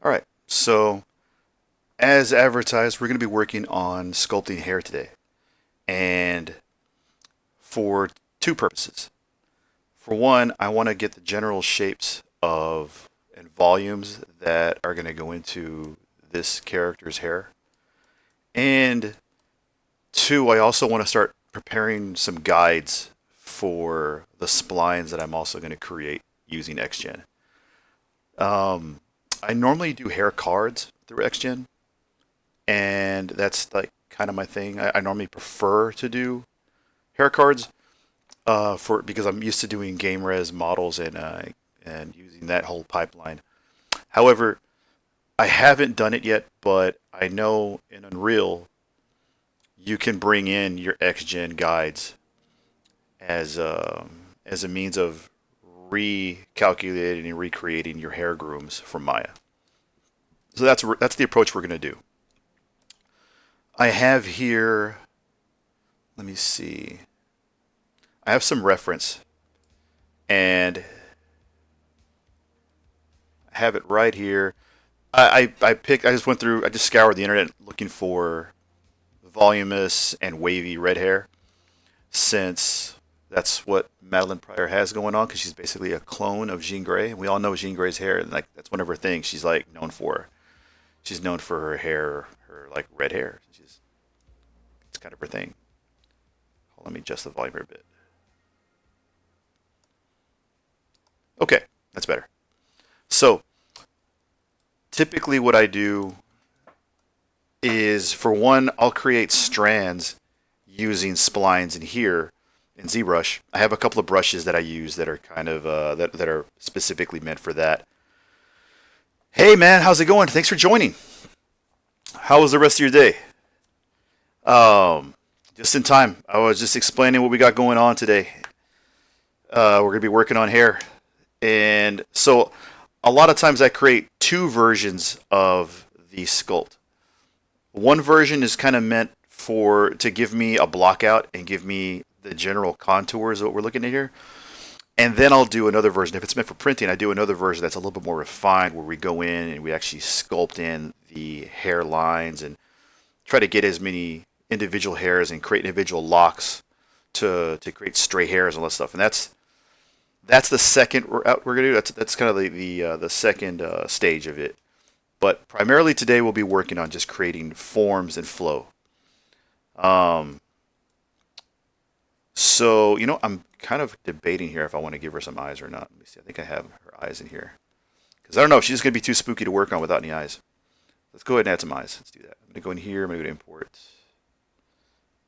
All right, so as advertised, we're going to be working on sculpting hair today, and for two purposes. For one, I want to get the general shapes of and volumes that are going to go into this character's hair. And two, I also want to start preparing some guides for the splines that I'm also going to create using XGen. Um, I normally do hair cards through XGen, and that's like kind of my thing. I normally prefer to do hair cards for because I'm used to doing game res models and using that whole pipeline. However, I haven't done it yet, but I know in Unreal you can bring in your XGen guides as a means of recalculating and recreating your hair grooms from Maya. So that's the approach we're going to do. I have here. Let me see. I have some reference, and I have it right here. I picked. I just went through. I just scoured the internet looking for voluminous and wavy red hair, since that's what Madalyne Pryor has going on. Because she's basically a clone of Jean Grey, and we all know Jean Grey's hair. And like that's one of her things. She's like known for. She's known for her hair, her like red hair. It's kind of her thing. Let me adjust the volume here a bit. Okay, that's better. So typically, what I do is, for one, I'll create strands using splines in here in Zbrush. I have a couple of brushes that I use that are kind of that are specifically meant for that. Hey man, how's it going? Thanks for joining. How was the rest of your day? Just in time. I was just explaining what we got going on today. We're gonna be working on hair, and so a lot of times I create two versions of the sculpt. One version is kind of meant for to give me a block out and give me the general contours of what we're looking at here. And then I'll do another version. If it's meant for printing, I do another version that's a little bit more refined where we go in and we actually sculpt in the hair lines and try to get as many individual hairs and create individual locks to create stray hairs and all that stuff. And that's the second we're gonna do. That's kind of the second stage of it. But primarily today we'll be working on just creating forms and flow. Um, so I'm kind of debating here if I want to give her some eyes or not. Let me see. I think I have her eyes in here because I don't know if she's gonna be too spooky to work on without any eyes. Let's go ahead and add some eyes. Let's do that. I'm gonna go in here. I'm gonna go to import,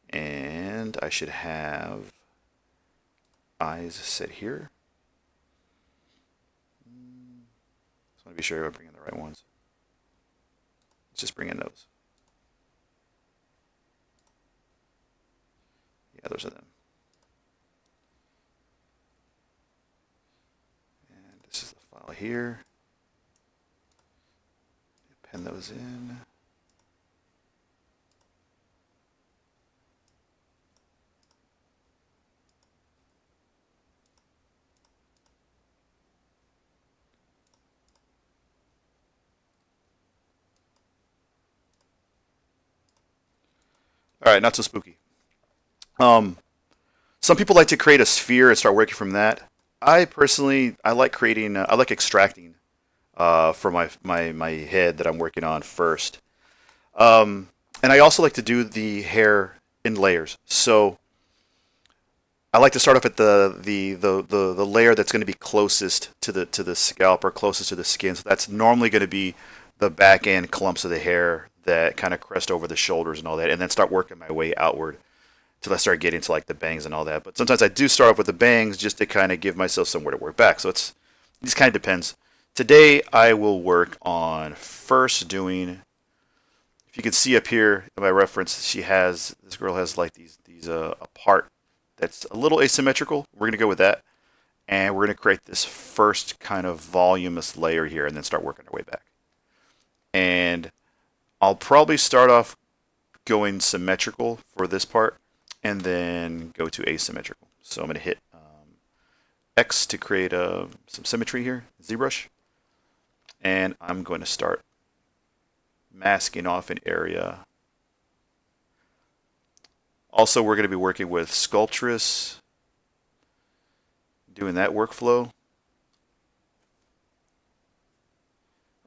and I should have eyes set here. Just want to be sure I bring in the right ones. Let's just bring in those. Yeah, those are them. And this is the file here. Pen those in. All right, not so spooky. Um, some people like to create a sphere and start working from that. I personally, I like creating, I like extracting for my head that I'm working on first. And I also like to do the hair in layers. So I like to start off at the layer that's going to be closest to the scalp or closest to the skin. So that's normally going to be the back end clumps of the hair that kind of crest over the shoulders and all that, and then start working my way outward till I start getting to like the bangs and all that. But sometimes I do start off with the bangs just to kind of give myself somewhere to work back. So it just kind of depends. Today I will work on first doing. If you can see up here in my reference, this girl has like these a part that's a little asymmetrical. We're gonna go with that, and we're gonna create this first kind of voluminous layer here, and then start working our way back. And I'll probably start off going symmetrical for this part, and then go to asymmetrical. So I'm gonna hit X to create some symmetry here, ZBrush, and I'm going to start masking off an area. Also, we're going to be working with Sculptress, doing that workflow.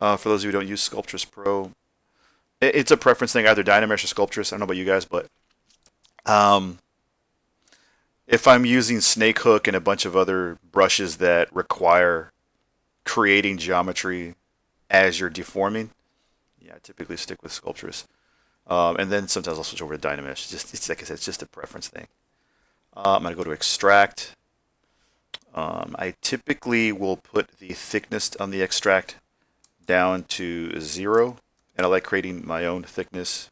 For those of you who don't use Sculptress Pro, it's a preference thing, either Dynamesh or Sculptress. I don't know about you guys, but um, if I'm using Snake Hook and a bunch of other brushes that require creating geometry as you're deforming, yeah, I typically stick with Sculptress. And then sometimes I'll switch over to Dynamesh. It's like I said, it's just a preference thing. I'm going to go to extract. I typically will put the thickness on the extract down to 0, and I like creating my own thickness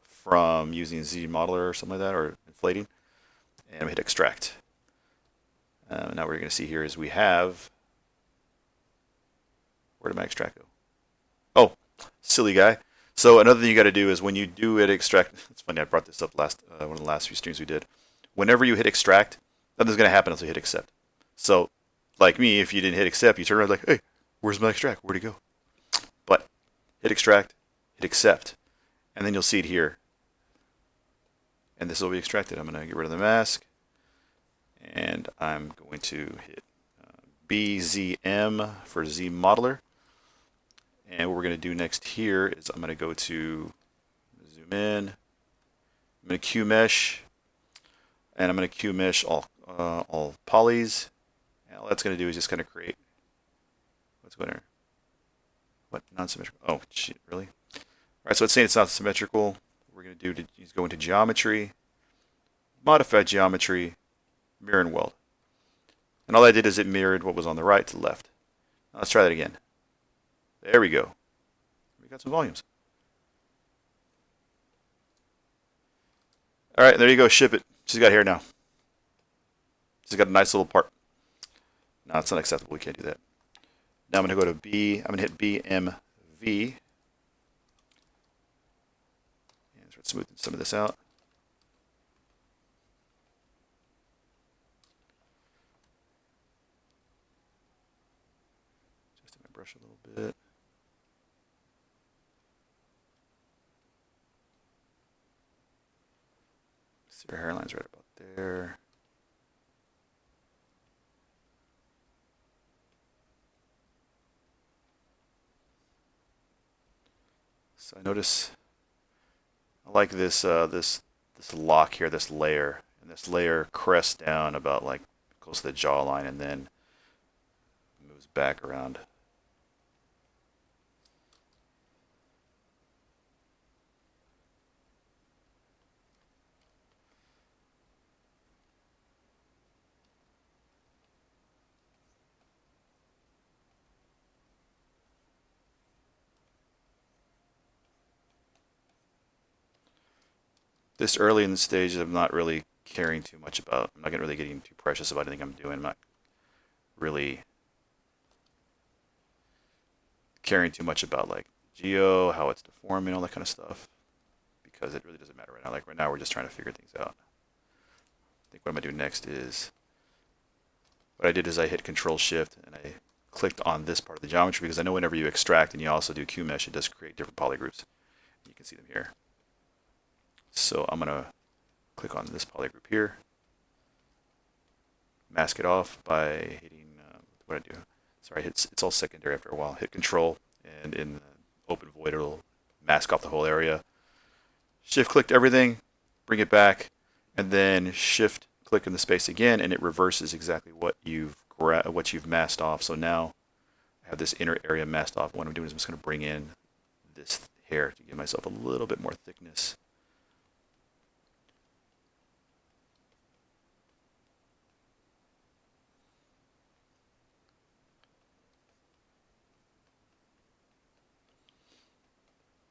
from using Z modeler or something like that, or inflating. And we hit extract. Now what you're going to see here is we have, where did my extract go? Oh, silly guy. So another thing you got to do is when you do hit extract, it's funny, I brought this up one of the last few streams we did. Whenever you hit extract, nothing's going to happen until you hit accept. So, like me, if you didn't hit accept, you turn around like, hey, where's my extract? Where'd it go? But hit extract, hit accept, and then you'll see it here. And this will be extracted. I'm going to get rid of the mask, and I'm going to hit BZM for Z modeler. And what we're going to do next here is I'm going to go to zoom in. I'm going to Q mesh, and I'm going to Q mesh all polys. And all that's going to do is just kind of create what's going on. What non-symmetrical? Oh, shit, really? All right, so it's saying it's not symmetrical. What we're going to do is go into geometry, modify geometry, mirror and weld. And all I did is it mirrored what was on the right to the left. Now let's try that again. There we go. We got some volumes. All right, there you go. Ship it. She's got hair now. She's got a nice little part. No, it's not acceptable. We can't do that. Now I'm going to go to B. I'm going to hit BMV. And start smoothing some of this out. Adjusting my brush a little bit. See, her hairline's right about there. So I notice I like this this lock here, this layer, and this layer crests down about like close to the jawline, and then moves back around. This early in the stage, I'm not really caring too much about. I'm not really getting too precious about anything I'm doing. I'm not really caring too much about like geo, how it's deforming, all that kind of stuff, because it really doesn't matter right now. Like right now, we're just trying to figure things out. I think what I'm gonna do next is, what I did is I hit Control Shift and I clicked on this part of the geometry, because I know whenever you extract and you also do Q mesh, it does create different polygroups. You can see them here. So I'm going to click on this polygroup here, mask it off by hitting, what I do, sorry, it's all secondary after a while. Hit Control, and in the open void, it'll mask off the whole area. Shift clicked everything, bring it back, and then Shift click in the space again, and it reverses exactly what you've masked off. So now I have this inner area masked off. What I'm doing is I'm just going to bring in this hair to give myself a little bit more thickness.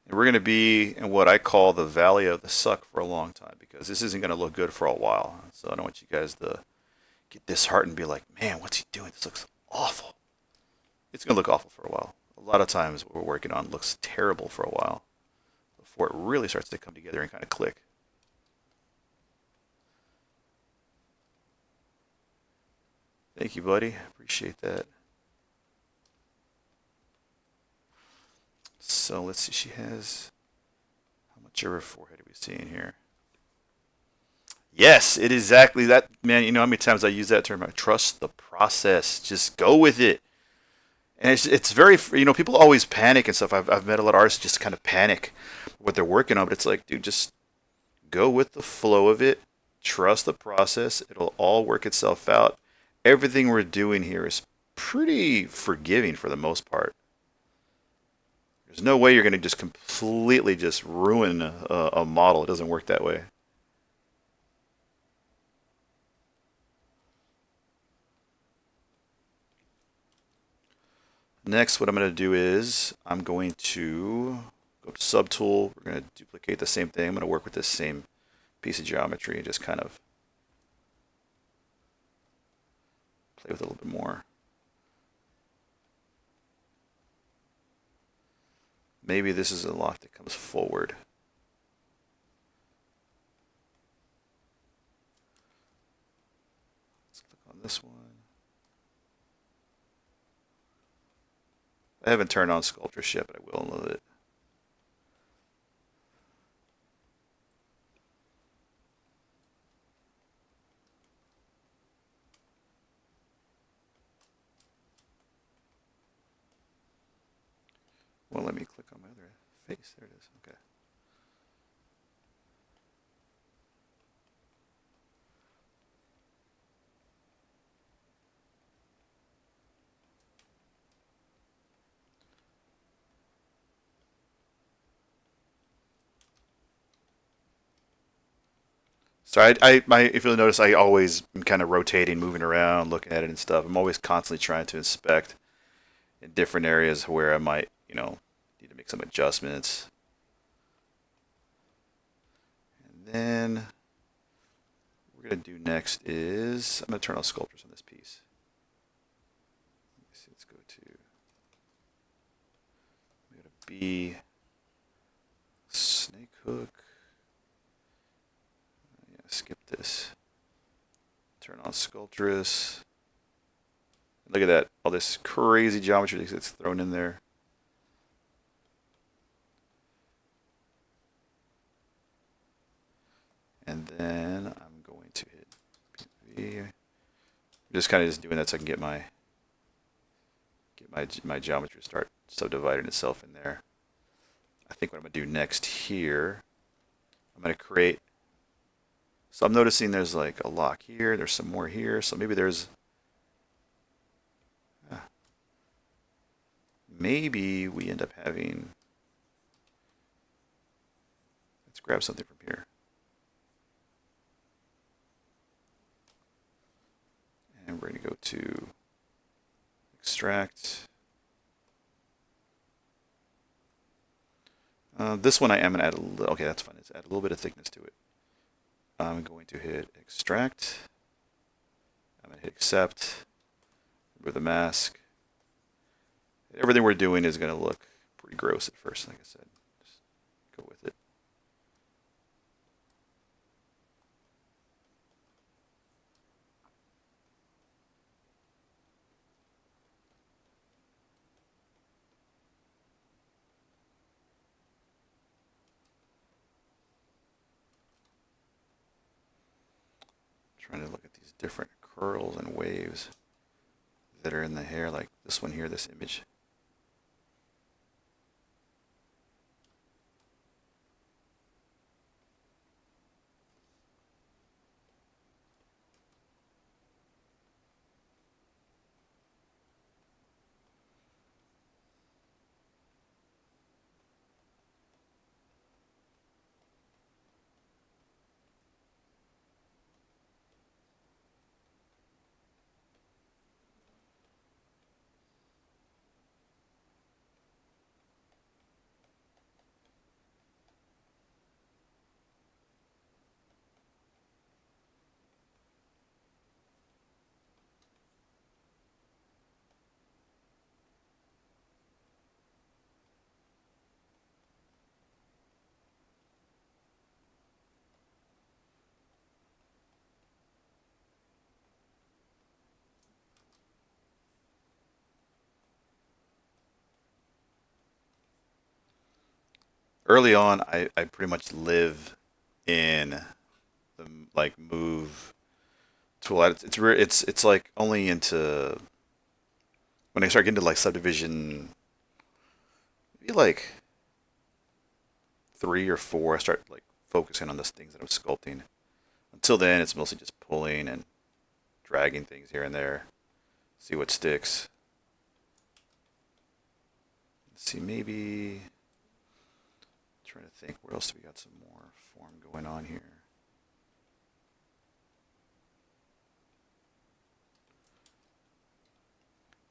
And we're going to be in what I call the valley of the suck for a long time, because this isn't going to look good for a while. So I don't want you guys to get disheartened and be like, man, what's he doing? This looks awful. It's going to look awful for a while. A lot of times what we're working on looks terrible for a while before it really starts to come together and kind of click. Thank you, buddy. Appreciate that. So let's see. She has how much of her forehead are we seeing here? Yes, it is exactly that, man. You know how many times I use that term? I trust the process. Just go with it. And it's very, people always panic and stuff. I've met a lot of artists just kind of panic what they're working on, but it's like, dude, just go with the flow of it. Trust the process. It'll all work itself out. Everything we're doing here is pretty forgiving for the most part. There's no way you're going to just completely just ruin a model. It doesn't work that way. Next, what I'm going to do is I'm going to go to Subtool. We're going to duplicate the same thing. I'm going to work with this same piece of geometry and just kind of play with it a little bit more. Maybe this is a lock that comes forward. Let's click on this one. I haven't turned on Sculptress yet, but I will in a little bit. Well, let me click on my other face. There it is. Okay. So if you'll notice, I always am kind of rotating, moving around, looking at it and stuff. I'm always constantly trying to inspect in different areas where I might, need to make some adjustments. And then what we're going to do next is I'm going to turn on Sculptors on this piece. Let's go to B, snake hook. Yeah, skip this. Turn on Sculptress. Look at that. All this crazy geometry that's thrown in there. And then I'm going to hit PV. I'm just kind of doing that so I can get my geometry to start subdividing itself in there. I think what I'm going to do next here, I'm going to create. So I'm noticing there's like a lock here. There's some more here. So maybe maybe we end up having. Let's grab something from here. And we're going to go to extract. This one I am going to add a little. Okay, that's fine. Let's add a little bit of thickness to it. I'm going to hit extract. I'm going to hit accept. Remove the mask. Everything we're doing is going to look pretty gross at first, like I said. Just go with it. Trying to look at these different curls and waves that are in the hair, like this one here, this image. Early on, I pretty much live in the like move tool. It's like only into when I start getting to like subdivision, maybe like 3 or 4. I start like focusing on the things that I'm sculpting. Until then, it's mostly just pulling and dragging things here and there, see what sticks. Let's see, maybe trying to think where else do we got some more form going on here.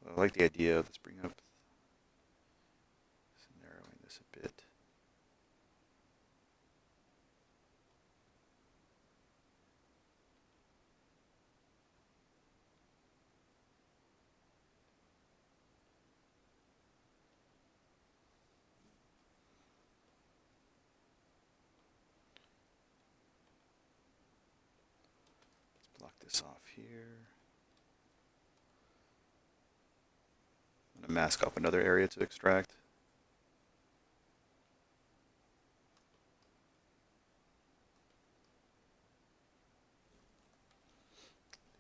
Well, I like the idea. Let's bring up narrowing this a bit. Let's block this off here. I'm going to mask off another area to extract.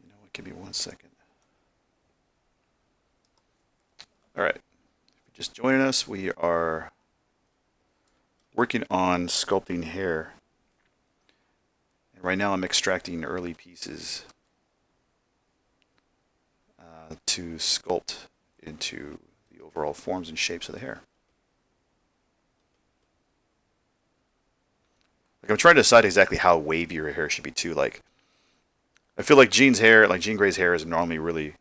You know what? Give me 1 second. All right. If you're just joining us, we are working on sculpting hair. And right now I'm extracting early pieces to sculpt into the overall forms and shapes of the hair. Like I'm trying to decide exactly how wavy your hair should be too. Like I feel like Jean's hair, like Jean Grey's hair, is normally really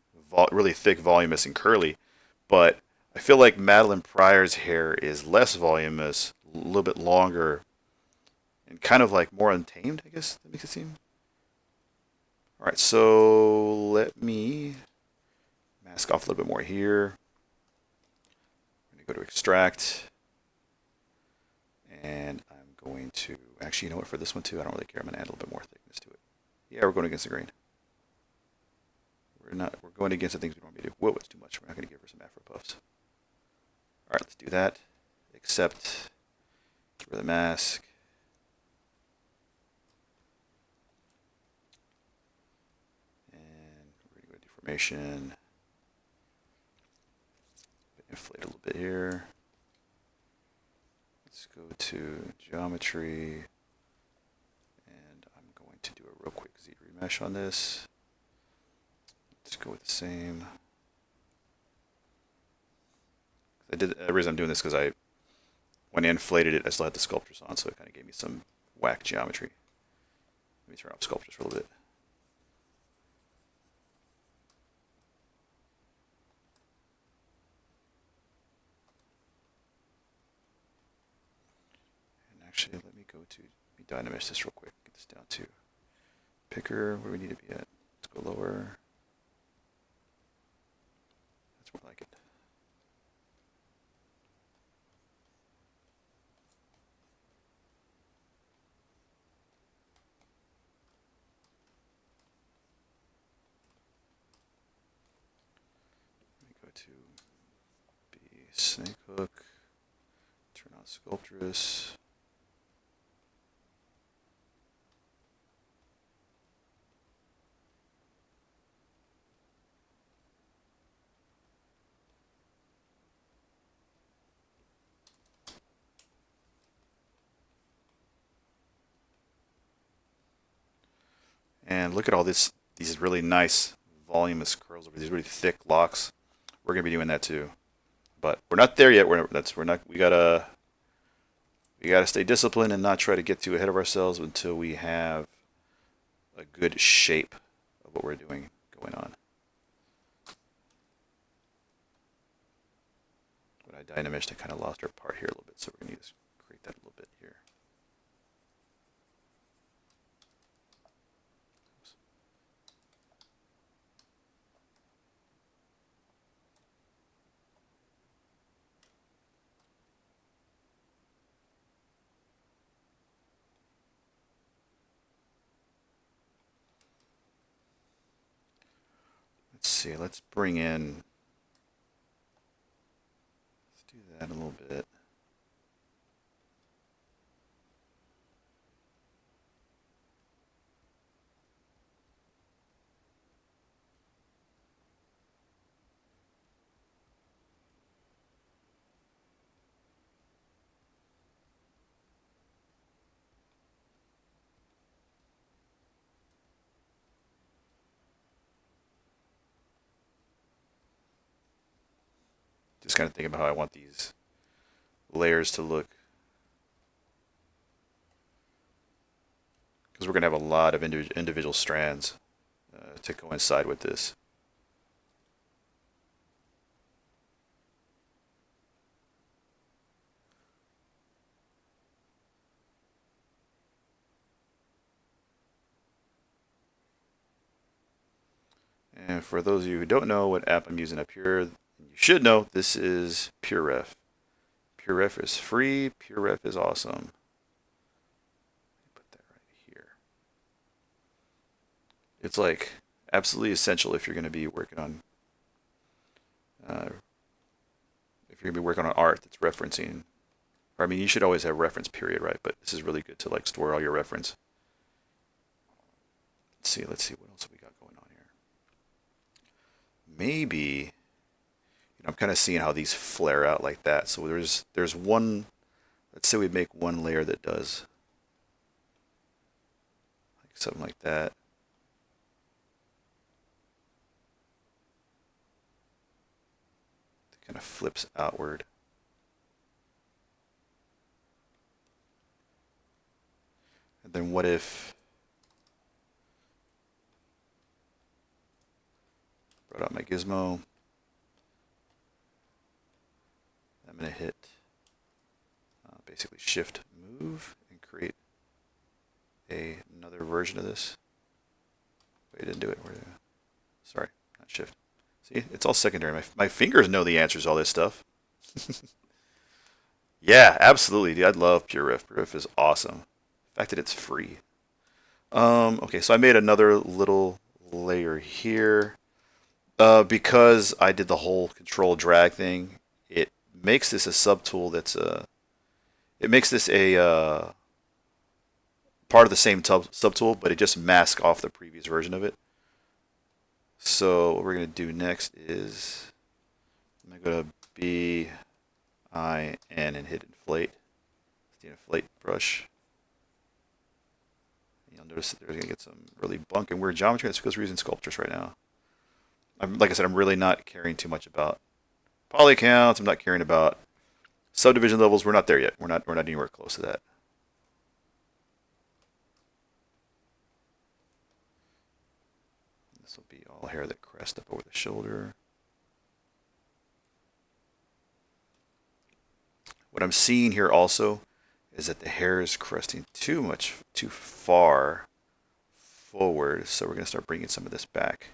thick, voluminous, and curly, but I feel like Madalyne Pryor's hair is less voluminous, a little bit longer, and kind of like more untamed. I guess that makes it seem. All right, so let me mask off a little bit more here. I'm going to go to extract, and I'm going to actually, you know what? For this one too, I don't really care. I'm going to add a little bit more thickness to it. Yeah, we're going against the grain. We're going against the things we normally do. Whoa, it's too much. We're not going to give her some Afro puffs. All right, let's do that. Except for the mask. And we're going to go to deformation. Inflate a little bit here. Let's go to geometry. And I'm going to do a real quick Z remesh on this. Let's go with the same. The reason I'm doing this because when I inflated it, I still had the sculptures on, so it kind of gave me some whack geometry. Let me turn off sculptures for a little bit. And actually, let me dynamesh this real quick. Get this down to picker. Where do we need to be at? Let's go lower. That's more like it. To be snake hook, turn on sculptress. And look at all these really nice voluminous curls over these really thick locks. We're gonna be doing that too, but we're not there yet. We gotta stay disciplined and not try to get too ahead of ourselves until we have a good shape of what we're doing going on. When I dynamished, I kind of lost our part here a little bit, so we're gonna need to create that a little bit here. Let's see, let's do that a little bit. kind of thinking about how I want these layers to look, because we're going to have a lot of individual strands to coincide with this. And for those of you who don't know what app I'm using up here, you should know this is PureRef. PureRef is free. PureRef is awesome. Put that right here. It's like absolutely essential if you're going to be working on art that's referencing. Or, I mean, you should always have reference period, right? But this is really good to like store all your reference. Let's see what else have we got going on here. Maybe, I'm kind of seeing how these flare out like that. So there's one. Let's say we make one layer that does like something like that. It kind of flips outward. And then what if brought out my gizmo. I'm going to hit basically shift move and create another version of this. Wait, I didn't do it. Sorry, not shift. See, it's all secondary. My fingers know the answers to all this stuff. Yeah, absolutely, dude. I love PureRef. PureRef is awesome. The fact that it's free. Okay, so I made another little layer here. Because I did the whole control drag thing, it makes this a subtool it makes this a part of the same subtool, but it just masks off the previous version of it. So what we're going to do next is I'm going to go to B-I-N and hit inflate. It's the inflate brush. You'll notice that there's going to get some really bunk and weird geometry. That's because we're using sculptures right now. Like I said, I'm really not caring too much about poly counts. I'm not caring about subdivision levels. We're not there yet. We're not anywhere close to that. This will be all hair that crest up over the shoulder. What I'm seeing here also is that the hair is cresting too far forward. So we're going to start bringing some of this back.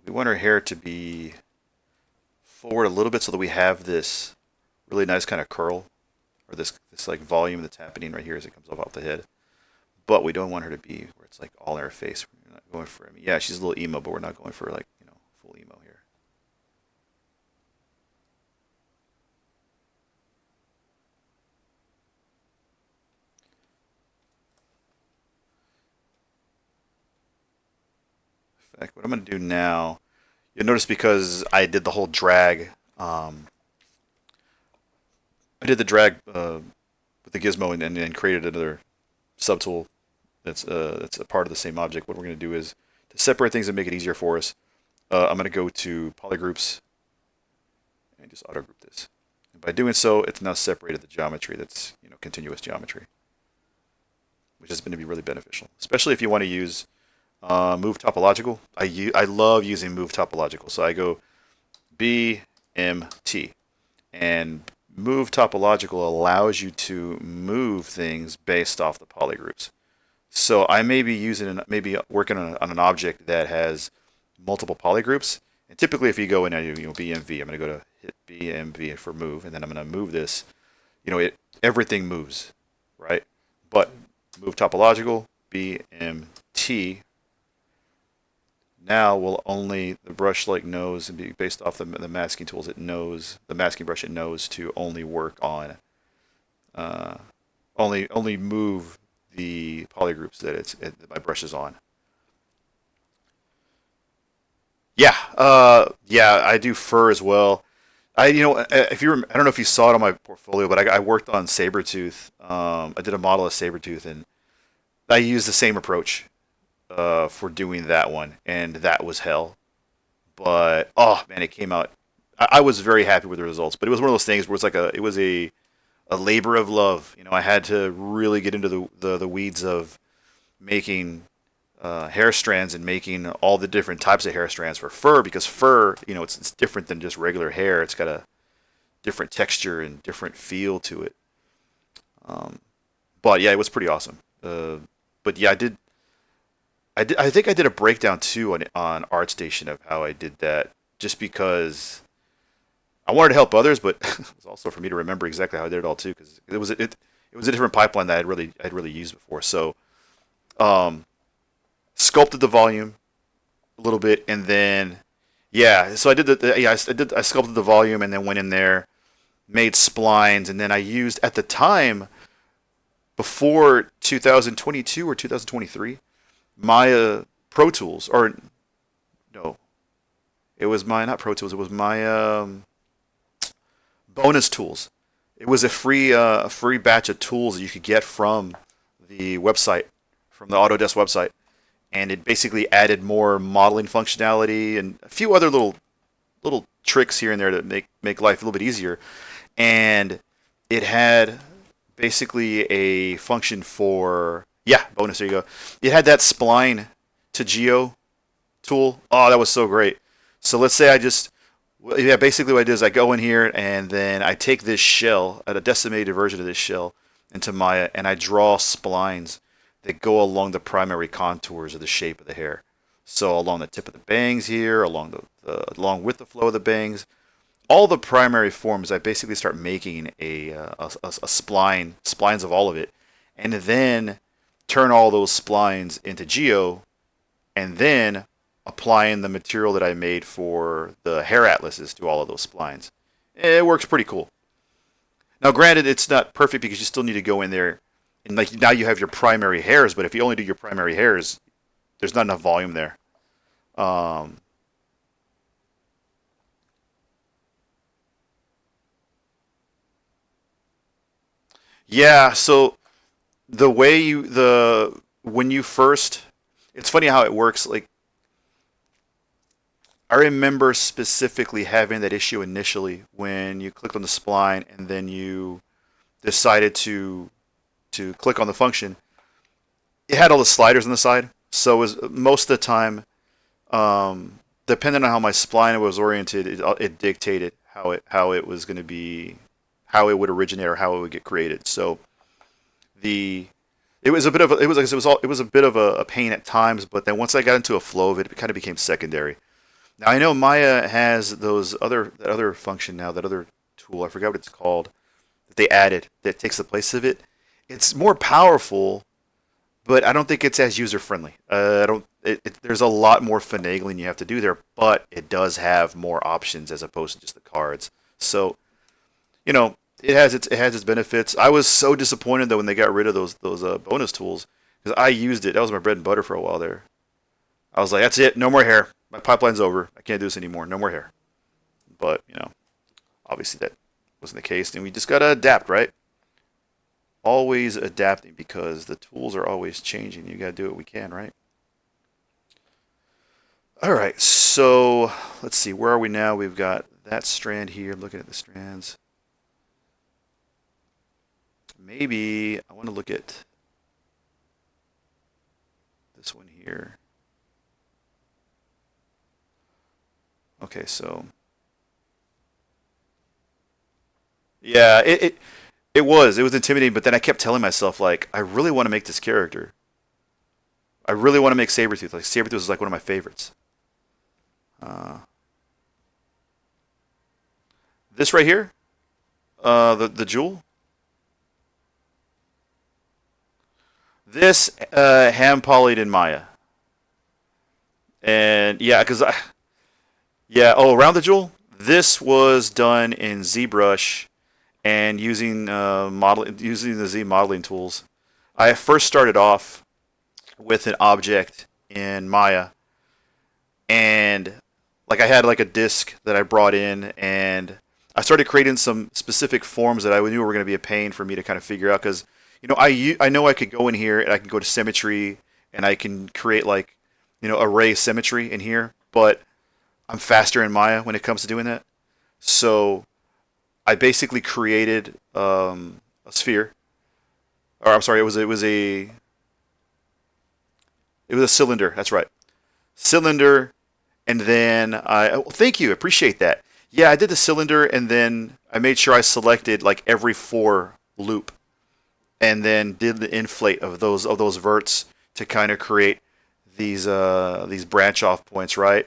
We want our hair to be forward a little bit so that we have this really nice kind of curl, or this like volume that's happening right here as it comes up off the head. But we don't want her to be where it's like all in her face. We're not going for, yeah, she's a little emo, but we're not going for like, full emo here. In fact, what I'm going to do now, you'll notice because I did the whole drag, I did the drag with the gizmo and created another subtool that's a part of the same object. What we're going to do is to separate things and make it easier for us. I'm going to go to polygroups and just auto group this. And by doing so, it's now separated the geometry that's continuous geometry, which is going to be really beneficial, especially if you want to use move topological. I love using move topological. So I go BMT, and move topological allows you to move things based off the polygroups. So I may be working on an object that has multiple polygroups. And typically, if you go in and BMV, I'm going to go to hit BMV for move, and then I'm going to move this. Everything moves, right? But move topological BMT. Now the brush knows, and be based off the masking tools, it knows, the masking brush, it knows to only work on only move the polygroups that my brush is on. Yeah, I do fur as well. I don't know if you saw it on my portfolio, but I worked on Sabretooth. I did a model of Sabretooth, and I used the same approach. for doing that one, and that was hell. But oh man, it came out. I was very happy with the results, but it was one of those things where it's like it was a labor of love. You know, I had to really get into the weeds of making hair strands and making all the different types of hair strands for fur, because fur, you know, it's different than just regular hair. It's got a different texture and different feel to it. Um, but yeah, it was pretty awesome. But yeah, I think I did a breakdown too on ArtStation of how I did that, just because I wanted to help others, but it was also for me to remember exactly how I did it all too, because it was a different pipeline that I'd really used before. So um, sculpted the volume a little bit, and then yeah, so I did yeah, I sculpted the volume, and then went in there, made splines, and then I used at the time before 2022 or 2023 Maya Pro Tools, or no, it was my not Pro Tools, it was my bonus tools. It was a free batch of tools that you could get from the website, from the Autodesk website, and it basically added more modeling functionality and a few other little tricks here and there to make life a little bit easier. And it had basically a function for, yeah, bonus. There you go. It had that spline to geo tool. Oh, that was so great. So let's say yeah, basically what I do is I go in here and then I take this shell, a decimated version of this shell, into Maya, and I draw splines that go along the primary contours of the shape of the hair. So along the tip of the bangs here, along with the flow of the bangs, all the primary forms, I basically start making a splines of all of it, and then turn all those splines into geo, and then applying the material that I made for the hair atlases to all of those splines. It works pretty cool. Now, granted, it's not perfect because you still need to go in there and like now you have your primary hairs, but if you only do your primary hairs, there's not enough volume there. Um, yeah, so the way you the when you first, it's funny how it works. Like I remember specifically having that issue initially when you clicked on the spline and then you decided to click on the function. It had all the sliders on the side, so it was most of the time, depending on how my spline was oriented, it dictated how it was going to be, how it would originate or how it would get created. So the it was a bit of a, it was like it was all it was a bit of a pain at times, but then once I got into a flow of it, it kind of became secondary. Now I know Maya has that other function now, that other tool. I forgot what it's called that they added that takes the place of it. It's more powerful, but I don't think it's as user friendly. I don't. There's a lot more finagling you have to do there, but it does have more options as opposed to just the cards. So you know, it has its benefits. I was so disappointed though when they got rid of those bonus tools, because I used it. That was my bread and butter for a while there. I was like, that's it, no more hair. My pipeline's over. I can't do this anymore. No more hair. But obviously that wasn't the case, and we just gotta adapt, right? Always adapting because the tools are always changing. You gotta do what we can, right? All right. So let's see. Where are we now? We've got that strand here. Looking at the strands. Maybe I want to look at this one here. Okay, so yeah, it was intimidating, but then I kept telling myself like I really want to make this character. I really want to make Sabretooth. Like Sabretooth is like one of my favorites. Uh, this right here, the jewel. This hand polyed in Maya, and yeah, yeah. Oh, around the jewel. This was done in ZBrush and using using the Z modeling tools. I first started off with an object in Maya, and like I had like a disk that I brought in, and I started creating some specific forms that I knew were going to be a pain for me to kind of figure out, because I know I could go in here and I could go to symmetry and I can create like, array symmetry in here, but I'm faster in Maya when it comes to doing that. So I basically created a sphere, or I'm sorry, it was a cylinder. That's right, cylinder, and then thank you, appreciate that. Yeah, I did the cylinder, and then I made sure I selected like every four loop, and then did the inflate of those verts to kind of create these branch off points, right?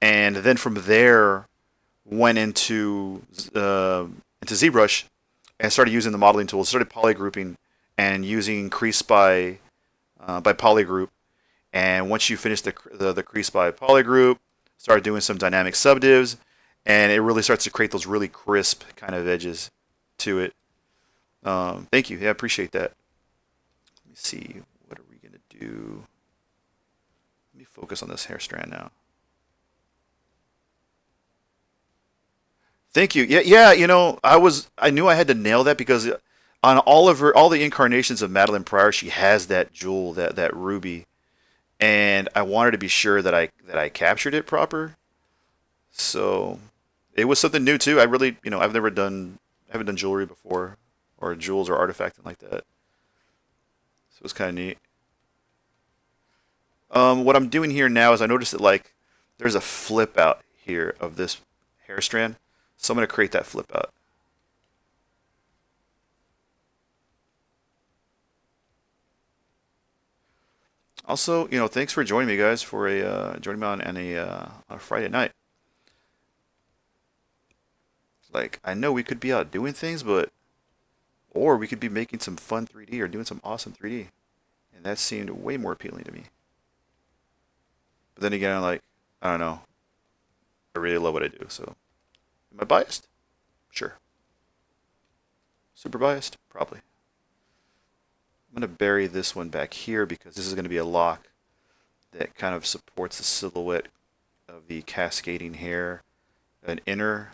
And then from there went into ZBrush and started using the modeling tools. Started polygrouping and using crease by polygroup. And once you finish the crease by polygroup, start doing some dynamic subdivs, and it really starts to create those really crisp kind of edges to it. Thank you. Yeah, I appreciate that. Let me see. What are we gonna do? Let me focus on this hair strand now. Thank you. Yeah, yeah. I knew I had to nail that because on all the incarnations of Madalyne Pryor, she has that jewel, that ruby, and I wanted to be sure that I captured it proper. So it was something new too. I really, I haven't done jewelry before, or jewels or artifacting like that. So it was kind of neat. What I'm doing here now is I noticed that like there's a flip out here of this hair strand, so I'm gonna create that flip out. Also, thanks for joining me, guys, for joining me on a Friday night. Like, I know we could be out doing things, but or we could be making some fun 3D or doing some awesome 3D, and that seemed way more appealing to me. But then again, I don't know. I really love what I do. So, am I biased? Sure. Super biased? Probably. I'm gonna bury this one back here because this is gonna be a lock that kind of supports the silhouette of the cascading hair, an inner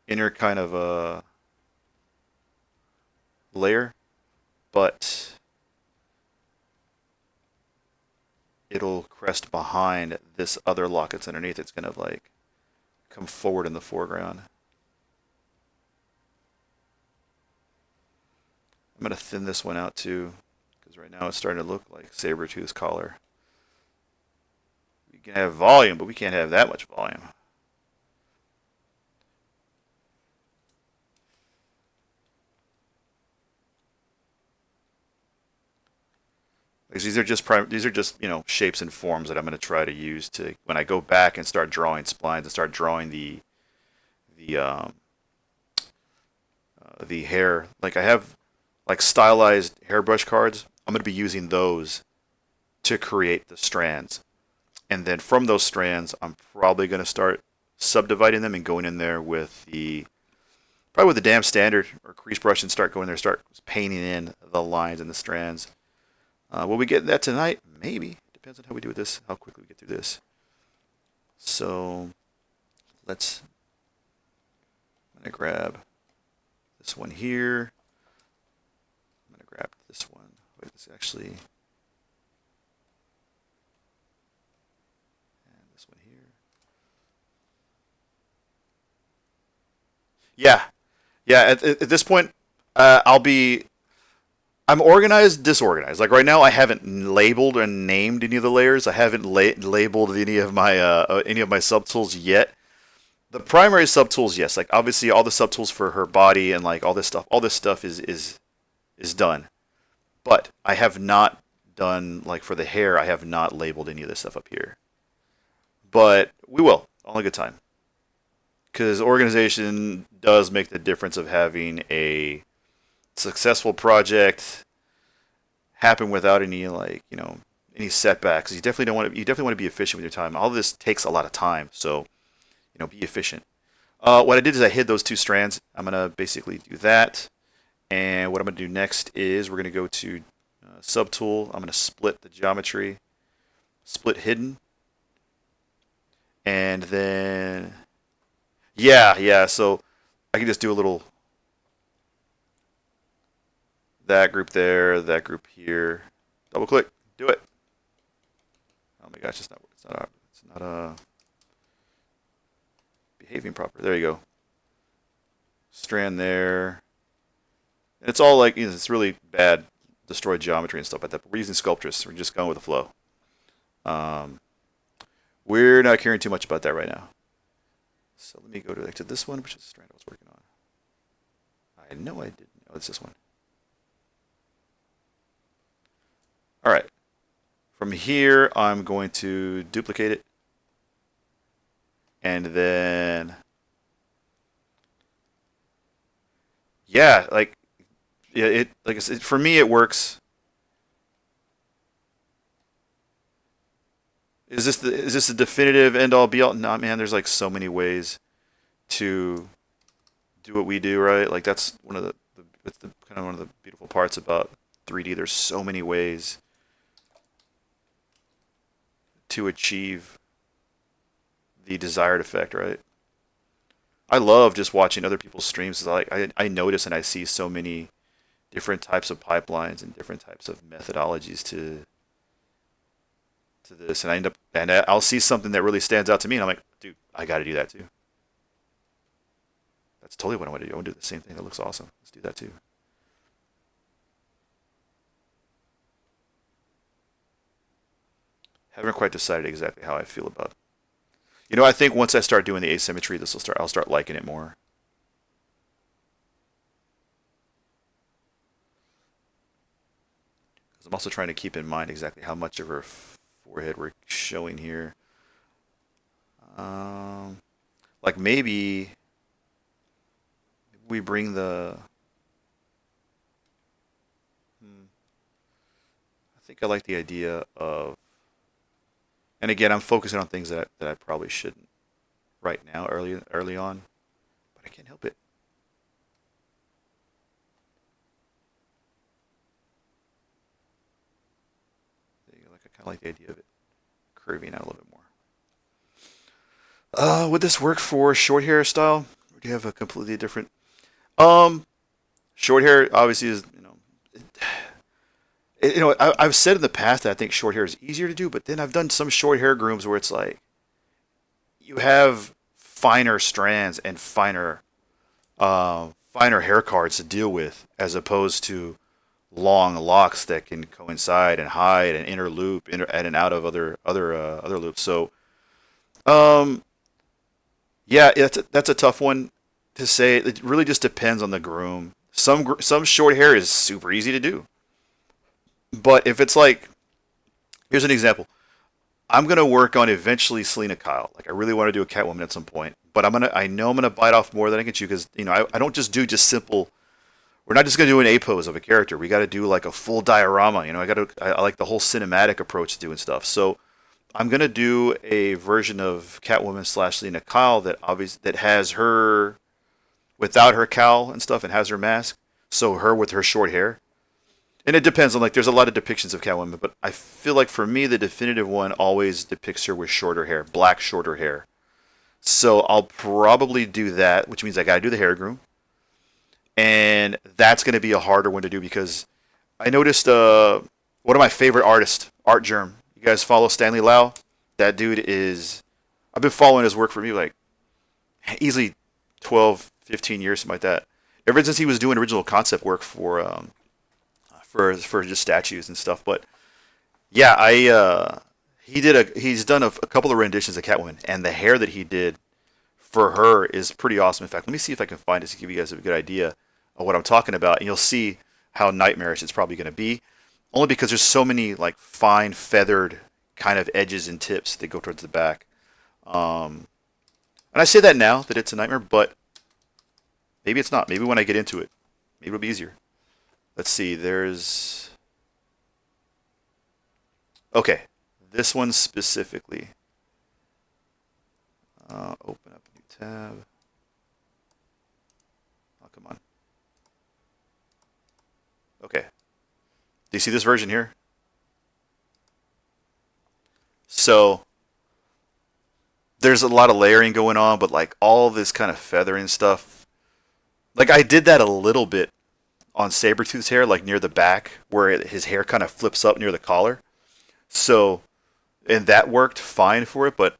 kind of a layer, but it'll crest behind this other lock that's underneath. It's gonna like come forward in the foreground. I'm gonna thin this one out too, because right now it's starting to look like Sabretooth's collar. We can have volume, but we can't have that much volume. Because these are just shapes and forms that I'm going to try to use to when I go back and start drawing splines and start drawing the hair. Like I have like stylized hairbrush cards. I'm going to be using those to create the strands, and then from those strands, I'm probably going to start subdividing them and going in there with the probably with the damn standard or crease brush and start going there, start painting in the lines and the strands. Will we get that tonight? Maybe. Depends on how we do this, how quickly we get through this. So let's. I'm gonna grab this one here. I'm gonna grab this one. Wait, this actually. And this one here. Yeah, yeah. At this point, I'll be. I'm organized, disorganized. Like right now, I haven't labeled or named any of the layers. I haven't labeled any of my subtools yet. The primary subtools, yes. Like obviously, all the subtools for her body and like all this stuff. All this stuff is done. But I have not done like for the hair. I have not labeled any of this stuff up here. But we will on a good time because organization does make the difference of having a successful project happen without any any setbacks. You definitely want to be efficient with your time. All of this takes a lot of time, so be efficient. What I did is I hid those two strands. I'm gonna basically do that, and what I'm gonna do next is we're gonna go to subtool. I'm gonna split the geometry, split hidden, and then yeah, yeah. So I can just do a little That group there, that group here. Double click, do it. Oh my gosh, it's not behaving proper. There you go. Strand there. And it's all like, it's really bad destroyed geometry and stuff like that. But we're using Sculptress. We're just going with the flow. Um, we're not caring too much about that right now. So let me go to this one, which is the strand I was working on. I know I didn't. Oh, it's this one. All right. From here, I'm going to duplicate it. And then, yeah, like I said, for me, it works. Is this the definitive end all be all? Nah, man. There's like so many ways to do what we do, right? Like that's it's the kind of one of the beautiful parts about 3D. There's so many ways to achieve the desired effect, right? I love just watching other people's streams. I notice and I see so many different types of pipelines and different types of methodologies to this, and I'll see something that really stands out to me, and I'm like, dude, I got to do that too. That's totally what I want to do. I want to do the same thing. That looks awesome. Let's do that too. Haven't quite decided exactly how I feel about it. I think once I start doing the asymmetry, I'll start liking it more. Because I'm also trying to keep in mind exactly how much of her forehead we're showing here. Um, like maybe we bring the. Hmm, I think I like the idea of, and again, I'm focusing on things that I probably shouldn't right now, early on, but I can't help it. Like I kind of like the idea of it curving out a little bit more. Would this work for short hairstyle? Or do you have a completely different? Um, Short hair obviously is I've said in the past that I think short hair is easier to do, but then I've done some short hair grooms where it's like you have finer strands and finer hair cards to deal with, as opposed to long locks that can coincide and hide and interloop in and out of other loops. So um, yeah, that's a tough one to say. It really just depends on the groom. Some short hair is super easy to do, but if it's like, here's an example. I'm gonna work on eventually Selena Kyle. Like I really want to do a Catwoman at some point, but I know I'm gonna bite off more than I can chew because I don't just do just simple. We're not just gonna do an A pose of a character. We got to do like a full diorama. I like the whole cinematic approach to doing stuff. So I'm gonna do a version of Catwoman slash Selena Kyle that has her without her cowl and stuff and has her mask. So her with her short hair. And it depends on, like, there's a lot of depictions of Catwoman, but I feel like for me the definitive one always depicts her with shorter hair, black shorter hair. So I'll probably do that, which means I gotta do the hair groom, and that's gonna be a harder one to do because I noticed one of my favorite artists, Art Germ. You guys follow Stanley Lau? That dude is. I've been following his work for me like easily 12, 15 years, something like that. Ever since he was doing original concept work for just statues and stuff. But yeah, he's done a couple of renditions of Catwoman, and the hair that he did for her is pretty awesome. In fact, let me see if I can find this to give you guys a good idea of what I'm talking about, and you'll see how nightmarish it's probably going to be. Only because there's so many like fine feathered kind of edges and tips that go towards the back. Um, and I say that now that it's a nightmare, but maybe it's not. Maybe when I get into it, maybe it'll be easier. Let's see. Okay, this one specifically. Open up a new tab. Oh, come on. Okay. Do you see this version here? So there's a lot of layering going on, but like all this kind of feathering stuff. Like I did that a little bit on Sabretooth's hair, like near the back, where his hair kind of flips up near the collar. So, and that worked fine for it, but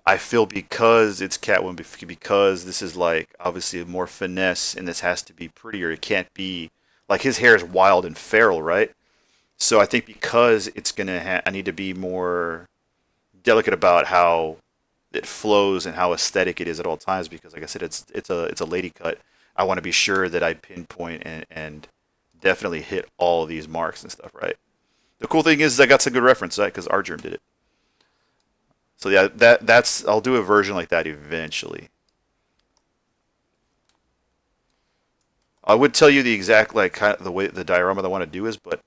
I feel because it's Catwoman, because this is like obviously more finesse and this has to be prettier, it can't be like his hair is wild and feral, right? So I think because it's gonna I need to be more delicate about how it flows and how aesthetic it is at all times because like I said it's a lady cut. I want to be sure that I pinpoint and definitely hit all these marks and stuff, right? The cool thing is I got some good reference, right? Because Argerm did it. So yeah, that's I'll do a version like that eventually. I would tell you the exact like kind of the way the diorama that I want to do is, but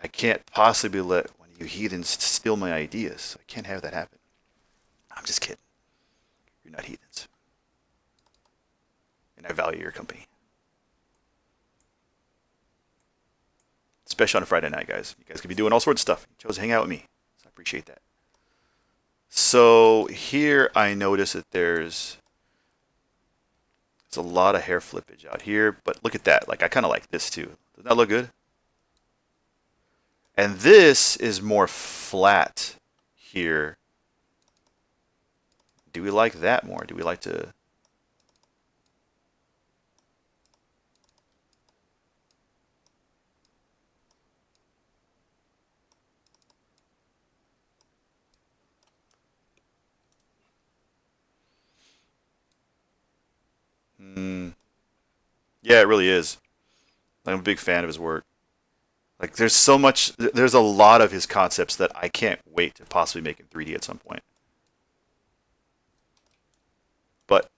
I can't possibly let one of you heathens steal my ideas. I can't have that happen. I'm just kidding. You're not heathens, and I value your company, especially on a Friday night, guys. You guys could be doing all sorts of stuff. You chose to hang out with me, so I appreciate that. So here I notice that there's a lot of hair flippage out here, but look at that. Like I kind of like this too. Doesn't that look good? And this is more flat here. Do we like that more? Do we like to... Hmm. Yeah, it really is. I'm a big fan of his work. Like there's so much, there's a lot of his concepts that I can't wait to possibly make in 3D at some point. But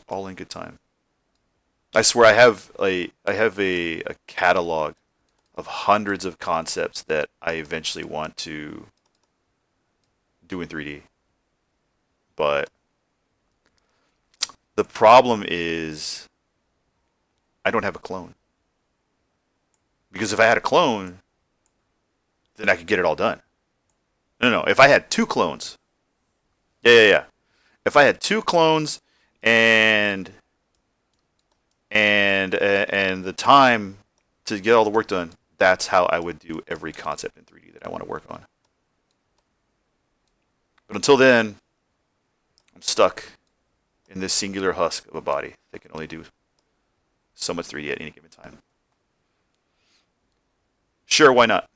all in good time. I swear I have a catalog of hundreds of concepts that I eventually want to do in 3D. But the problem is I don't have a clone. Because if I had a clone, then I could get it all done. No, no, if I had two clones. Yeah, yeah, yeah. If I had two clones and and the time to get all the work done, that's how I would do every concept in 3D that I want to work on. But until then, I'm stuck in this singular husk of a body that can only do so much 3D at any given time. Sure, why not?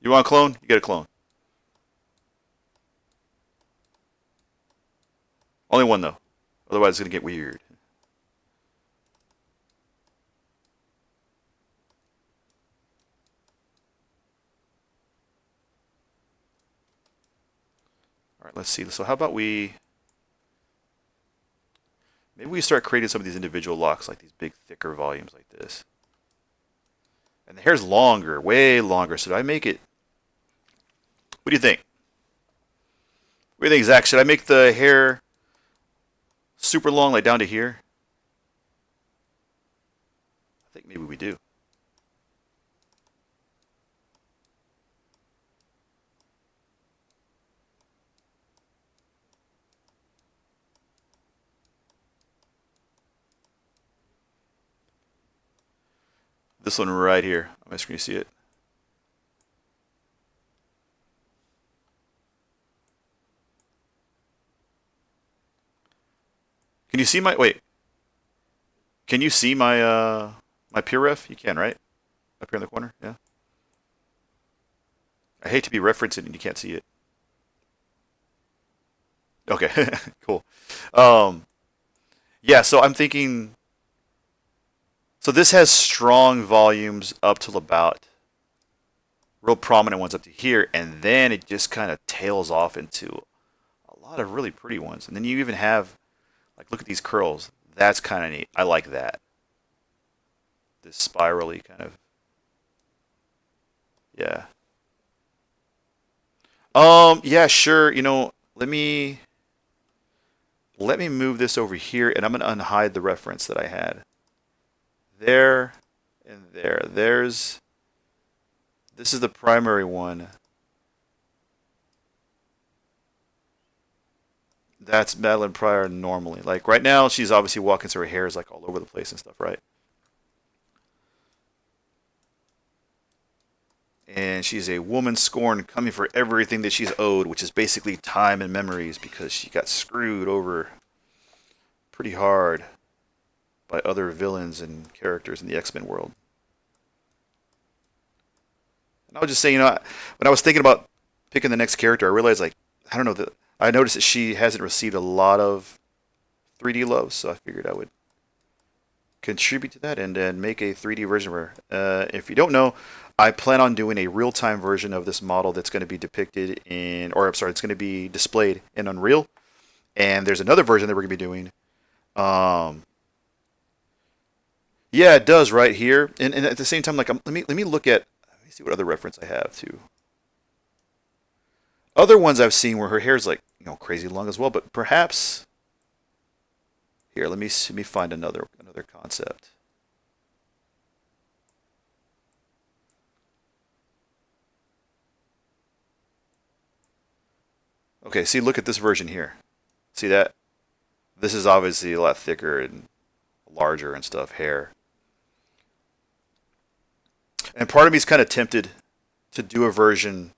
You want a clone? You get a clone. Only one though. Otherwise it's gonna get weird. Alright, let's see. So how about maybe we start creating some of these individual locks, like these big thicker volumes like this. And the hair's longer, way longer. So do I make it... What do you think? What do you think, Zach? Should I make the hair super long, like down to here? I think maybe we do. This one right here on my screen, you see it? Can you see my... Wait. Can you see my peer ref? You can, right? Up here in the corner? Yeah. I hate to be referencing and you can't see it. Okay, cool. Um, yeah, so I'm thinking... So this has strong volumes up till about... Real prominent ones up to here, and then it just kind of tails off into a lot of really pretty ones. And then you even have... Like, look at these curls. That's kind of neat. I like that. This spirally kind of... Yeah. Yeah, sure. Let me move this over here, and I'm gonna unhide the reference that I had. There and there. This is the primary one. That's Madalyne Pryor normally. Like right now, she's obviously walking, so her hair is like all over the place and stuff, right? And she's a woman scorned, coming for everything that she's owed, which is basically time and memories, because she got screwed over pretty hard by other villains and characters in the X-Men world. And I was just saying, when I was thinking about picking the next character, I realized like I don't know that I noticed that she hasn't received a lot of 3D love, so I figured I would contribute to that and then make a 3D version of her. If you don't know, I plan on doing a real-time version of this model that's going to be depicted in, or I'm sorry, it's going to be displayed in Unreal. And there's another version that we're going to be doing. Um, yeah, it does right here. And at the same time, like let me look at let me see what other reference I have to other ones I've seen where her hair's like crazy long as well. But perhaps here, let me find another concept. Okay, see, look at this version here. See that? This is obviously a lot thicker and larger and stuff hair. And part of me is kind of tempted to do a version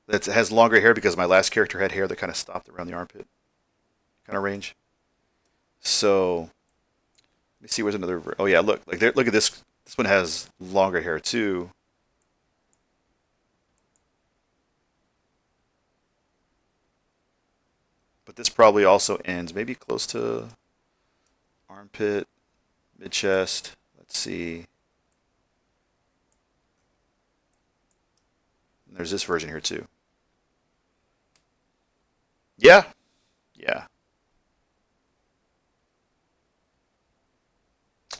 that has longer hair because my last character had hair that kind of stopped around the armpit kind of range. So let me see. Where's another? Oh yeah, look like there. Look at this. This one has longer hair too. But this probably also ends maybe close to armpit, mid chest. Let's see. And there's this version here too. Yeah, yeah.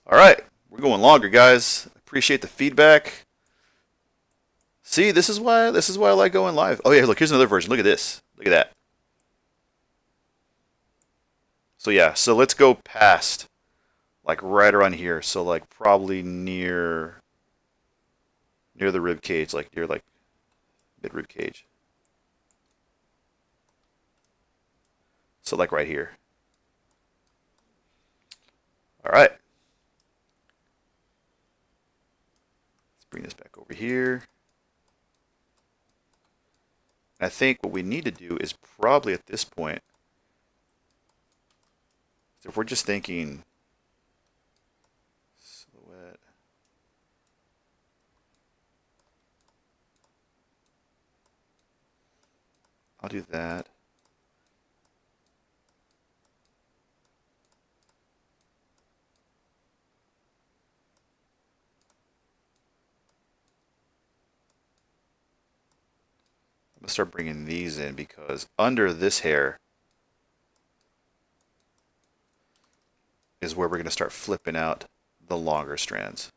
All right, we're going longer, guys. Appreciate the feedback. See, this is why I like going live. Oh yeah, look, here's another version. Look at this. Look at that. So yeah, so let's go past like right around here. So like probably near the rib cage, like near like mid rib cage. So like right here. All right, let's bring this back over here. And I think what we need to do is probably at this point, if we're just thinking silhouette, I'll do that. I'm gonna start bringing these in because under this hair is where we're gonna start flipping out the longer strands.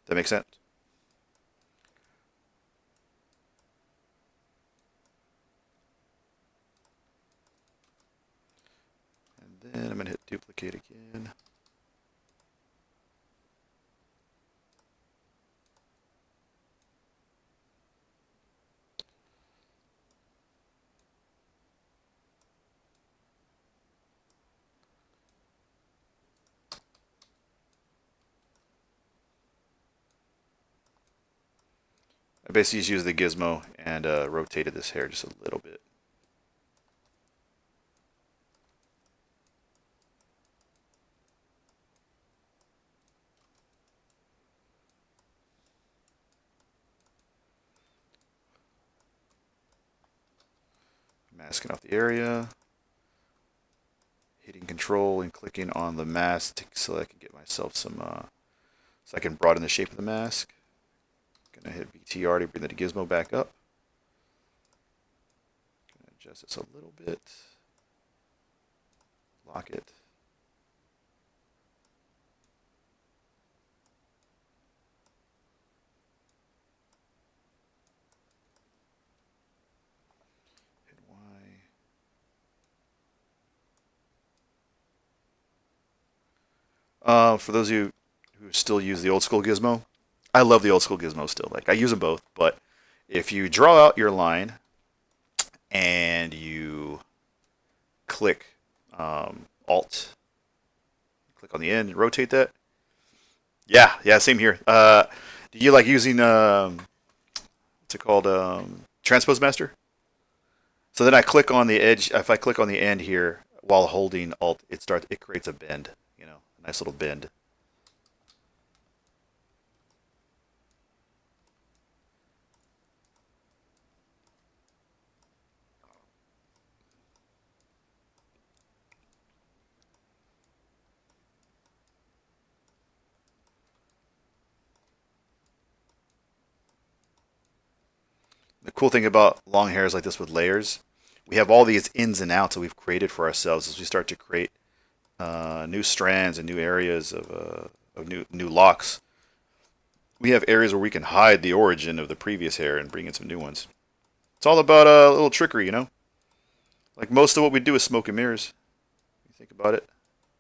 That makes sense? And then I'm gonna hit duplicate again. I basically just used the gizmo and rotated this hair just a little bit. Masking off the area, hitting control and clicking on the mask so I can get myself some, so I can broaden the shape of the mask. Gonna hit VTR to bring the gizmo back up. Gonna adjust this a little bit. Lock it. Hit Y. For those of you who still use the old school gizmo, I love the old school gizmo still. Like I use them both, but if you draw out your line and you click Alt, click on the end and rotate that. Yeah, yeah, same here. Do you like using what's it called? Transpose Master? So then I click on the edge. If I click on the end here while holding Alt, it creates a bend. You know, a nice little bend. The cool thing about long hairs like this with layers, we have all these ins and outs that we've created for ourselves as we start to create new strands and new areas of new locks. We have areas where we can hide the origin of the previous hair and bring in some new ones. It's all about a little trickery, you know? Like most of what we do is smoke and mirrors. You think about it,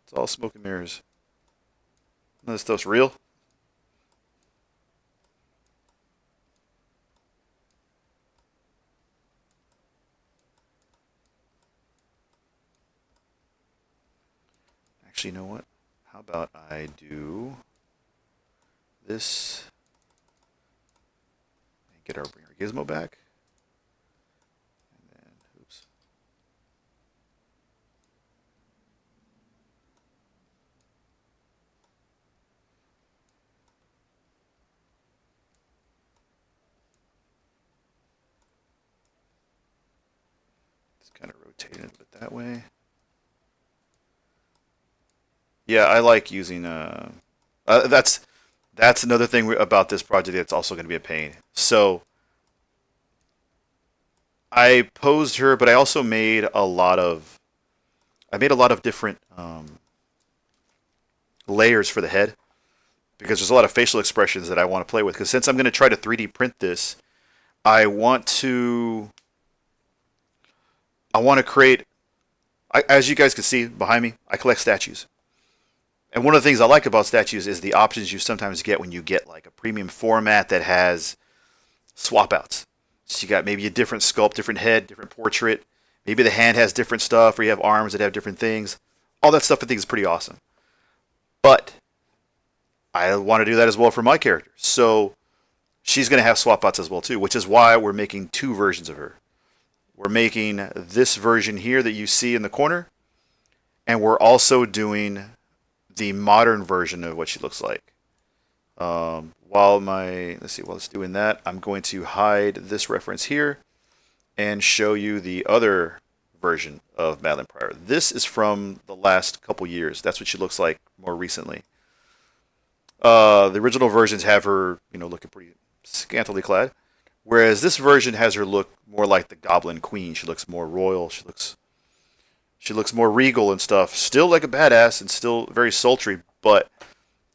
it's all smoke and mirrors. None of this stuff's real. Actually, you know what? How about I do this and bring our gizmo back. And then, oops. Just kind of rotate it a bit that way. Yeah, I like using that's another thing about this project that's also going to be a pain. So I posed her, but I made a lot of different layers for the head because there's a lot of facial expressions that I want to play with. Because since I'm going to try to 3D print this, I want to I want to create. As you guys can see behind me, I collect statues. And one of the things I like about statues is the options you sometimes get when you get like a premium format that has swap outs. So you got maybe a different sculpt, different head, different portrait. Maybe the hand has different stuff, or you have arms that have different things. All that stuff I think is pretty awesome. But I want to do that as well for my character. So she's going to have swap outs as well too, which is why we're making two versions of her. We're making this version here that you see in the corner, and we're also doing the modern version of what she looks like. While it's doing that, I'm going to hide this reference here and show you the other version of Madalyne Pryor. This is from the last couple years. That's what she looks like more recently. The original versions have her, looking pretty scantily clad, whereas this version has her look more like the Goblin Queen. She looks more royal. She looks more regal and stuff. Still like a badass and still very sultry, but a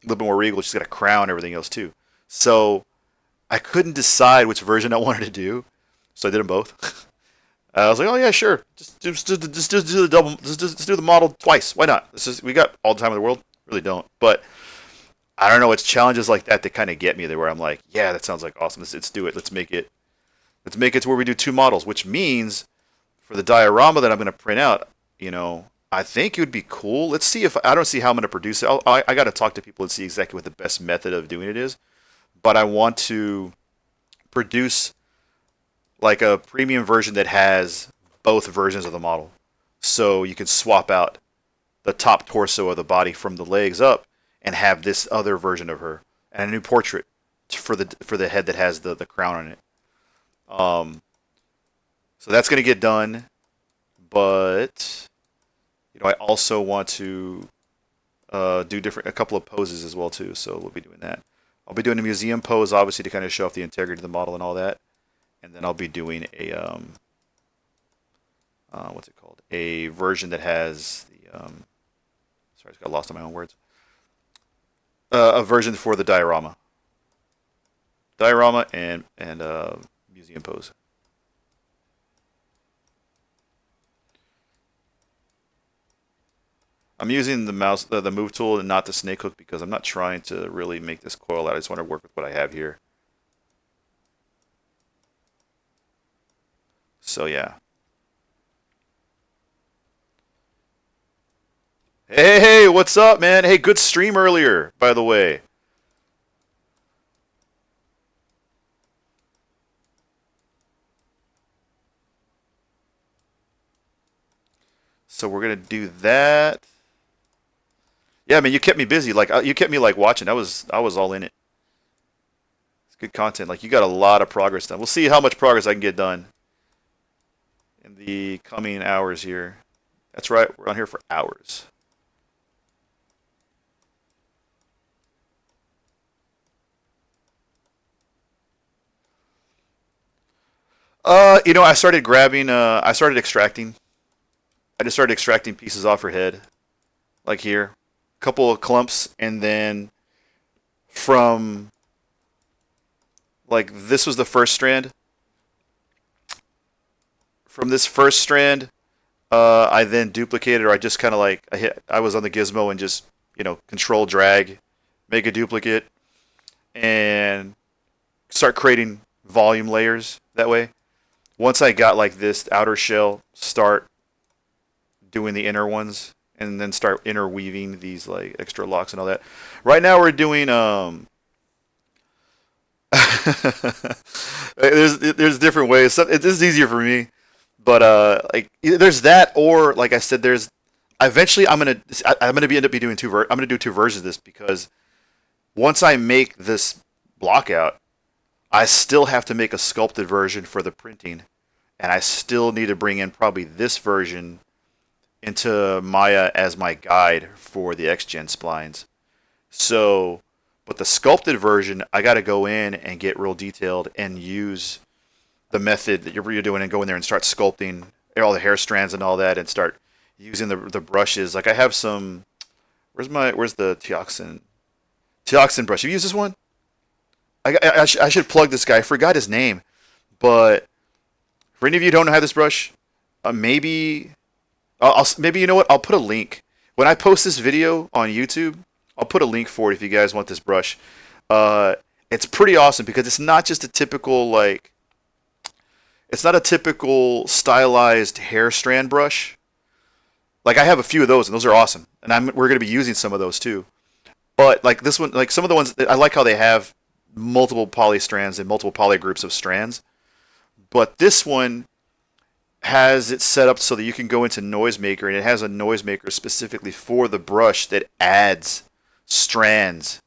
little bit more regal. She's got a crown and everything else too. So I couldn't decide which version I wanted to do, so I did them both. I was like, oh yeah, sure. Just do the double. Just do the model twice. Why not? We got all the time in the world. Really don't. But I don't know. It's challenges like that kind of get me there, where I'm like, yeah, that sounds like awesome. Let's do it. Let's make it. Let's make it to where we do two models, which means for the diorama that I'm going to print out, I think it would be cool. Let's see if I don't see how I'm going to produce it. I got to talk to people and see exactly what the best method of doing it is. But I want to produce like a premium version that has both versions of the model, so you can swap out the top torso of the body from the legs up and have this other version of her and a new portrait for the head that has the crown on it. Um, so that's going to get done, but I also want to do a couple of poses as well too. So we'll be doing that. I'll be doing a museum pose, obviously, to kind of show off the integrity of the model and all that, and then I'll be doing a what's it called? A version that has the sorry, I just got lost in my own words. A version for the diorama and museum pose. I'm using the mouse, the move tool, and not the snake hook because I'm not trying to really make this coil out. I just want to work with what I have here. So yeah. Hey, what's up, man? Hey, good stream earlier, by the way. So we're gonna do that. Yeah, man, you kept me busy. Like you kept me like watching. I was all in it. It's good content. Like you got a lot of progress done. We'll see how much progress I can get done in the coming hours here. That's right. We're on here for hours. I started grabbing. I started extracting. I just started extracting pieces off her head, like here, a couple of clumps, and then from like this was the first strand. From this first strand, I then duplicated, or I just kind of like I hit. I was on the gizmo and just control drag, make a duplicate, and start creating volume layers that way. Once I got like this outer shell, start doing the inner ones, and then start interweaving these like extra locks and all that. Right now we're doing there's different ways. This is easier for me, but like there's that, or like I said, there's eventually I'm gonna be doing I'm gonna do two versions of this because once I make this block out, I still have to make a sculpted version for the printing, and I still need to bring in probably this version into Maya as my guide for the XGen splines. So, but the sculpted version, I got to go in and get real detailed and use the method that you're doing and go in there and start sculpting all the hair strands and all that and start using the brushes. Like I have some. Where's the Teoxin brush? Have you used this one? I should plug this guy. I forgot his name, but for any of you who don't have this brush, maybe maybe you know what? I'll put a link when I post this video on YouTube. I'll put a link for it if you guys want this brush. Uh, it's pretty awesome because it's not just a typical like. It's not a typical stylized hair strand brush. Like I have a few of those, and those are awesome, and we're going to be using some of those too. But like this one, like some of the ones, I like how they have multiple poly strands and multiple poly groups of strands. But this one has it set up so that you can go into Noisemaker, and it has a Noisemaker specifically for the brush that adds strands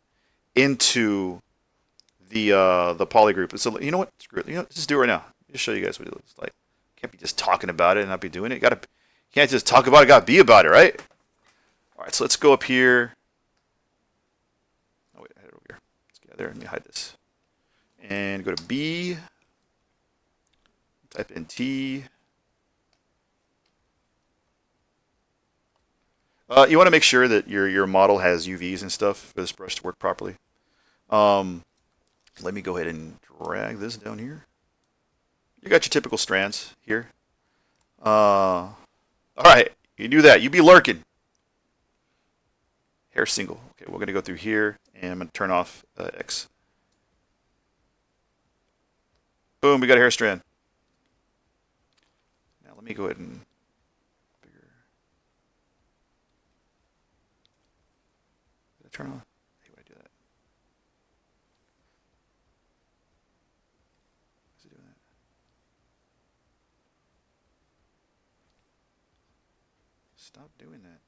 into the poly group. So you know what? Screw it. Just do it right now. Just show you guys what it looks like. Can't be just talking about it and not be doing it. You can't just talk about it. Gotta be about it, right? All right. So let's go up here. Oh wait, I had it over here. Let's get there. Let me hide this. And go to B. Type in T. You want to make sure that your model has UVs and stuff for this brush to work properly. Um, Let me go ahead and drag this down here. You got your typical strands here. All right, you do that. You be lurking. Hair single. Okay, we're gonna go through here, and I'm gonna turn off X. Boom, we got a hair strand. Now let me go ahead and bigger. Did I turn on? I hate when I do that. Is it doing that? Stop doing that.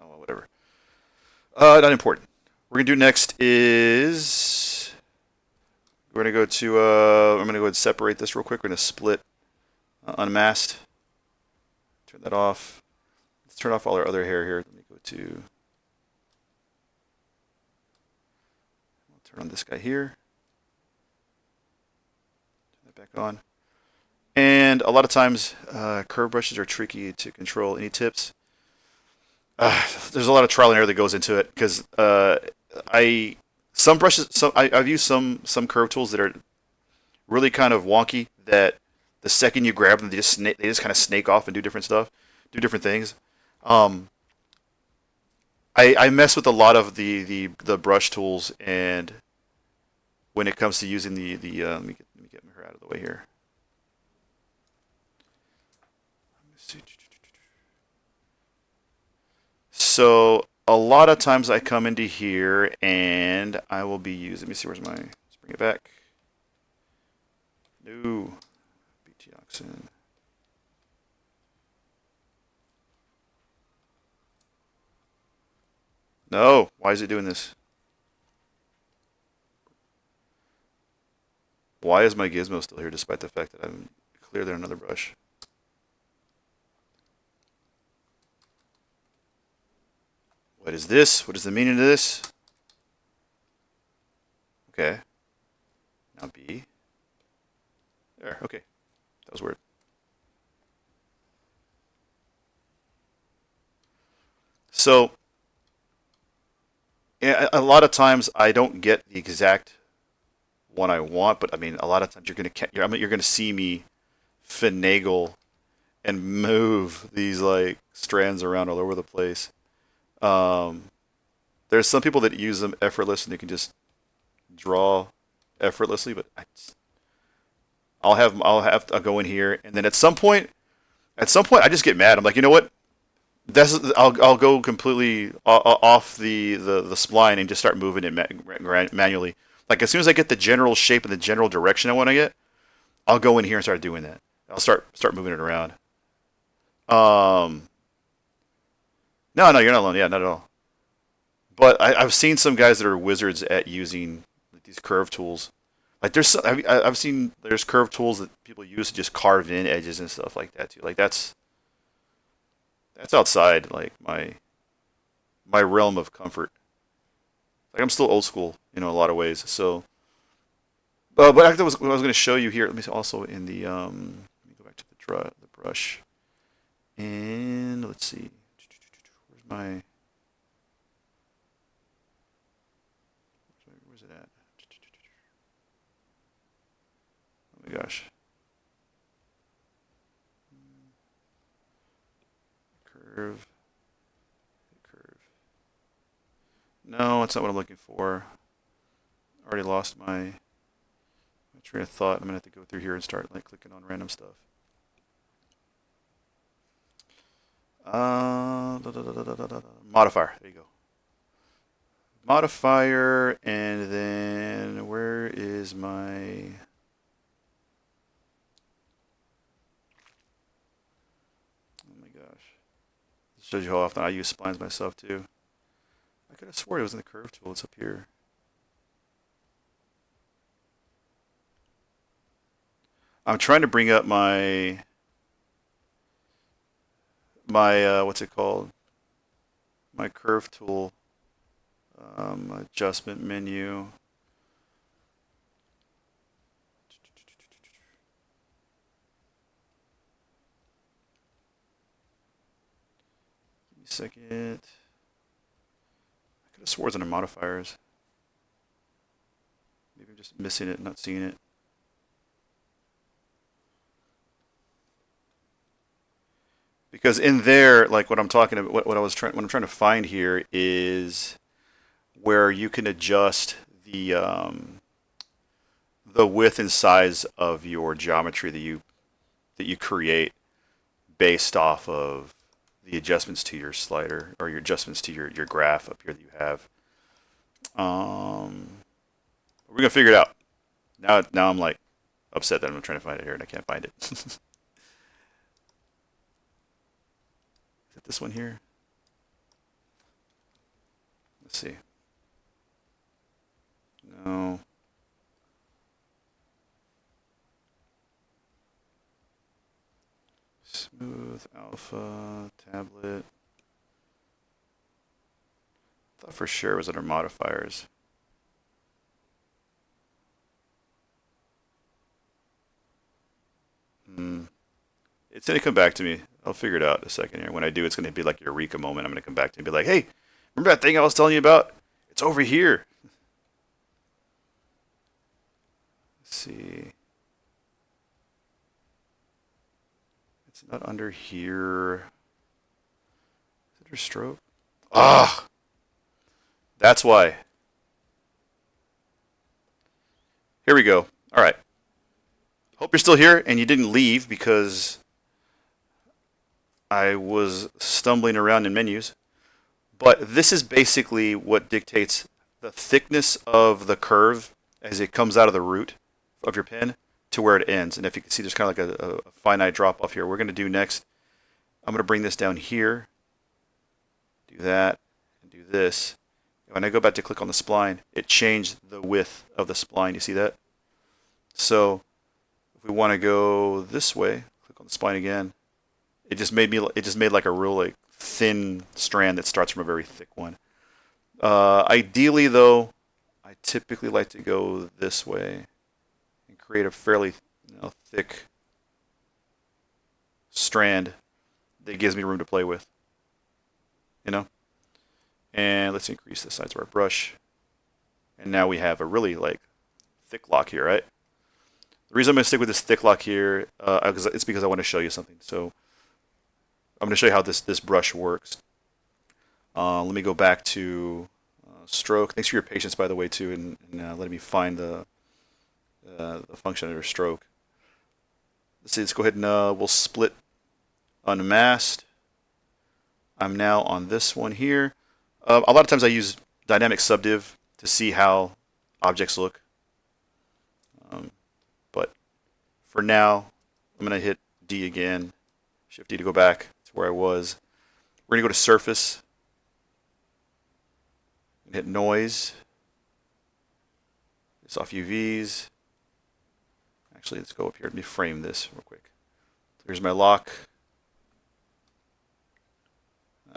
Oh, well, whatever. Not important. We're gonna do next is we're gonna go to I'm gonna go ahead and separate this real quick. We're gonna split unmasked. Turn that off. Let's turn off all our other hair here. Let me go to I'll turn on this guy here. Turn that back on. And a lot of times curve brushes are tricky to control. Any tips? There's a lot of trial and error that goes into it because I some brushes I've used some curve tools that are really kind of wonky that the second you grab them they just kind of snake off and do different stuff, do different things. Um, I mess with a lot of the brush tools, and when it comes to using the let me get get her out of the way here. Let me see. So a lot of times I come into here and I will be using. Let me see. Where's my? Let's bring it back. No. BT Oxen. No. Why is it doing this? Why is my gizmo still here despite the fact that I'm cleared there another brush? What is this? What is the meaning of this? Okay. Now B. There. Okay. That was weird. So, yeah, a lot of times I don't get the exact one I want, but I mean, a lot of times you're gonna see me finagle and move these like strands around all over the place. Um, there's some people that use them effortless and they can just draw effortlessly, but I'll go in here and then at some point I just get mad. I'm like, you know what? I'll go completely off the spline and just start moving it manually. Like as soon as I get the general shape and the general direction I want to get, I'll go in here and start doing that. I'll start moving it around. Um, no, you're not alone. Yeah, not at all. But I've seen some guys that are wizards at using these curve tools. Like I've seen there's curve tools that people use to just carve in edges and stuff like that too. Like that's outside like my realm of comfort. Like I'm still old school, in a lot of ways. So, but what I was going to show you here. Let me see, also in the let me go back to the brush and let's see. Where's my where's it at? Oh my gosh. Curve. Curve. No, that's not what I'm looking for. I already lost my train of thought. I'm gonna have to go through here and start like clicking on random stuff. Modifier. There you go. Modifier, and then where is my? Oh my gosh! This shows you how often I use splines myself too. I could have sworn it was in the curve tool. It's up here. I'm trying to bring up my what's it called? My curve tool adjustment menu. Give me a second. I could have swore it's under modifiers. Maybe I'm just missing it, not seeing it. Because in there, like what I'm talking about, what I'm trying to find here is where you can adjust the width and size of your geometry that you create based off of the adjustments to your slider or your adjustments to your graph up here that you have. We're gonna figure it out. Now I'm like upset that I'm trying to find it here and I can't find it. Is it this one here? Let's see. No. Smooth alpha tablet. Thought for sure it was under modifiers. It's gonna come back to me. I'll figure it out in a second here. When I do, it's gonna be like a eureka moment. I'm gonna come back to you and be like, "Hey, remember that thing I was telling you about? It's over here." Let's see. It's not under here. Is it under stroke? Ah, that's why. Here we go. All right. Hope you're still here and you didn't leave because I was stumbling around in menus. But this is basically what dictates the thickness of the curve as it comes out of the root of your pen to where it ends. And if you can see, there's kind of like a finite drop off here. We're going to do next, I'm going to bring this down here, do that, and do this. When I go back to click on the spline, it changed the width of the spline. You see that? So if we want to go this way, click on the spline again. It just made like a real like thin strand that starts from a very thick one. Ideally, though, I typically like to go this way and create a fairly thick strand that gives me room to play with. And let's increase the size of our brush. And now we have a really like thick lock here, right? The reason I'm going to stick with this thick lock here it's because I want to show you something. So I'm going to show you how this brush works. Let me go back to stroke. Thanks for your patience, by the way, too, and letting me find the function under stroke. Let's go ahead and we'll split unmasked. I'm now on this one here. A lot of times I use dynamic subdiv to see how objects look. But for now, I'm going to hit D again, Shift D to go back to where I was. We're going to go to surface and hit noise. It's off UVs. Actually, let's go up here. Let me frame this real quick. Here's my lock.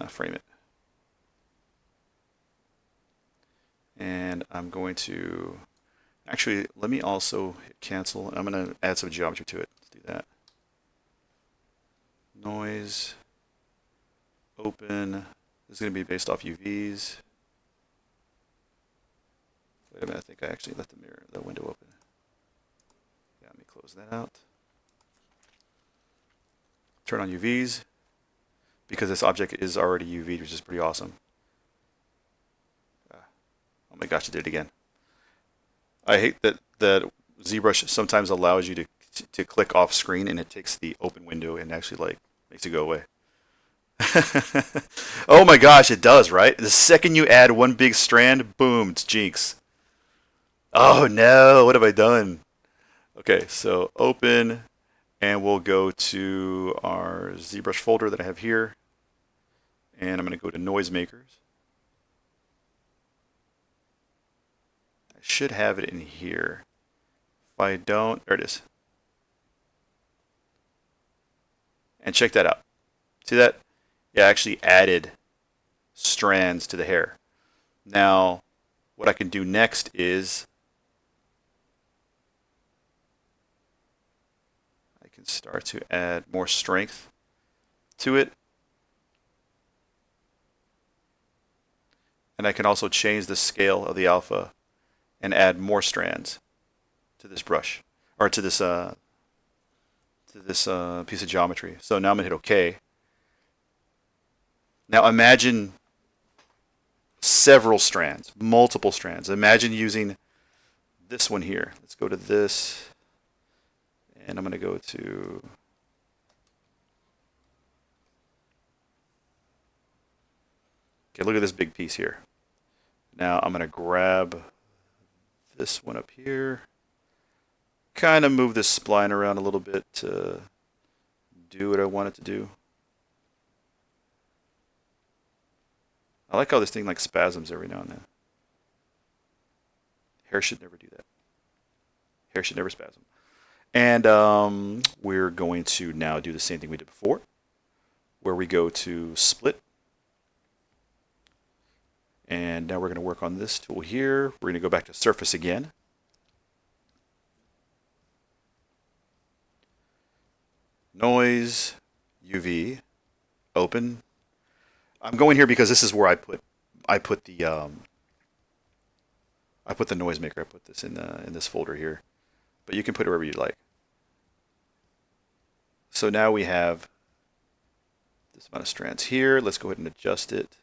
Frame it. And I'm going to, actually, let me also hit cancel. I'm going to add some geometry to it. Let's do that. Noise, open. This is going to be based off UVs. Wait a minute, I think I actually left the window open. Yeah, let me close that out. Turn on UVs, because this object is already UV'd, which is pretty awesome. Oh my gosh, it did it again. I hate that Zbrush sometimes allows you to click off screen and it takes the open window and actually like makes it go away. Oh my gosh, it does, right? The second you add one big strand, boom, it's Jinx. Oh no, what have I done? Okay, so open, and we'll go to our ZBrush folder that I have here, and I'm going to go to noisemakers. I should have it in here. If I don't, there it is. And check that out. See that? Yeah, I actually added strands to the hair. Now, what I can do next is I can start to add more strength to it. And I can also change the scale of the alpha and add more strands to this brush, or to this piece of geometry. So now I'm going to hit OK. Now imagine several strands, multiple strands. Imagine using this one here. Let's go to this, and I'm going to go to okay, look at this big piece here. Now I'm going to grab this one up here, kind of move this spline around a little bit to do what I want it to do. I like how this thing like spasms every now and then. Hair should never do that. Hair should never spasm. And we're going to now do the same thing we did before, where we go to split. And now we're going to work on this tool here. We're going to go back to surface again. Noise, UV, open. I'm going here because this is where I put the noisemaker. I put this in this folder here, but you can put it wherever you like. So now we have this amount of strands here. Let's go ahead and adjust it.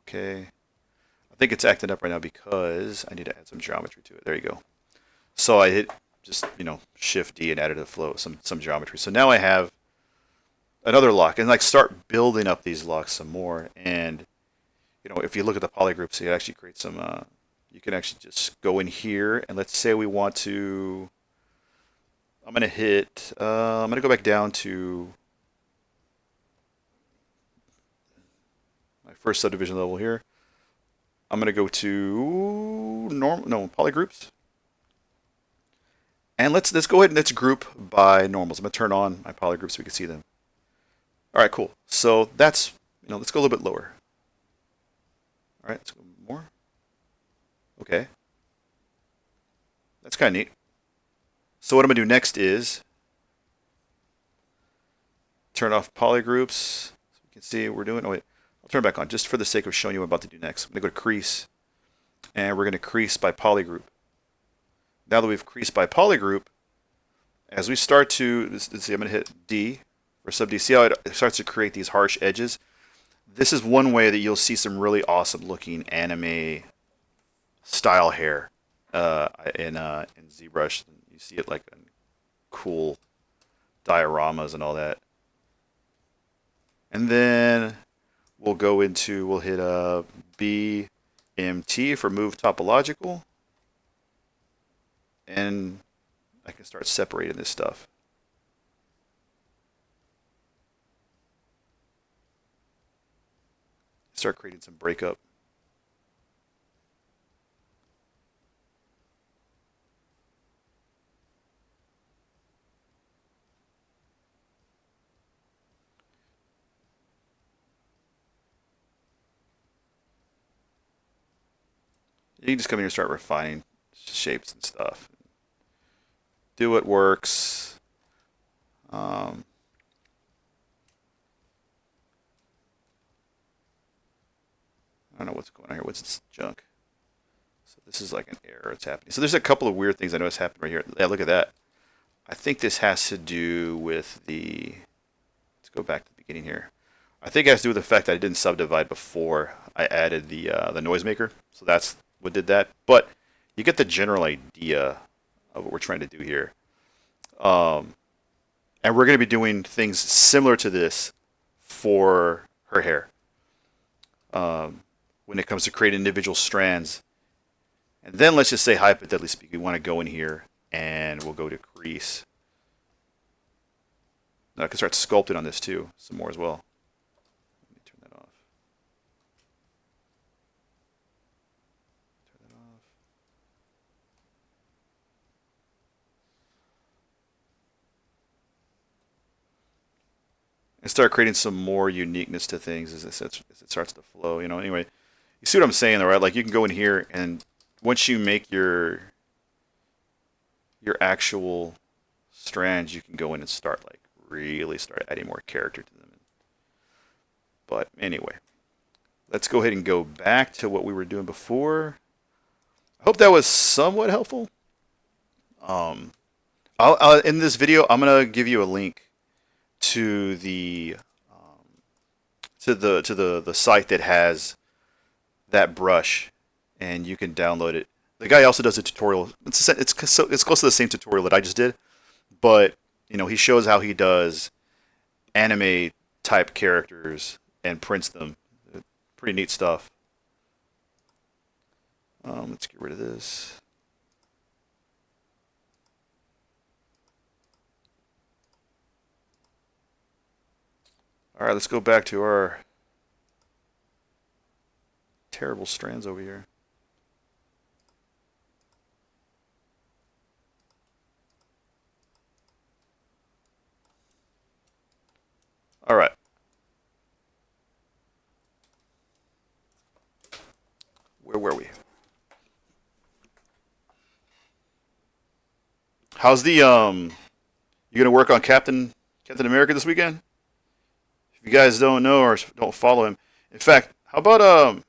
Okay. I think it's acting up right now because I need to add some geometry to it. There you go. So I hit just, Shift D and added a flow, some geometry. So now I have another lock and like start building up these locks some more. And, if you look at the polygroups, you actually create some, you can actually just go in here and let's say we want to, I'm going to go back down to my first subdivision level here. I'm going to go to polygroups. And let's go ahead and let's group by normals. I'm going to turn on my polygroups so we can see them. All right, cool. So that's, let's go a little bit lower. All right, let's go more. Okay. That's kind of neat. So what I'm going to do next is turn off polygroups. So you can see what we're doing. Oh, wait. I'll turn it back on just for the sake of showing you what I'm about to do next. I'm going to go to crease, and we're going to crease by polygroup. Now that we've creased by polygroup, as we start to, let's see, I'm going to hit D for sub D. See how it starts to create these harsh edges? This is one way that you'll see some really awesome looking anime style hair in Zbrush. You see it like in cool dioramas and all that. And then we'll hit BMT for move topological. And I can start separating this stuff. Start creating some breakup. You can just come here and start refining shapes and stuff. Do what works. I don't know what's going on here. What's this junk? So this is like an error that's happening. So there's a couple of weird things I noticed happening right here. Yeah, look at that. I think this has to do with the... Let's go back to the beginning here. I think it has to do with the fact that I didn't subdivide before I added the noisemaker. So that's what did that. But you get the general idea of what we're trying to do here. And we're going to be doing things similar to this for her hair. When it comes to creating individual strands. And then let's just say, hypothetically speaking, we want to go in here and we'll go to crease. Now I can start sculpting on this too, some more as well. Let me turn that off. Turn that off. And start creating some more uniqueness to things as it starts to flow. Anyway, you see what I'm saying, though, right? Like you can go in here and once you make your actual strands, you can go in and really start adding more character to them. But anyway, let's go ahead and go back to what we were doing before. I hope that was somewhat helpful. In this video, I'm gonna give you a link to the site that has that brush, and you can download it. The guy also does a tutorial. It's close to the same tutorial that I just did, but he shows how he does anime type characters and prints them. Pretty neat stuff. Let's get rid of this. All right, let's go back to our terrible strands over here. All right. Where were we? How's the you gonna work on Captain America this weekend? If you guys don't know or don't follow him, in fact, how about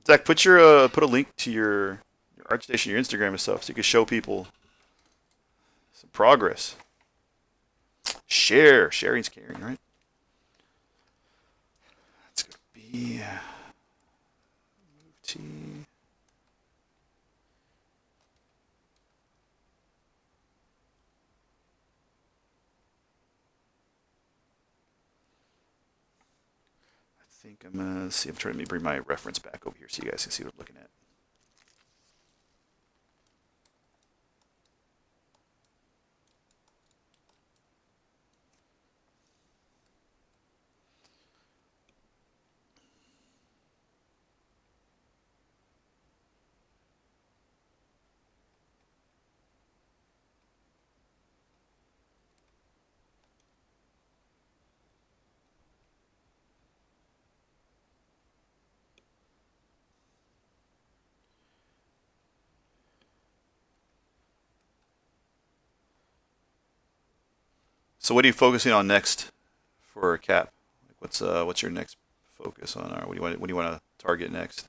Zach, put a link to your ArtStation, your Instagram and stuff, so you can show people some progress. Sharing's caring, right? That's gonna be T. I think I'm gonna see. I'm trying to bring my reference back over here so you guys can see what I'm looking at. So what are you focusing on next for a cap? Like what's your next focus on, or what do you want to target next?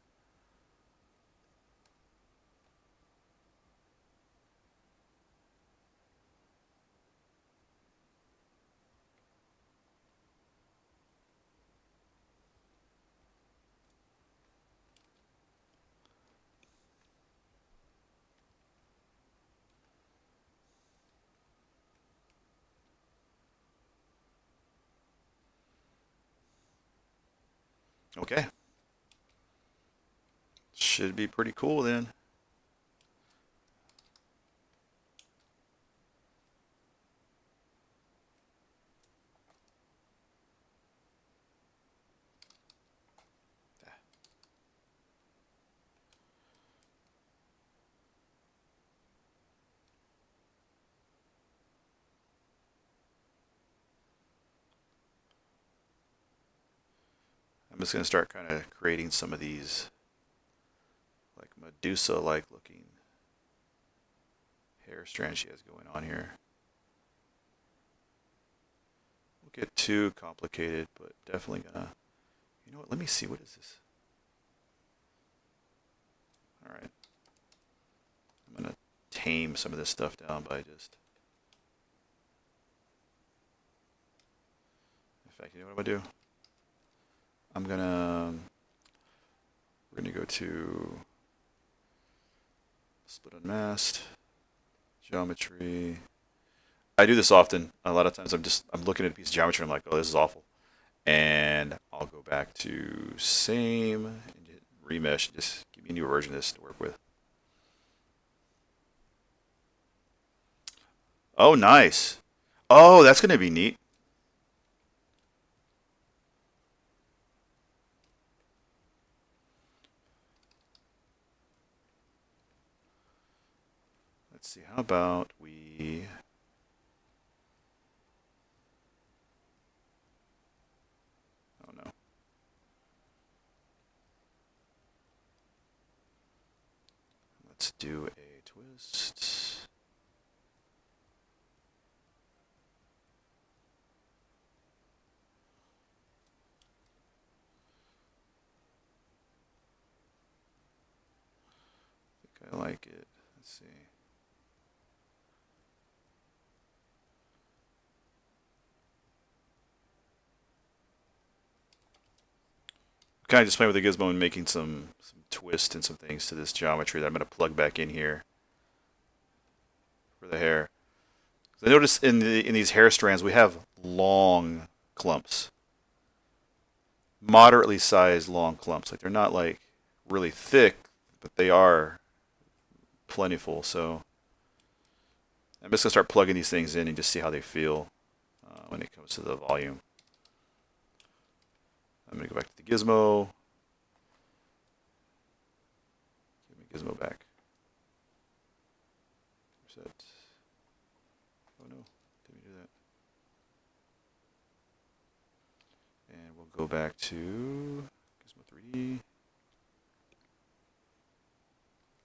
Okay, should be pretty cool then. I'm just gonna start kind of creating some of these like Medusa-like looking hair strands she has going on here. Won't get too complicated, but definitely gonna. You know what? Let me see. What is this? All right. I'm gonna tame some of this stuff down by just. In fact, you know what I'm gonna do? I'm gonna. We're gonna go to split unmasked, geometry. I do this often. A lot of times I'm looking at a piece of geometry and I'm like, oh, this is awful. And I'll go back to same and hit remesh and just give me a new version of this to work with. Oh, nice. Oh, that's gonna be neat. Let's see. How about we? Oh no. Let's do a twist. I think I like it. Let's see. Kind of just playing with the gizmo and making some twist and some things to this geometry that I'm going to plug back in here for the hair. I notice in these hair strands we have long clumps, moderately sized long clumps. Like they're not like really thick, but they are plentiful. So I'm just gonna start plugging these things in and just see how they feel when it comes to the volume. I'm gonna go back to the gizmo. Give me gizmo back. Reset. Oh no, didn't do that. And we'll go back to Gizmo 3D.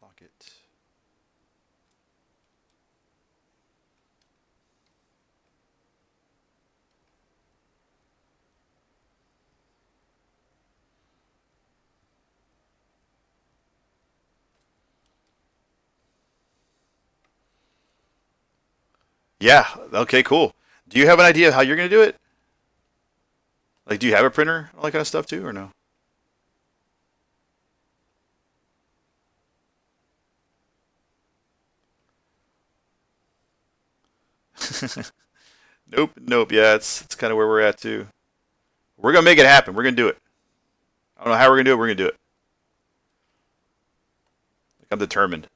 Lock it. Yeah, okay, cool. Do you have an idea of how you're gonna do it? Like, do you have a printer, all that kind of stuff too, or no? Nope, nope. Yeah, it's kind of where we're at too. We're gonna make it happen. We're gonna do it. I don't know how we're gonna do it. We're gonna do it. Like I'm determined.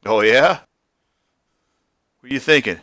Oh yeah. What are you thinking?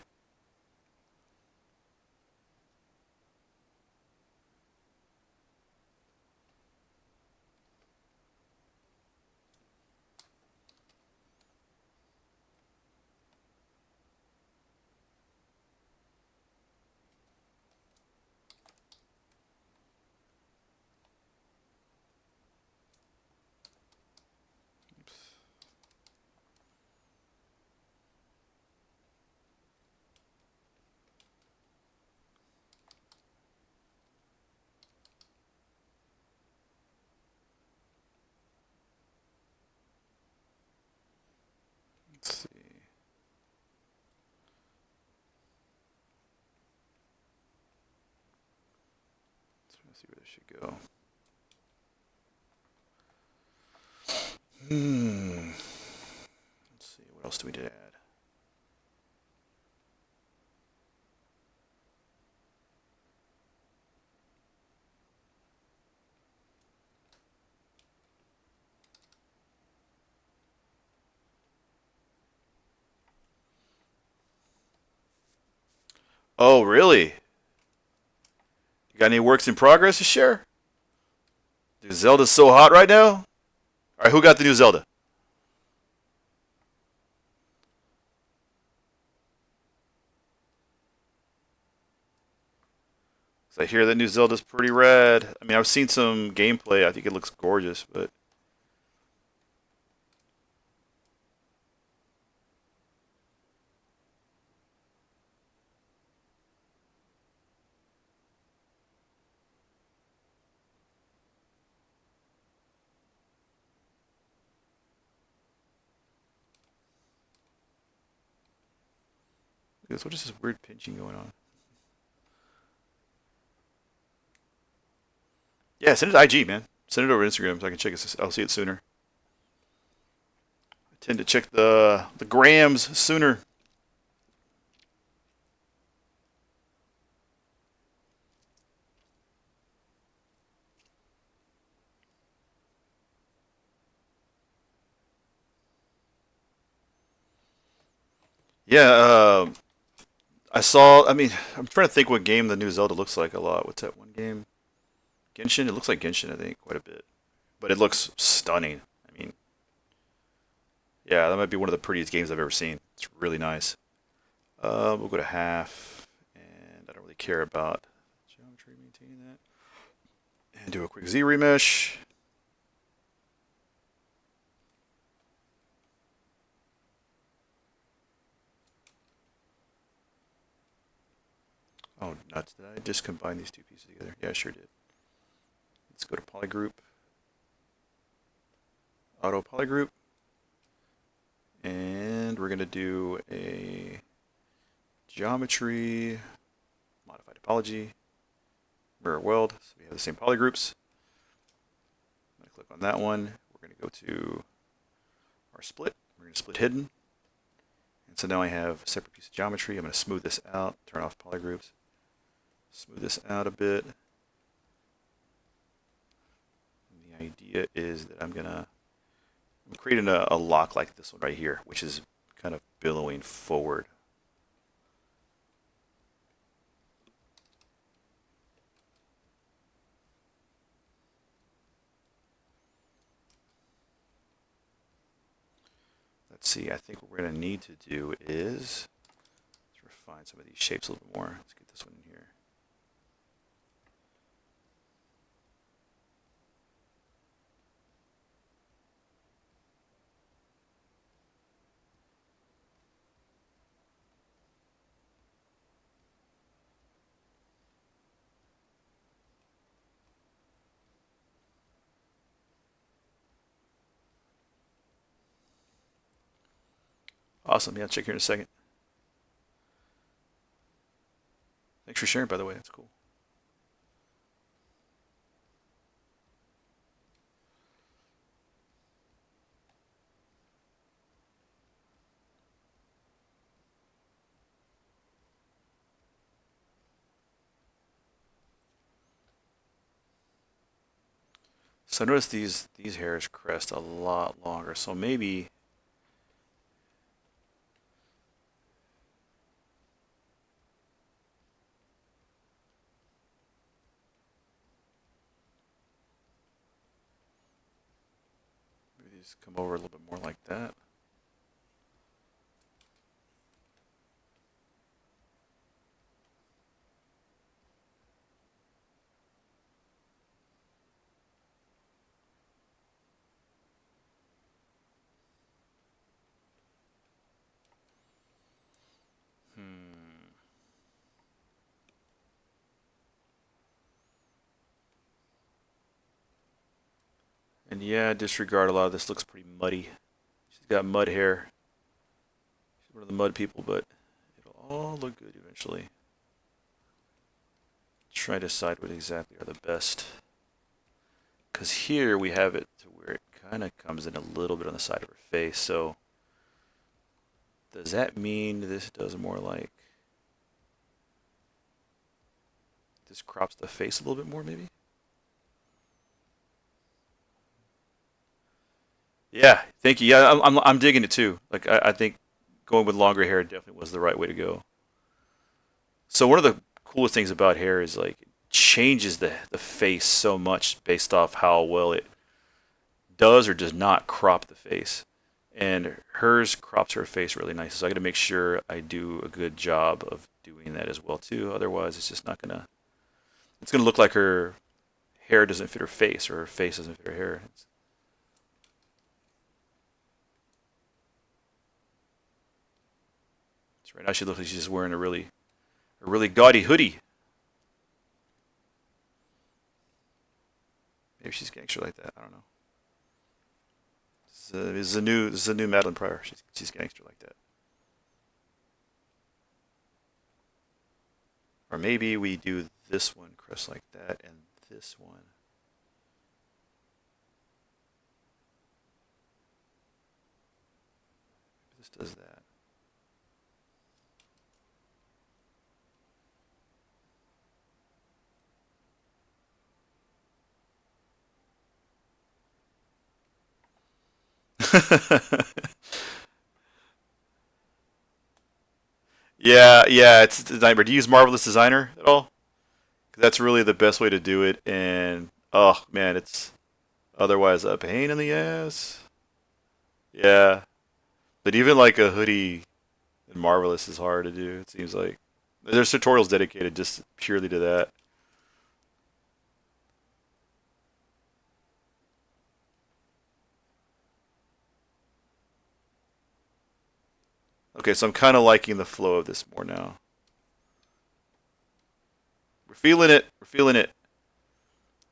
Let's see. Let's see where this should go. Hmm. Let's see. What else do we need to add? Oh, really? You got any works in progress to share? Dude, Zelda's so hot right now. All right, who got the new Zelda? So I hear that new Zelda's pretty rad. I mean, I've seen some gameplay. I think it looks gorgeous, but what is this weird pinching going on? Yeah, send it to IG, man. Send it over to Instagram so I can check it. I'll see it sooner. I tend to check the grams sooner. Yeah, I saw. I mean, I'm trying to think what game the new Zelda looks like a lot. What's that one game? Genshin. It looks like Genshin, I think, quite a bit. But it looks stunning. I mean, yeah, that might be one of the prettiest games I've ever seen. It's really nice. We'll go to half, and I don't really care about geometry maintaining that. And do a quick Z remesh. Oh, nuts. Did I just combine these two pieces together? Yeah, I sure did. Let's go to polygroup, auto polygroup, and we're going to do a geometry, modify topology, mirror weld. So we have the same polygroups. I'm going to click on that one. We're going to go to our split. We're going to split hidden. And so now I have a separate piece of geometry. I'm going to smooth this out, turn off polygroups, smooth this out a bit. And the idea is that I'm creating a lock like this one right here, which is kind of billowing forward. Let's see, I think what we're going to need to do is let's refine some of these shapes a little bit more. Let's get this one in here. Awesome, yeah, check here in a second. Thanks for sharing, by the way. That's cool. So I noticed these hairs crest a lot longer. So maybe these come over a little bit more like that. Hmm. And yeah, disregard a lot of this. Looks pretty muddy. She's got mud hair. She's one of the mud people, but it'll all look good eventually. Try to decide what exactly are the best. Because here we have it to where it kind of comes in a little bit on the side of her face. So does that mean this does more like this crops the face a little bit more, maybe? Yeah, thank you. Yeah, I'm digging it too. Like I think going with longer hair definitely was the right way to go. So one of the coolest things about hair is like it changes the face so much based off how well it does or does not crop the face. And hers crops her face really nice. So I got to make sure I do a good job of doing that as well too. Otherwise, it's just not gonna. It's gonna look like her hair doesn't fit her face or her face doesn't fit her hair. Right now she looks like she's just wearing a really gaudy hoodie. Maybe she's gangster like that. I don't know. This is a new Madalyne Pryor. She's gangster like that. Or maybe we do this one crest like that and this one. This does that. Yeah, yeah, it's designer. Do you use Marvelous Designer at all? 'Cause that's really the best way to do it. And oh man, it's otherwise a pain in the ass. Yeah, but even like a hoodie in Marvelous is hard to do. It seems like there's tutorials dedicated just purely to that. Okay, so I'm kind of liking the flow of this more now. We're feeling it. We're feeling it.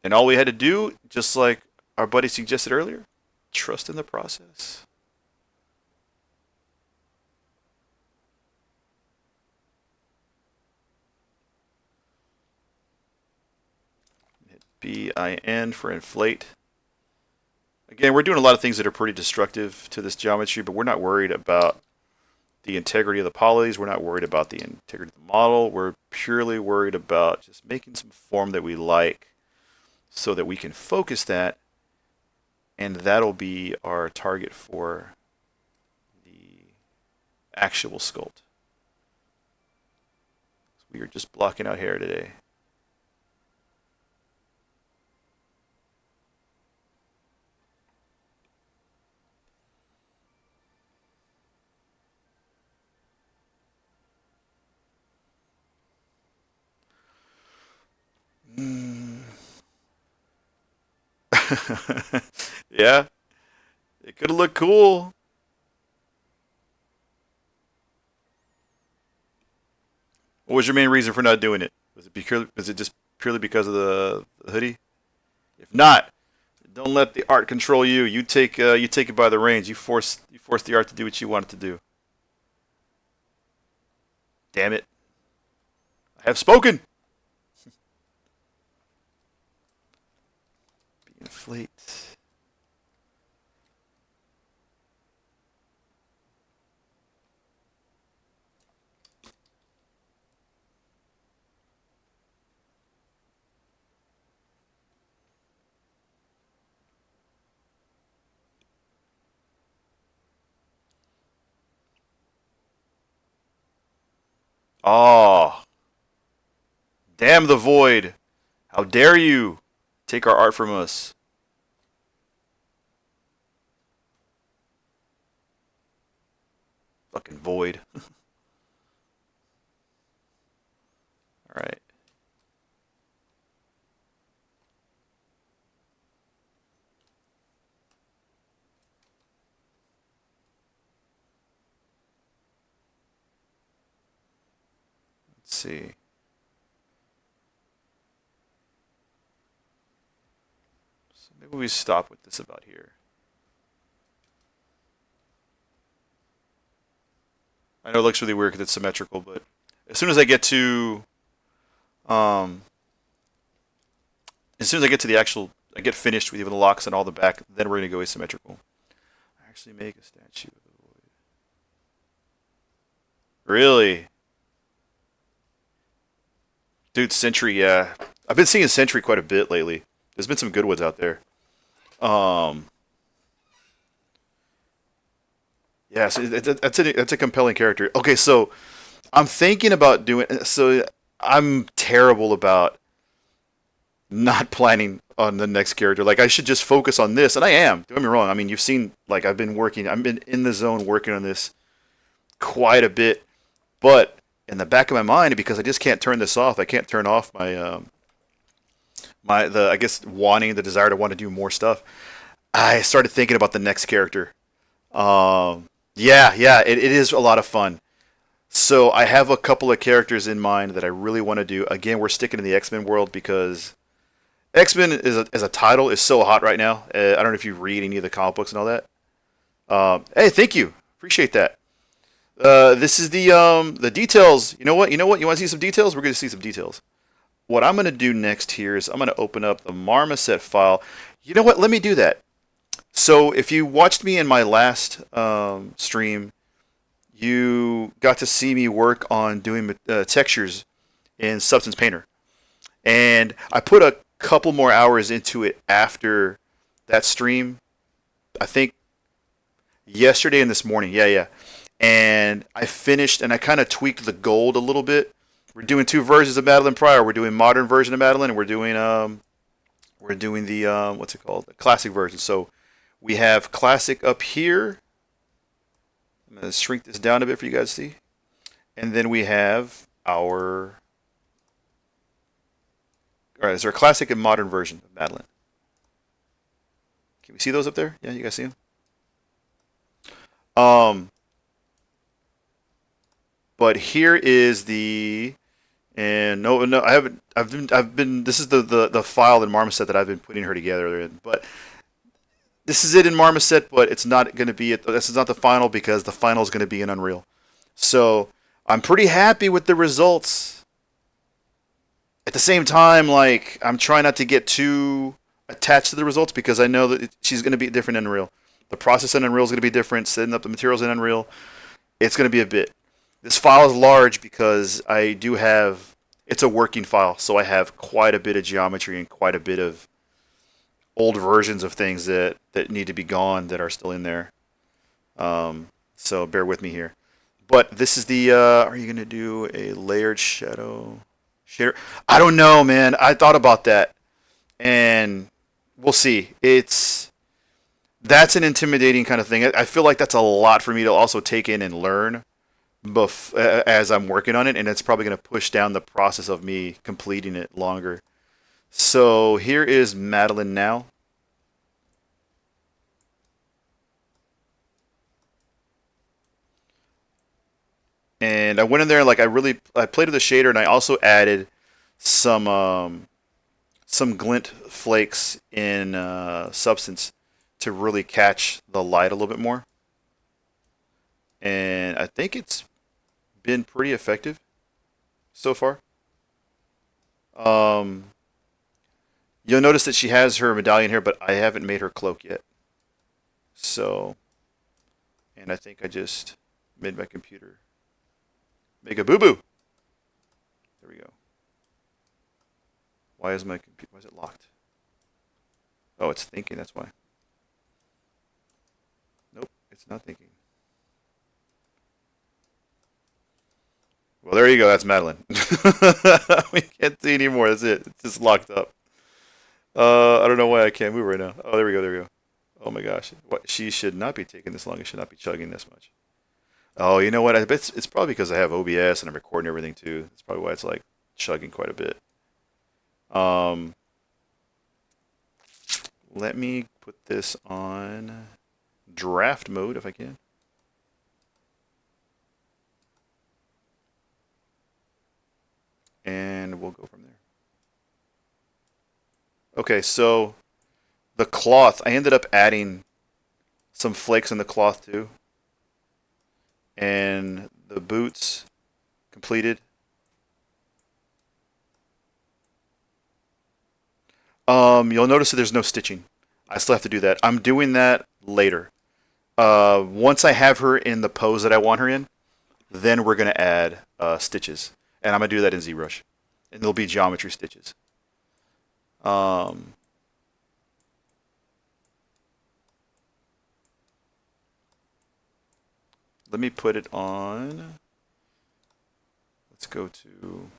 And all we had to do, just like our buddy suggested earlier, trust in the process. Hit BIN for inflate. Again, we're doing a lot of things that are pretty destructive to this geometry, but we're not worried about the integrity of the polys. We're not worried about the integrity of the model. We're purely worried about just making some form that we like so that we can focus that, and that'll be our target for the actual sculpt. We are just blocking out hair today. Mm. Yeah, it could have looked cool. What was your main reason for not doing it? Was it just purely because of the hoodie? If not, don't let the art control you. You take it by the reins. You force the art to do what you want it to do. Damn it! I I have spoken. Inflate. Oh, damn the void. How dare you take our art from us? Fucking void. Alright. Let's see. So maybe we stop with this about here. I know it looks really weird because it's symmetrical, but as soon as I get to um, as soon as I get to the actual, I get finished with even the locks and all the back, then we're gonna go asymmetrical. Actually, make a statue. Really, dude, Sentry. Yeah, I've been seeing Sentry quite a bit lately. There's been some good ones out there. Um, yeah, so that's a compelling character. Okay, so I'm thinking about doing. So I'm terrible about not planning on the next character. Like I should just focus on this, and I am. Don't get me wrong. I mean, you've seen like I've been in the zone working on this quite a bit, but in the back of my mind, because I just can't turn this off. I can't turn off my the I guess wanting the desire to want to do more stuff. I started thinking about the next character. Yeah, it is a lot of fun. So I have a couple of characters in mind that I really want to do. Again, we're sticking in the X-Men world because X-Men as a title is so hot right now. I don't know if you read any of the comic books and all that. Hey, thank you. Appreciate that. This is the details. You know what? You know what? You want to see some details? We're going to see some details. What I'm going to do next here is I'm going to open up the Marmoset file. You know what? Let me do that. So if you watched me in my last stream, you got to see me work on doing textures in Substance Painter. And I put a couple more hours into it after that stream. I think yesterday and this morning. Yeah. And I finished and I kind of tweaked the gold a little bit. We're doing two versions of Madalyne Pryor. We're doing modern version of Madalyne and we're doing the what's it called? The classic version. So we have classic up here. I'm going to shrink this down a bit for you guys to see. And then we have our all right, is there a classic and modern version of Madalyne? Can we see those up there? Yeah, you guys see them? Um, but here is the and no, I haven't. I've been. This is the file in Marmoset that I've been putting her together in. But this is it in Marmoset, but it's not going to be it. This is not the final because the final is going to be in Unreal. So I'm pretty happy with the results. At the same time, like I'm trying not to get too attached to the results because I know that she's going to be different in Unreal. The process in Unreal is going to be different. Setting up the materials in Unreal, it's going to be a bit. This file is large because I do have. It's a working file, so I have quite a bit of geometry and quite a bit of old versions of things that need to be gone that are still in there. So bear with me here. But this is the. Are you going to do a layered shadow? Share? I don't know, man. I thought about that, and we'll see. That's an intimidating kind of thing. I feel like that's a lot for me to also take in and learn as I'm working on it, and it's probably going to push down the process of me completing it longer. So here is Madalyne now. And I went in there and like I played with the shader and I also added some glint flakes in Substance to really catch the light a little bit more. And I think it's been pretty effective so far. Um, you'll notice that she has her medallion here, but I haven't made her cloak yet. So, and I think I just made my computer make a boo boo. There we go. Why is my computer? Why is it locked? Oh, it's thinking. That's why. Nope, it's not thinking. Well, there you go. That's Madalyne. We can't see anymore. That's it. It's just locked up. I don't know why I can't move right now. Oh, there we go. There we go. Oh my gosh. What? She should not be taking this long. It should not be chugging this much. Oh, you know what? I bet it's probably because I have OBS and I'm recording everything too. That's probably why it's like chugging quite a bit. Um, Let me put this on draft mode if I can. And we'll go from there. Okay, so the cloth, I ended up adding some flakes in the cloth too. And the boots completed. You'll notice that there's no stitching. I still have to do that. I'm doing that later. Once I have her in the pose that I want her in, then we're going to add stitches. And I'm going to do that in Zbrush. And there'll be geometry stitches. Um, Let me put it on. Let's go to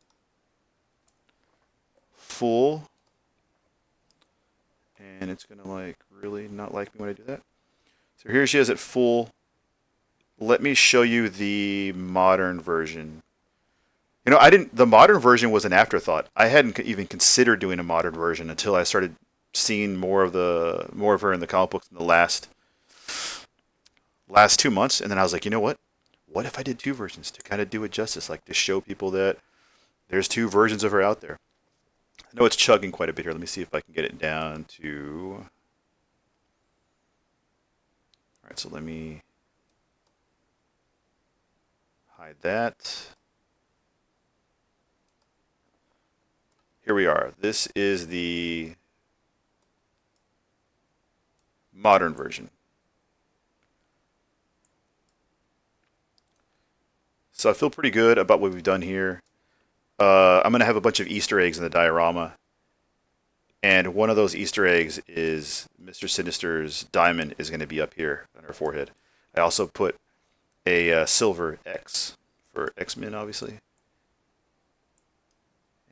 full. And it's going to like really not like me when I do that. So here she is at full. Let me show you the modern version. You know, the modern version was an afterthought. I hadn't even considered doing a modern version until I started seeing more of her in the comic books in the last 2 months, and then I was like, you know what? What if I did two versions to kind of do it justice, like to show people that there's two versions of her out there. I know it's chugging quite a bit here. Let me see if I can get it down to. All right, so let me hide that. Here we are. This is the modern version. So I feel pretty good about what we've done here. I'm going to have a bunch of Easter eggs in the diorama. And one of those Easter eggs is Mr. Sinister's diamond is going to be up here on her forehead. I also put a silver X for X-Men, obviously.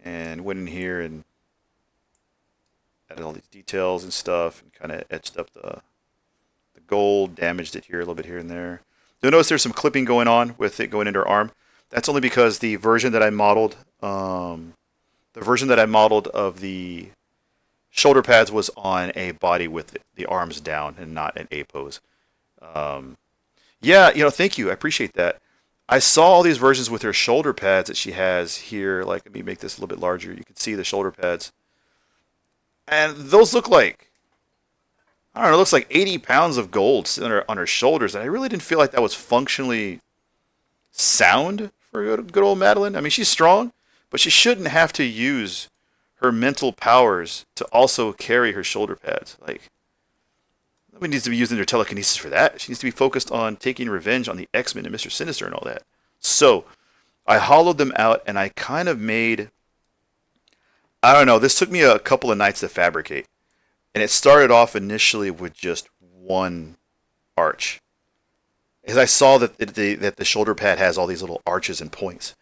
And went in here and added all these details and stuff and kind of etched up the gold, damaged it here a little bit here and there. You'll notice there's some clipping going on with it going into her arm. That's only because the version that I modeled, of the shoulder pads was on a body with the arms down and not an A pose. Yeah, thank you. I appreciate that. I saw all these versions with her shoulder pads that she has here. Like, let me make this a little bit larger. You can see the shoulder pads. And those look like, I don't know, it looks like 80 pounds of gold on her shoulders. And I really didn't feel like that was functionally sound for good old Madalyne. I mean, she's strong, but she shouldn't have to use her mental powers to also carry her shoulder pads. Like, nobody needs to be using their telekinesis for that. She needs to be focused on taking revenge on the X-Men and Mr. Sinister and all that. So, I hollowed them out and I kind of made, I don't know, this took me a couple of nights to fabricate. And it started off initially with just one arch. Because I saw that the shoulder pad has all these little arches and points.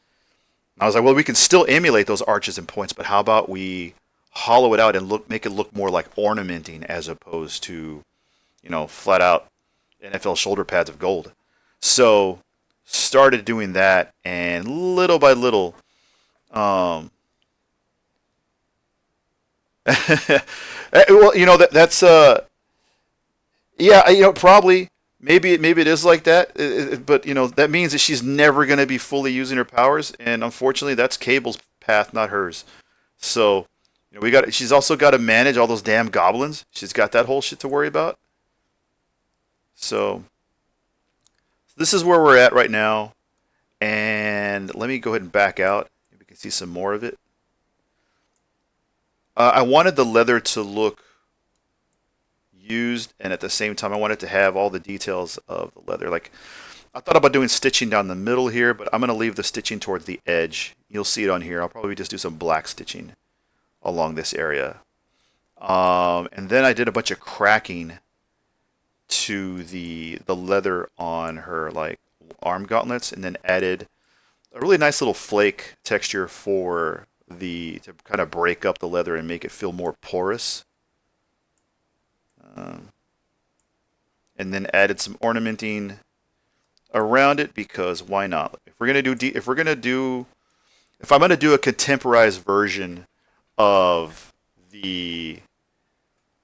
And I was like, well, we can still emulate those arches and points, but how about we hollow it out and make it look more like ornamenting as opposed to, flat out NFL shoulder pads of gold. So started doing that, and little by little, well, that's yeah, probably maybe it is like that, but that means that she's never going to be fully using her powers, and unfortunately, that's Cable's path, not hers. So, she's also got to manage all those damn goblins. She's got that whole shit to worry about. So, this is where we're at right now, and let me go ahead and back out. Maybe we can see some more of it. I wanted the leather to look used, and at the same time, I wanted to have all the details of the leather. Like I thought about doing stitching down the middle here, but I'm gonna leave the stitching towards the edge. You'll see it on here. I'll probably just do some black stitching along this area. And then I did a bunch of cracking to the leather on her like arm gauntlets, and then added a really nice little flake texture for the to kind of break up the leather and make it feel more porous. Um, and then added some ornamenting around it because why not? If I'm gonna do a contemporized version of the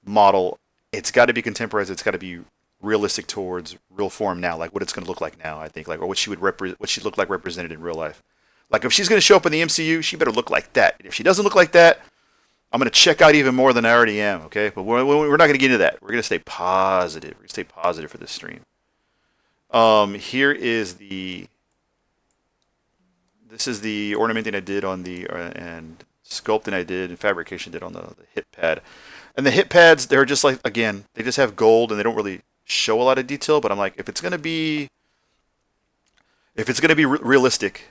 model, it's got to be contemporized. It's got to be realistic towards real form now, like what it's going to look like now. I think, like, or what she look like represented in real life. Like, if she's going to show up in the MCU, she better look like that. And if she doesn't look like that, I'm going to check out even more than I already am. Okay, but we're not going to get into that. We're going to stay positive. We're going to stay positive for this stream. Here is the. This is the ornamenting I did on the and sculpting I did and fabrication did on the hip pad. And the hip pads, they're just like, again, they just have gold and they don't really show a lot of detail. But I'm like, if it's gonna be realistic,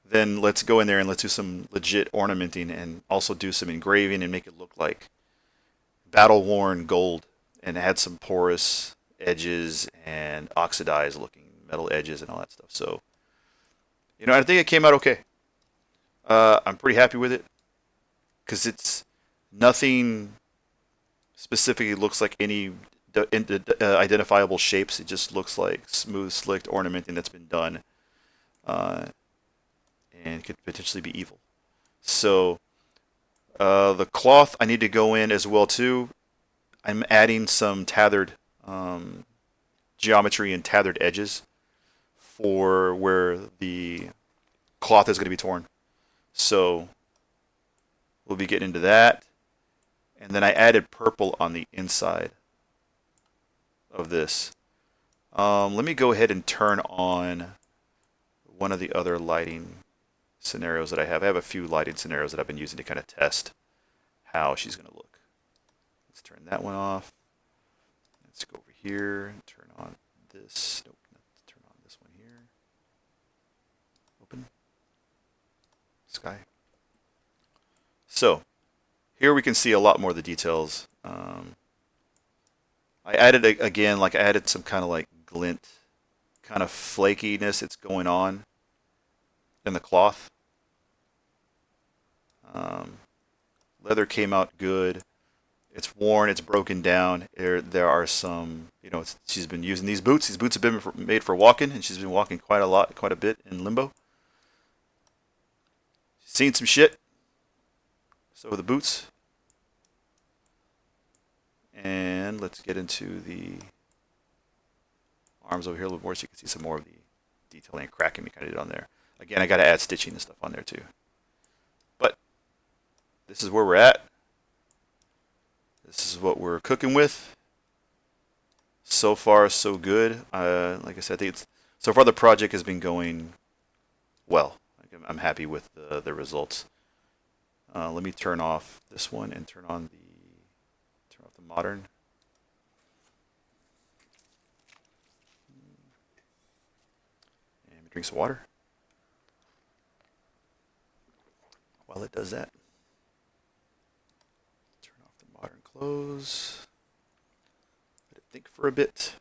then let's go in there and let's do some legit ornamenting and also do some engraving and make it look like battle worn gold and add some porous edges and oxidized looking metal edges and all that stuff. So, I think it came out okay. I'm pretty happy with it because it's nothing specifically looks like any identifiable shapes. It just looks like smooth, slicked ornamenting that's been done, uh, and could potentially be evil. So the cloth I need to go in as well too. I'm adding some tethered geometry and tethered edges for where the cloth is going to be torn. So we'll be getting into that. And then I added purple on the inside of this. Let me go ahead and turn on one of the other lighting scenarios that I have. I have a few lighting scenarios that I've been using to kind of test how she's going to look. Let's turn that one off. Let's go over here and turn on this. Nope, let's turn on this one here. Open. Sky. So, here we can see a lot more of the details. I added, again, like I added some kind of like glint, kind of flakiness that's going on in the cloth. Leather came out good. It's worn, it's broken down. There are some, she's been using these boots. These boots have been made for walking, and she's been walking quite a bit in limbo. She's seen some shit. So the boots. And let's get into the arms over here a little more so you can see some more of the detailing and cracking we kind of did on there. Again, I got to add stitching and stuff on there too. But this is where we're at. This is what we're cooking with. So far, so good. Like I said, so far the project has been going well. I'm happy with the results. Let me turn off this one and turn off the modern. And drink some water while it does that. Turn off the modern close. Let it think for a bit.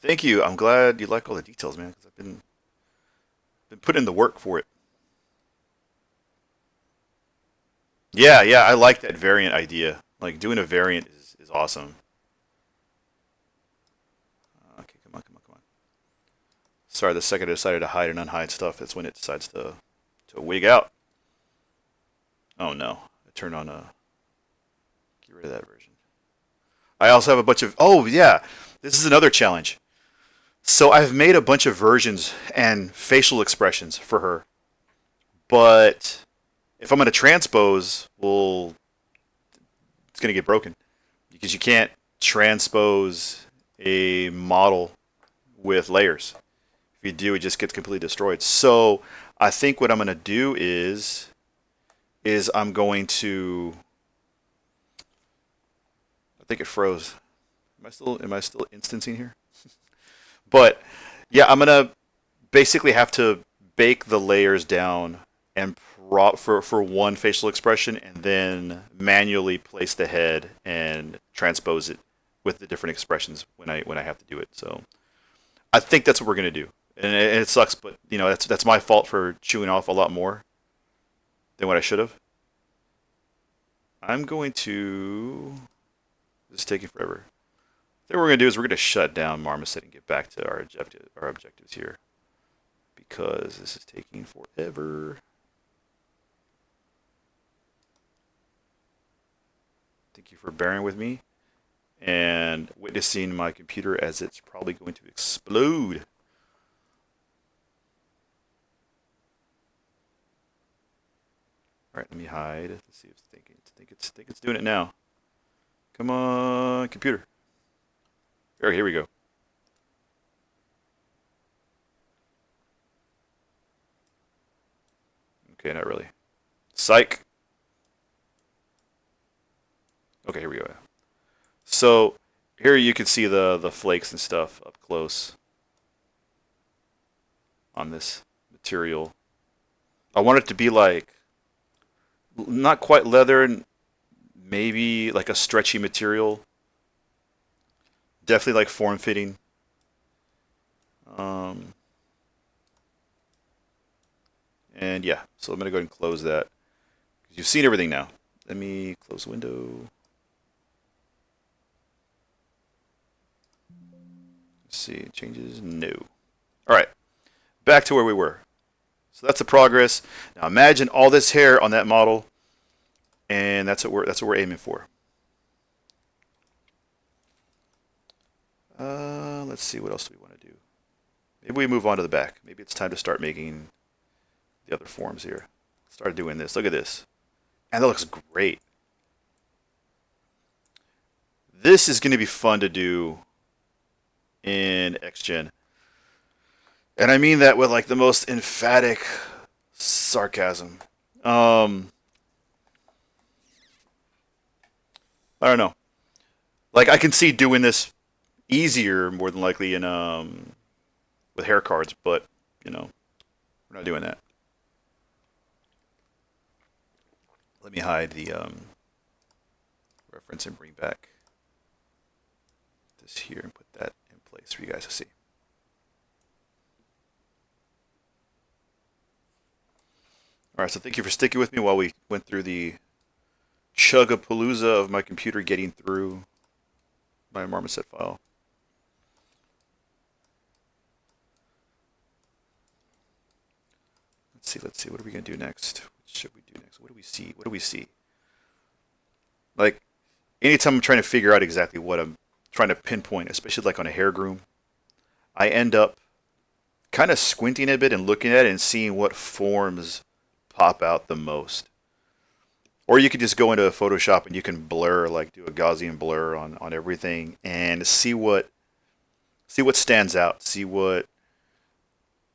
Thank you. I'm glad you like all the details, man, because I've been putting in the work for it. Yeah, I like that variant idea. Like doing a variant is awesome. Okay, come on. Sorry, the second I decided to hide and unhide stuff, that's when it decides to wig out. Oh no, I turned on get rid of that version. I also have a bunch of, oh yeah, this is another challenge. So I've made a bunch of versions and facial expressions for her, but if I'm going to transpose, well, it's going to get broken because you can't transpose a model with layers. If you do, it just gets completely destroyed. So I think what I'm going to do is I'm going to. I think it froze. Am I still instancing here? But yeah, I'm gonna basically have to bake the layers down and for one facial expression, and then manually place the head and transpose it with the different expressions when I have to do it. So I think that's what we're gonna do, and it sucks, but that's my fault for chewing off a lot more than what I should have. I'm going to. This is taking forever. Then what we're gonna do is we're gonna shut down Marmoset and get back to our objectives here because this is taking forever. Thank you for bearing with me and witnessing my computer as it's probably going to explode. All right, let me hide. Let's see if it's thinking. Think it's doing it now. Come on, computer. Here we go. Okay, not really. Psych. Okay, here we go. So here you can see the flakes and stuff up close on this material. I want it to be like not quite leather, maybe like a stretchy material. Definitely like form fitting. Um, and yeah, so I'm gonna go ahead and close that. You've seen everything now. Let me close the window. Let's see, changes? No. All right, back to where we were. So that's the progress. Now imagine all this hair on that model, and that's what we're aiming for. Let's see, what else do we want to do? Maybe we move on to the back. Maybe it's time to start making the other forms here. Start doing this. Look at this. And that looks great. This is going to be fun to do in XGen. And I mean that with like the most emphatic sarcasm. I don't know. Like I can see doing this easier more than likely in with hair cards, but you know, we're not doing that. Let me hide the reference and bring back this here and put that in place for you guys to see. All right, so thank you for sticking with me while we went through the chug-a-palooza of my computer getting through my marmoset file. Let's see, what are we gonna do next? What should we do next? What do we see? What do we see? Like, anytime I'm trying to figure out exactly what I'm trying to pinpoint, especially like on a hair groom, I end up kind of squinting a bit and looking at it and seeing what forms pop out the most. Or you could just go into Photoshop and you can blur, like do a Gaussian blur on everything and see what stands out, see what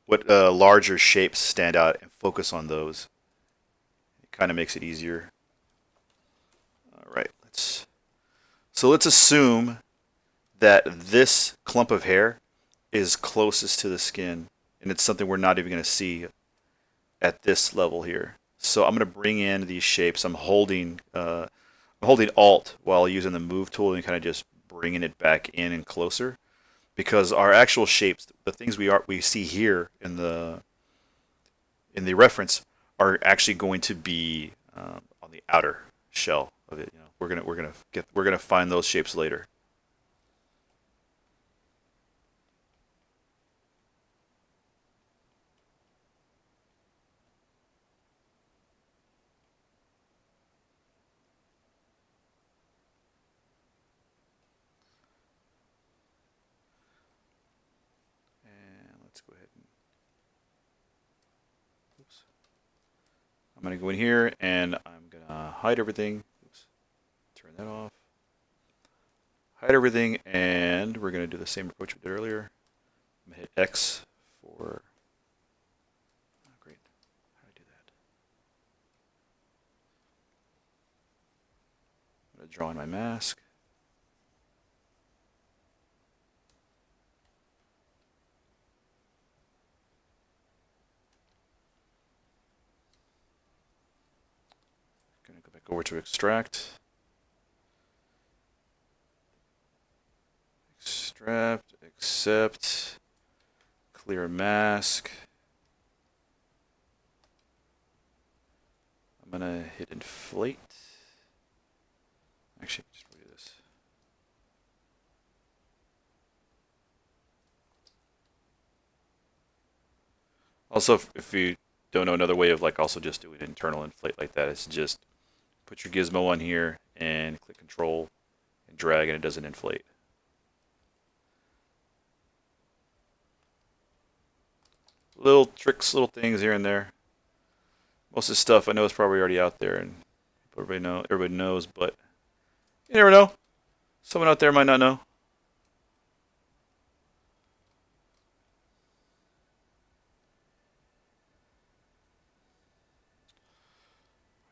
larger shapes stand out and focus on those. It kind of makes it easier. All right, let's assume that this clump of hair is closest to the skin, and it's something we're not even going to see at this level here. So I'm going to bring in these shapes. I'm holding Alt while using the Move tool and kind of just bringing it back in and closer, because our actual shapes, the things we see here in the reference, are actually going to be on the outer shell of it. We're gonna find those shapes later. And let's go ahead and oops. I'm gonna go in here and I'm gonna hide everything. Oops. Turn that off. Hide everything, and we're gonna do the same approach we did earlier. I'm gonna hit X for great. going to draw in my mask. Going to go back over to extract. Extract, accept, clear mask. I'm going to hit inflate. Actually, just redo this. Also, if you don't know, another way of like also just doing internal inflate like that is just put your gizmo on here and click control and drag and it doesn't inflate. Little tricks, little things here and there. Most of the stuff I know is probably already out there and everybody knows, but you never know. Someone out there might not know.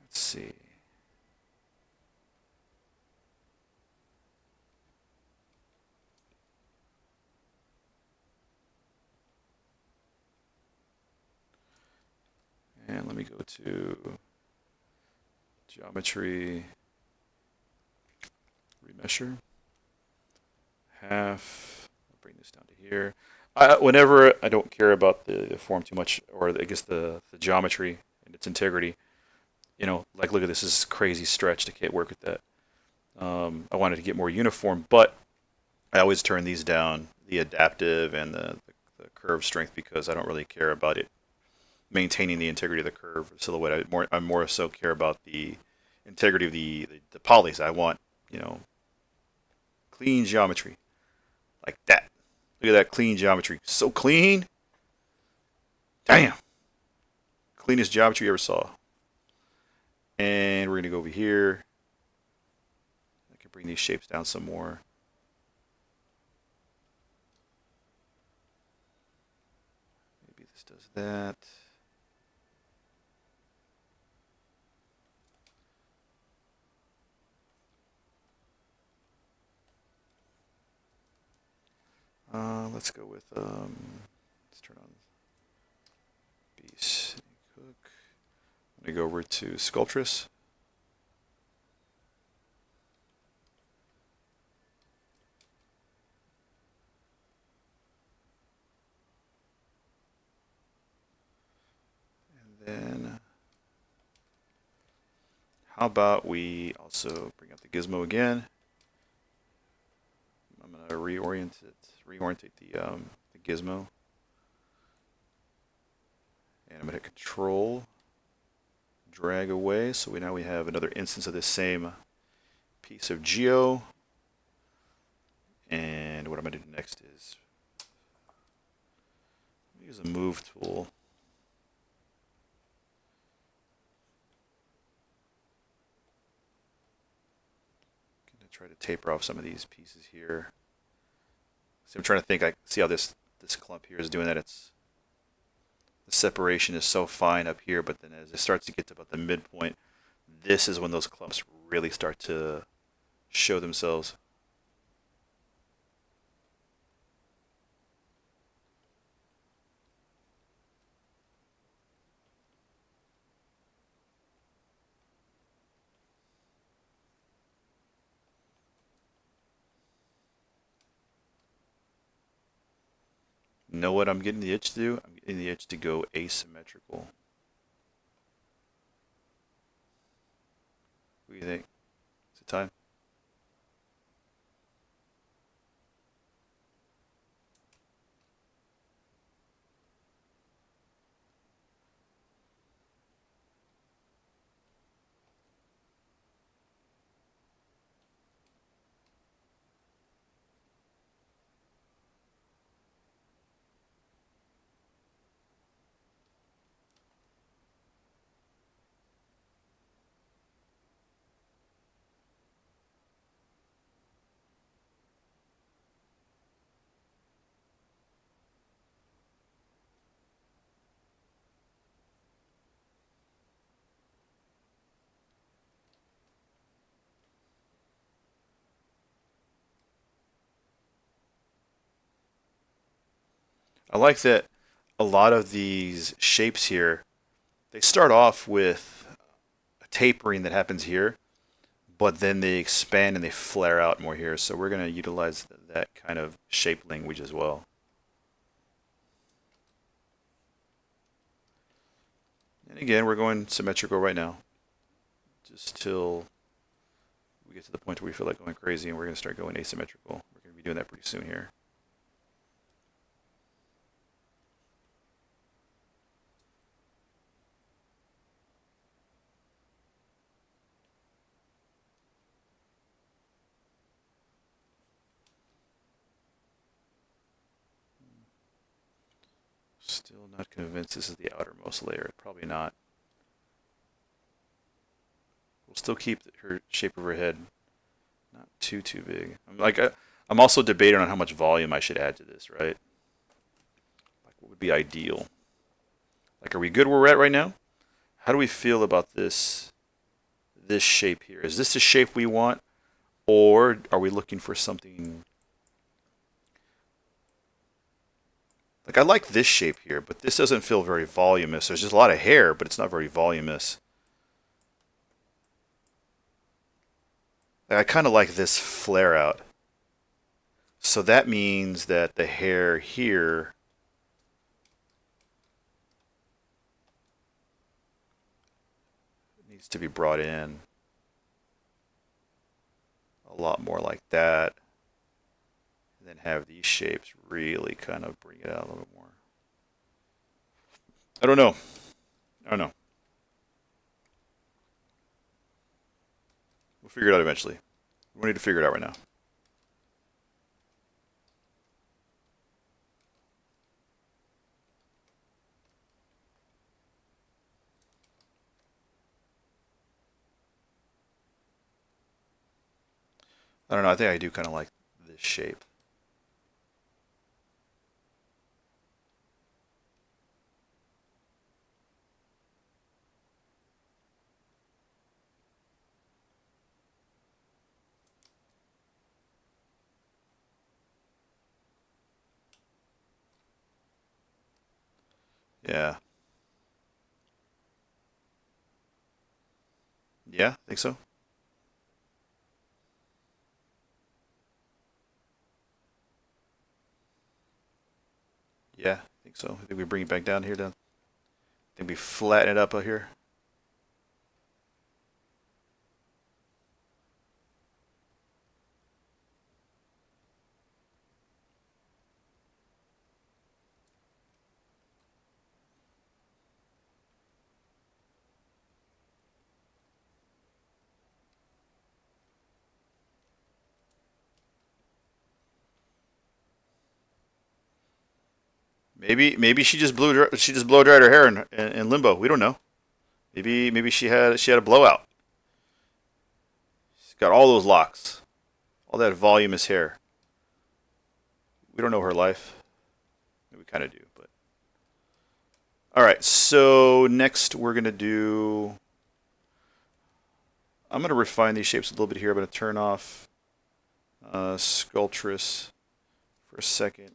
Let's see. And let me go to geometry, remesher, half. I'll bring this down to here. Whenever I don't care about the form too much, or I guess the geometry and its integrity, you know, like look at this, this is crazy stretched. I can't work with that. I wanted to get more uniform, but I always turn these down, the adaptive and the curve strength, because I don't really care about it maintaining the integrity of the curve silhouette. I more so care about the integrity of the polys. I want, you know, clean geometry like that. Look at that clean geometry, so clean. Damn, cleanest geometry you ever saw. And we're gonna go over here. I can bring these shapes down some more. Maybe this does that. Let's go with let's turn on Beast Cook. I'm gonna go over to Sculptress. And then how about we also bring up the gizmo again? I'm gonna reorientate the gizmo, and I'm gonna hit Control, drag away. So now we have another instance of this same piece of geo. And what I'm gonna do next is use a move tool. Gonna try to taper off some of these pieces here. So I'm trying to think. I see how this clump here is doing that. It's the separation is so fine up here, but then as it starts to get to about the midpoint, this is when those clumps really start to show themselves. Know what I'm getting the itch to do? I'm getting the itch to go asymmetrical. What do you think? Is it time? I like that a lot of these shapes here, they start off with a tapering that happens here, but then they expand and they flare out more here. So we're going to utilize that kind of shape language as well. And again, we're going symmetrical right now, just till we get to the point where we feel like going crazy and we're going to start going asymmetrical. We're going to be doing that pretty soon here. Still not convinced this is the outermost layer. Probably not. We'll still keep her shape of her head not too big. I'm also debating on how much volume I should add to this, right? Like what would be ideal? Like are we good where we're at right now? How do we feel about this shape here? Is this the shape we want, or are we looking for something like I like this shape here, but this doesn't feel very voluminous. There's just a lot of hair, but it's not very voluminous. Like, I kind of like this flare out. So that means that the hair here needs to be brought in a lot more like that. And then have these shapes really kind of bring it out a little bit more. I don't know. I don't know. We'll figure it out eventually. We need to figure it out right now. I don't know. I think I do kind of like this shape. Yeah. Yeah, I think so. Yeah, I think so. I think we bring it back down here. Down. I think we flatten it up out here. Maybe she just blow dried her hair in limbo. We don't know. Maybe she had a blowout. She's got all those locks, all that voluminous hair. We don't know her life. We kind of do, but all right. So next we're gonna do. I'm gonna refine these shapes a little bit here. I'm gonna turn off Sculptress for a second.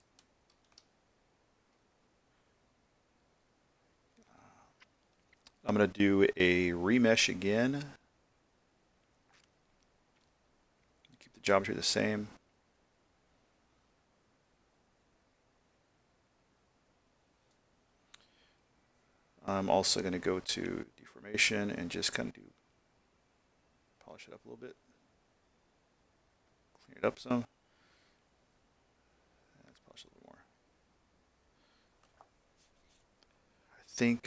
I'm gonna do a remesh again. Keep the geometry the same. I'm also going to go to deformation and just kind of polish it up a little bit, clean it up some. Let's polish it a little more. I think,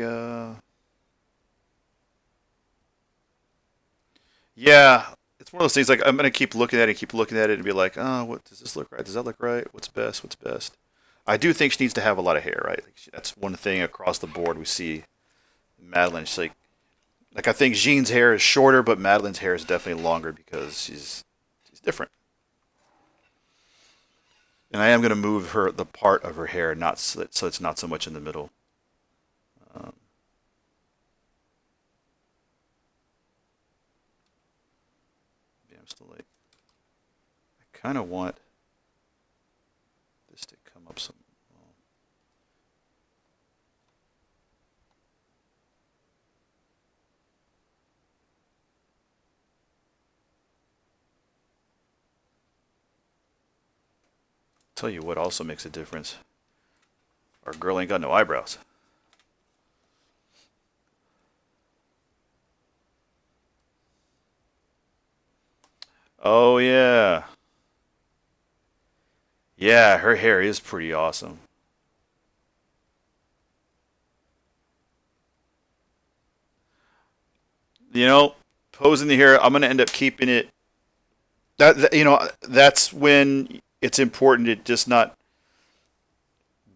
yeah, it's one of those things. Like I'm going to keep looking at it, keep looking at it, and be like, oh, what does this look right? Does that look right? What's best? What's best? I do think she needs to have a lot of hair, right? Like that's one thing across the board we see. Madalyne, she's like I think Jean's hair is shorter, but Madalyne's hair is definitely longer because she's different. And I am going to move the part of her hair not slit so it's not so much in the middle. Um, yeah, I'm still like I kind of want this to come up some. Well, tell you what also makes a difference. Our girl ain't got no eyebrows. Oh yeah. Yeah, her hair is pretty awesome. You know, posing the hair, I'm gonna end up keeping it. That's when it's important to just not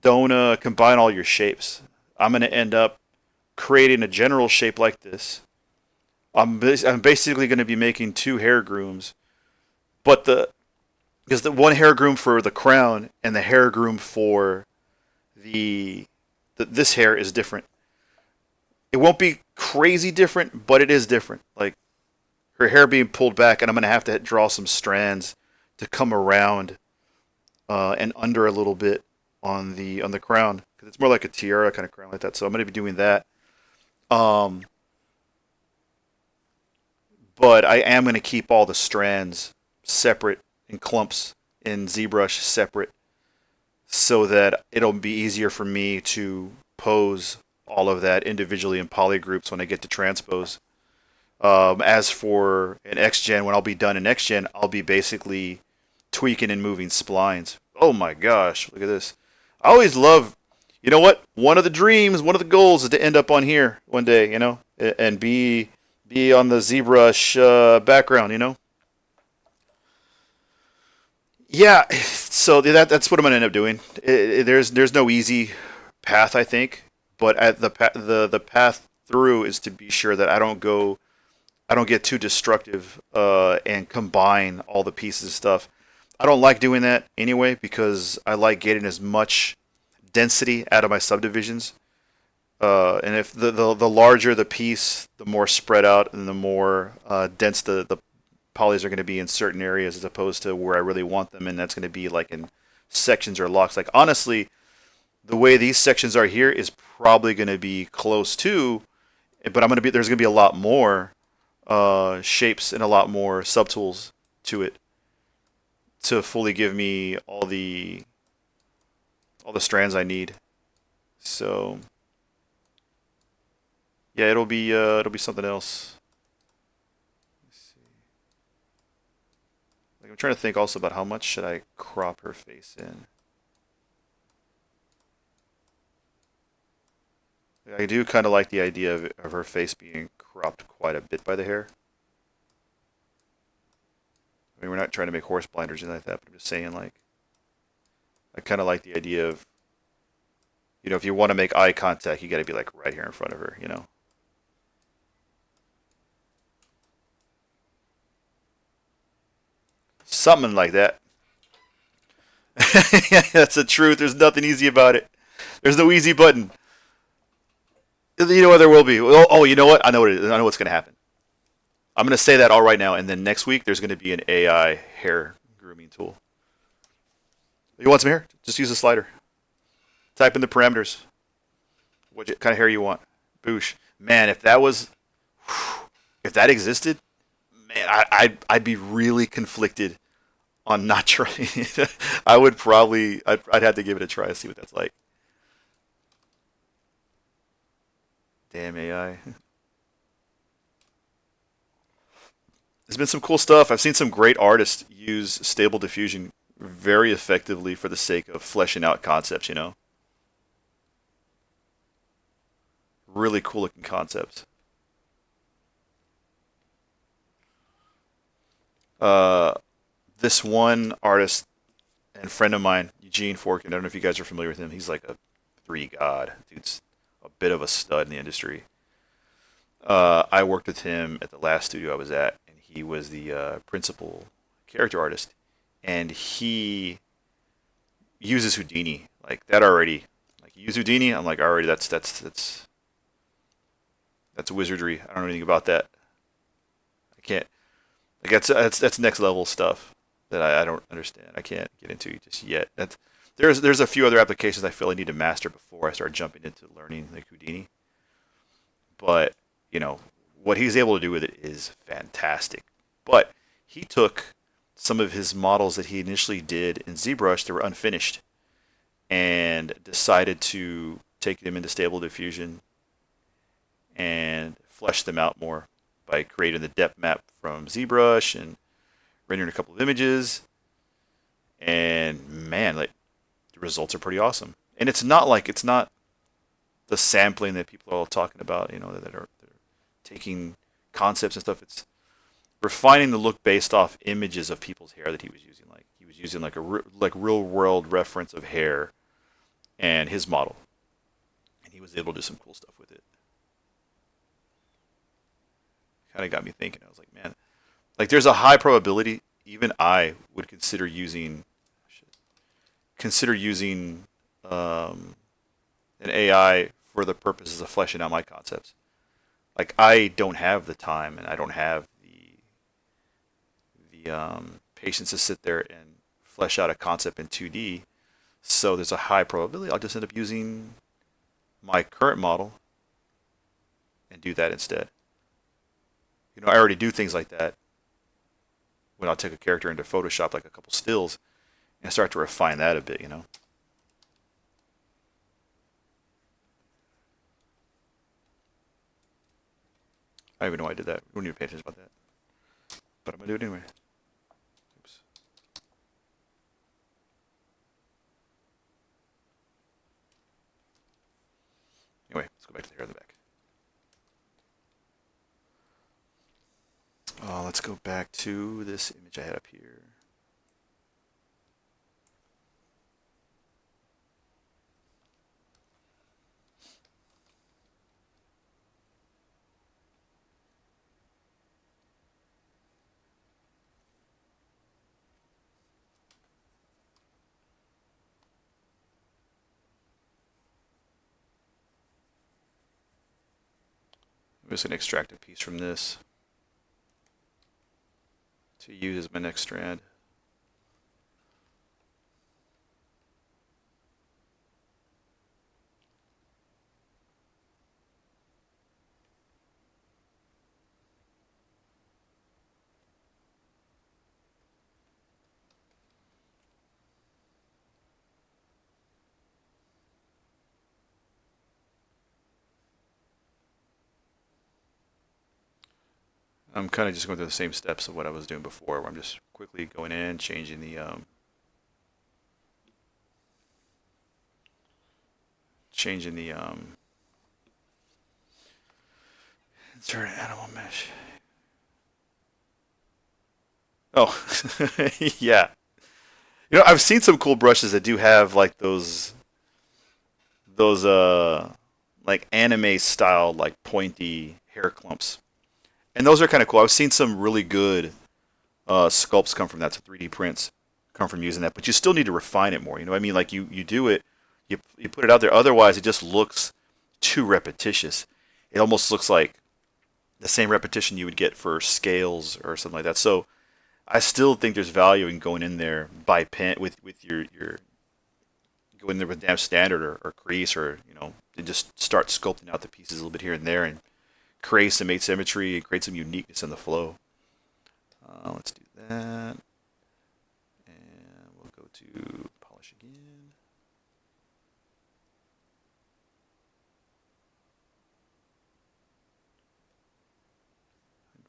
don't combine all your shapes. I'm gonna end up creating a general shape like this. I'm basically gonna be making two hair grooms, but the because the one hair groom for the crown and the hair groom for the, this hair is different. It won't be crazy different, but it is different. Like her hair being pulled back, and I'm gonna have to draw some strands to come around and under a little bit on the crown because it's more like a tiara kind of crown like that. So I'm gonna be doing that. Um, but I am gonna keep all the strands separate in clumps in ZBrush separate so that it'll be easier for me to pose all of that individually in poly groups when I get to transpose. As for an XGen, when I'll be done in XGen, I'll be basically tweaking and moving splines. Oh my gosh, look at this. I always love, you know what? One of the dreams, one of the goals is to end up on here one day, and be on the ZBrush background, Yeah, so that's what I'm gonna end up doing. There's no easy path, I think, but at the path through is to be sure that I don't get too destructive and combine all the pieces of stuff. I don't like doing that anyway because I like getting as much density out of my subdivisions. And if the larger the piece, the more spread out and the more dense the polys are going to be in certain areas as opposed to where I really want them, and that's going to be like in sections or locks. Like honestly, the way these sections are here is probably going to be close to, but there's going to be a lot more shapes and a lot more subtools to it to fully give me all the strands I need. So yeah, it'll be something else. Let's see. Like I'm trying to think also about how much should I crop her face in. I do kind of like the idea of her face being cropped quite a bit by the hair. I mean, we're not trying to make horse blinders or anything like that, but I'm just saying, like, I kind of like the idea of, if you want to make eye contact, you got to be like right here in front of her. Something like that. Yeah, that's the truth. There's nothing easy about it. There's no easy button. You know what there will be. Oh, you know what? I know what it is. I know what's going to happen. I'm going to say that all right now, and then next week there's going to be an AI hair grooming tool. You want some hair? Just use a slider. Type in the parameters. What kind of hair you want? Boosh. Man, if that existed, man, I'd be really conflicted on not trying it. I'd have to give it a try and see what that's like. Damn AI. There's been some cool stuff. I've seen some great artists use stable diffusion very effectively for the sake of fleshing out concepts. Really cool looking concepts. Uh, this one artist and friend of mine, Eugene Forkin, I don't know if you guys are familiar with him. He's like a three god. Dude's a bit of a stud in the industry. I worked with him at the last studio I was at, and he was the principal character artist. And he uses Houdini like that already. Like you use Houdini, I'm like already that's wizardry. I don't know anything about that. I can't like that's next level stuff that I don't understand. I can't get into just yet. There's a few other applications I feel I need to master before I start jumping into learning like Houdini. But what he's able to do with it is fantastic. But he took some of his models that he initially did in ZBrush that were unfinished, and decided to take them into Stable Diffusion and flesh them out more by creating the depth map from ZBrush and rendering a couple of images. And man, like the results are pretty awesome. And it's not the sampling that people are all talking about, that are taking concepts and stuff. It's refining the look based off images of people's hair that he was using. Like he was using like real world reference of hair and his model, and he was able to do some cool stuff with it. Kind of got me thinking. I was like, man, like there's a high probability even I would consider using an AI for the purposes of fleshing out my concepts. Like I don't have the time and I don't have the patience to sit there and flesh out a concept in 2D. So there's a high probability I'll just end up using my current model and do that instead. I already do things like that when I'll take a character into Photoshop, like a couple stills, and start to refine that a bit. I don't even know why I did that. We don't need to pay attention about that. But I'm going to do it anyway. Oops. Anyway, let's go back to the hair in the back. Let's go back to this image I had up here. I'm just going to extract a piece from this to use as my next strand. I'm kind of just going through the same steps of what I was doing before, where I'm just quickly going in, changing the insert animal mesh. Oh, yeah. I've seen some cool brushes that do have like those like anime style like pointy hair clumps, and those are kind of cool. I've seen some really good sculpts come from that. So 3D prints come from using that, but you still need to refine it more. You know what I mean? Like you do it, you put it out there. Otherwise, it just looks too repetitious. It almost looks like the same repetition you would get for scales or something like that. So I still think there's value in going in there by pen with your go in there with damn standard or crease or and just start sculpting out the pieces a little bit here and there and create some asymmetry and create some uniqueness in the flow. Let's do that, and we'll go to polish again.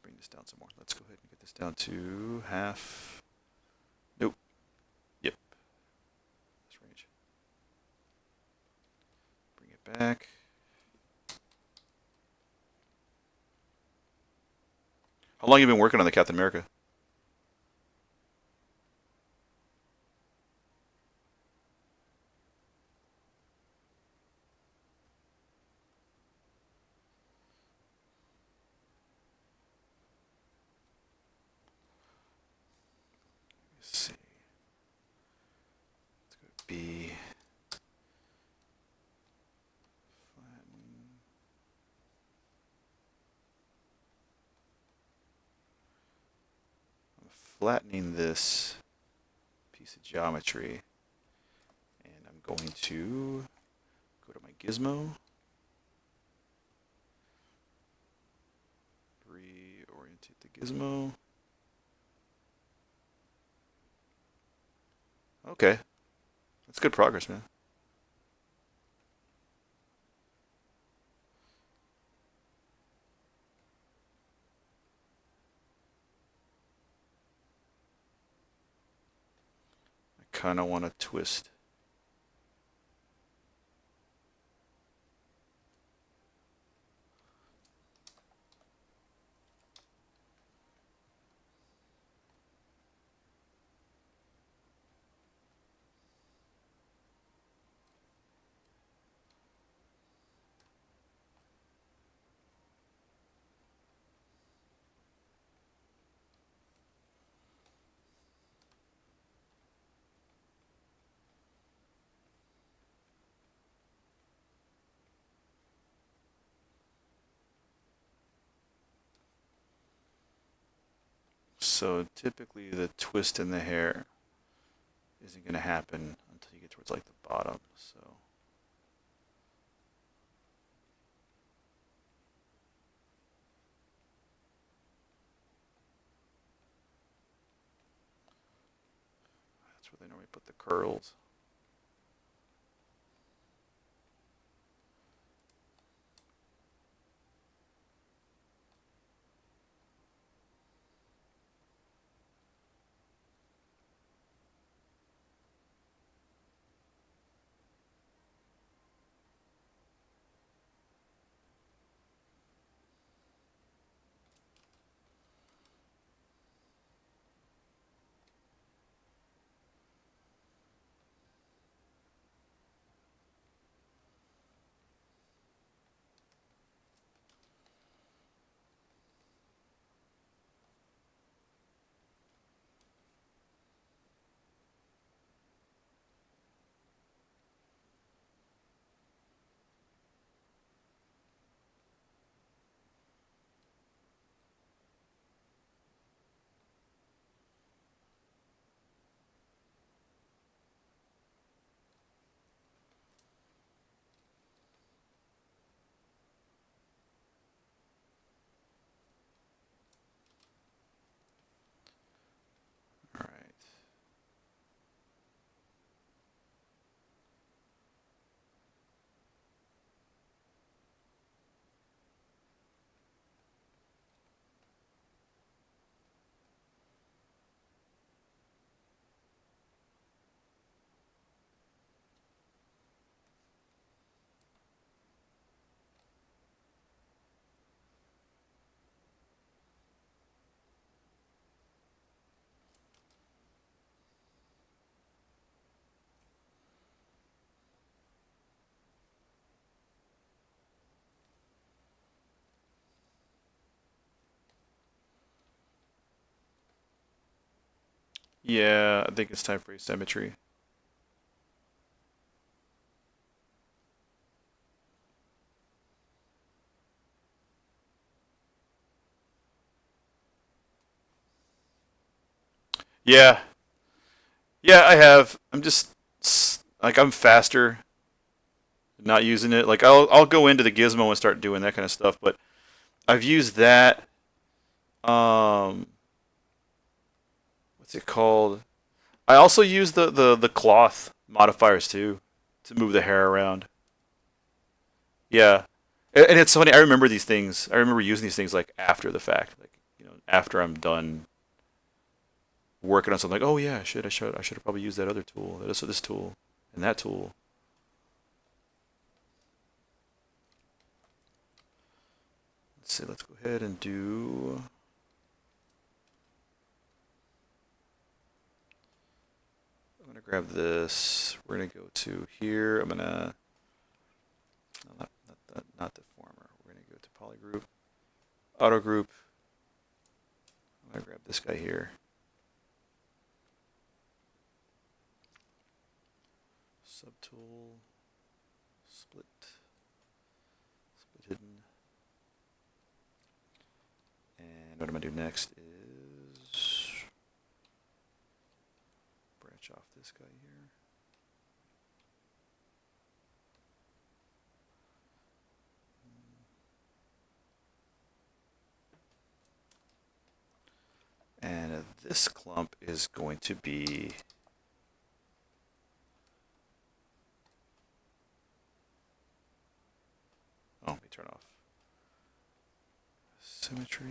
Bring this down some more. Let's go ahead and get this down to half. Nope. Yep. This range. Bring it back. How long have you been working on the Captain America? Let's see. It's going to be flattening this piece of geometry, and I'm going to go to my gizmo, reorientate the gizmo, Okay. That's good progress, man. I kind of want to twist. So typically the twist in the hair isn't going to happen until you get towards like the bottom. So that's where they normally put the curls. All right. Yeah, I think it's time for asymmetry. Yeah, yeah, I have. I'm just like I'm faster not using it. Like I'll go into the gizmo and start doing that kind of stuff, but I've used that. Um, what's it called? I also use the cloth modifiers too to move the hair around. Yeah, and it's funny. I remember these things. I remember using these things like after the fact, like after I'm done working on something. Like, oh yeah, I should have probably used that other tool, this tool, and that tool. Let's see. Let's go ahead and do. I'm gonna grab this. We're gonna go to here. I'm gonna no, not the former. We're gonna go to polygroup, auto group. I'm gonna grab this guy here. Subtool, split, split hidden. And what I'm gonna do next is branch off this guy here. And this clump is going to be symmetry.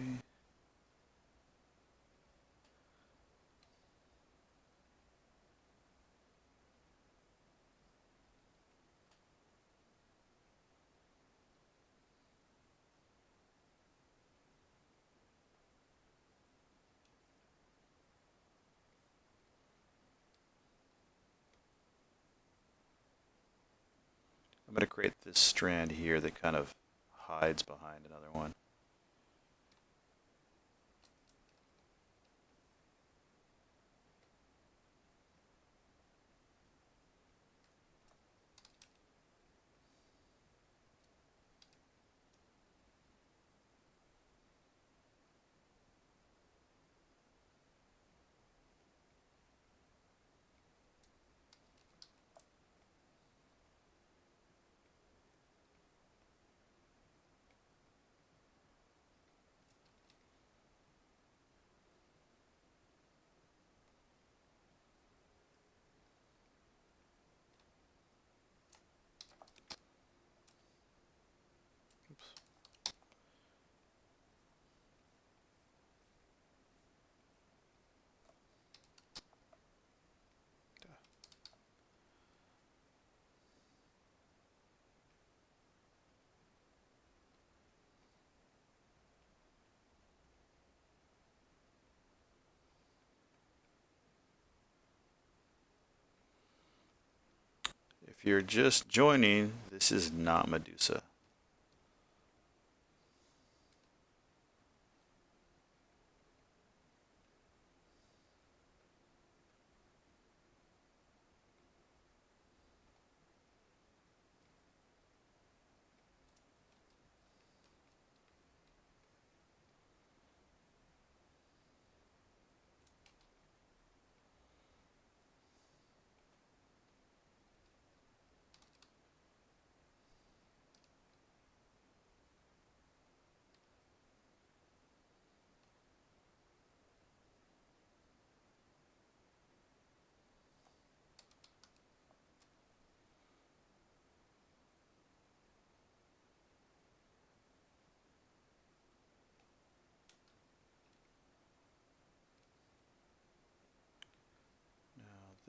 I'm going to create this strand here that kind of hides behind another one. If you're just joining, this is not Medusa.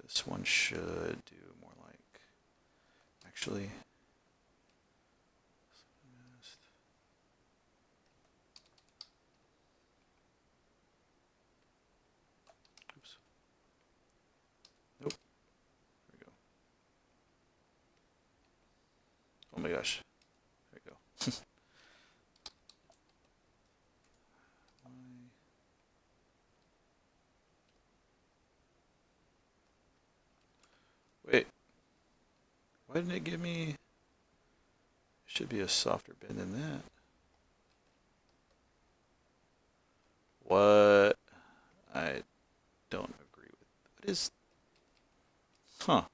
This one should do more like, actually, oops, nope, there we go. Oh my gosh, there we go. Wait, why didn't it give me, should be a softer bend than that. What? I don't agree with, what is, huh,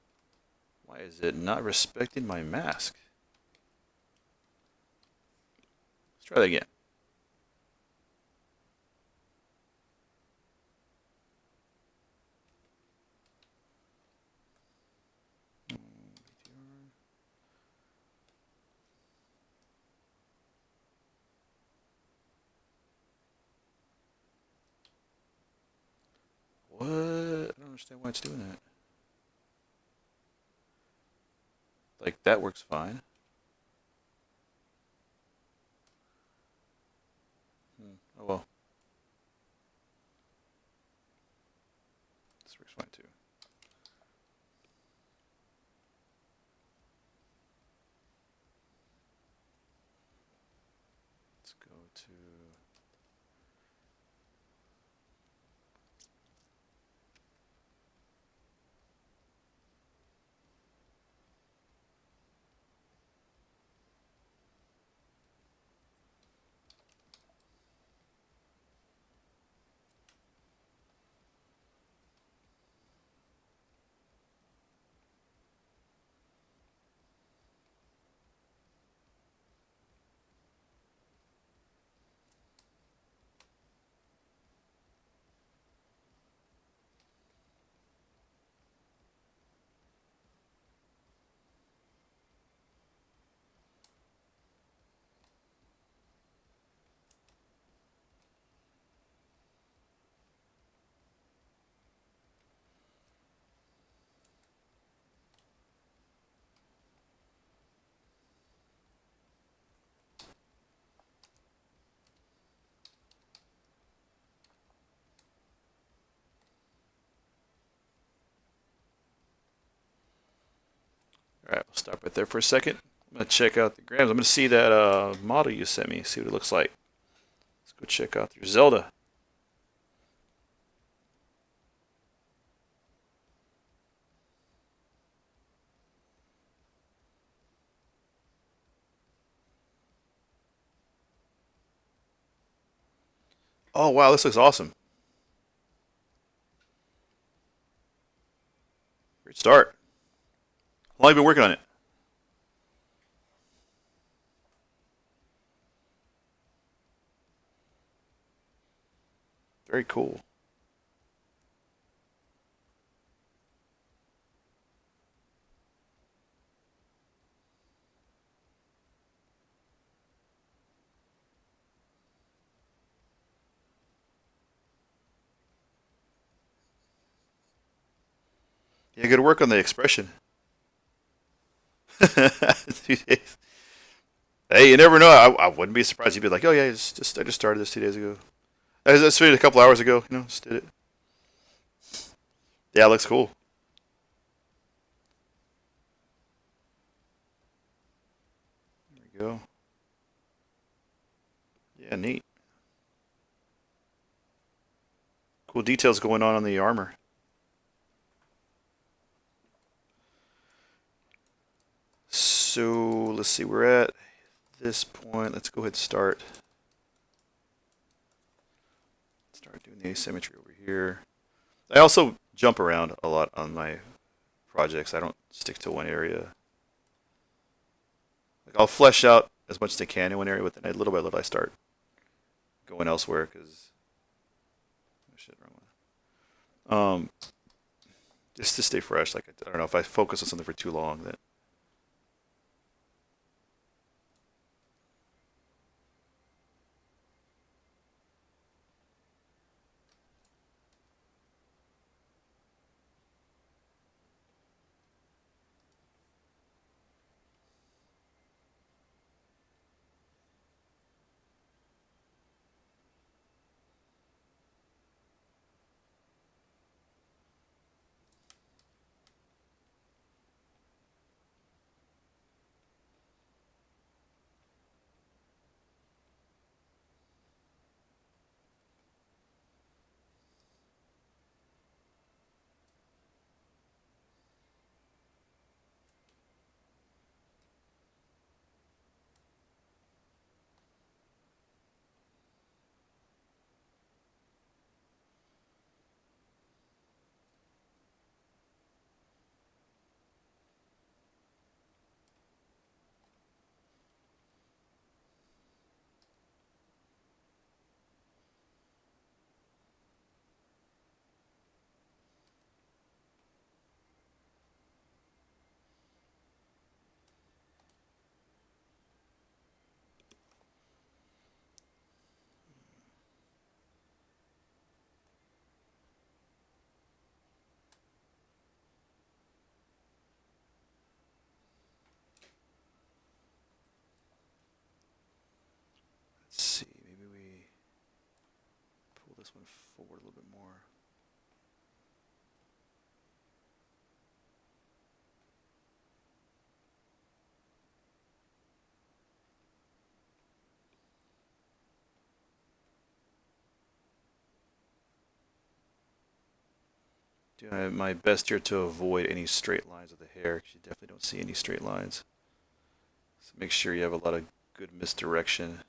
why is it not respecting my mask? Let's try that again. What? I don't understand why it's doing that. Like, that works fine. Oh well. This works fine too. Let's go to, All right, we'll stop right there for a second. I'm gonna check out the grams. I'm gonna see that model you sent me. See what it looks like. Let's go check out your Zelda. Oh wow, this looks awesome. Great start. How long have you been working on it? Very cool. Yeah, good work on the expression. Hey, you never know. I wouldn't be surprised. You'd be like, oh yeah, I just started this 2 days ago. I just finished a couple hours ago. Just did it. Yeah, it looks cool. There we go. Yeah, neat. Cool details going on the armor. So let's see. We're at this point. Let's go ahead and start doing the asymmetry over here. I also jump around a lot on my projects. I don't stick to one area. Like I'll flesh out as much as I can in one area, but then little by little I start going elsewhere because oh shit, wrong one. Just to stay fresh. Like I don't know if I focus on something for too long, then let's see. Maybe we pull this one forward a little bit more. Doing my best here to avoid any straight lines of the hair because you definitely don't see any straight lines. So make sure you have a lot of good misdirection.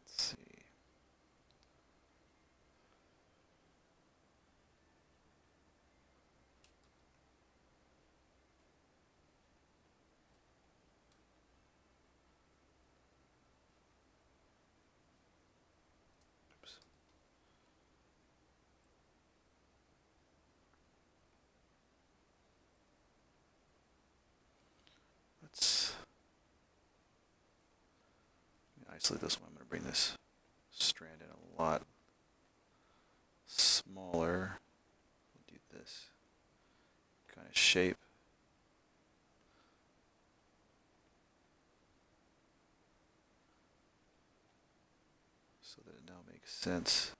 Let's see. Oops. Let's isolate this one. I'm going to bring this strand in a lot smaller. We'll do this kind of shape. So that it now makes sense.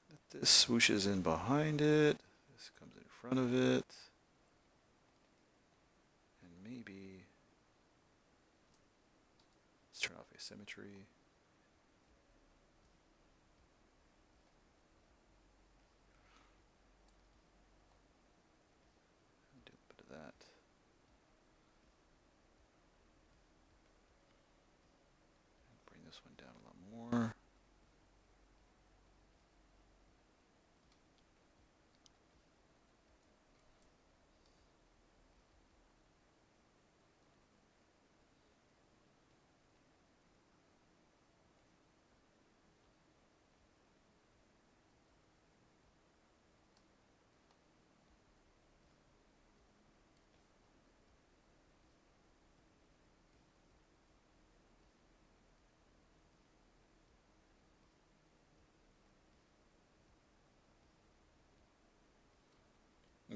That this swooshes in behind it. This comes in front of it. And maybe let's turn off asymmetry. Do a bit of that. Bring this one down a lot more.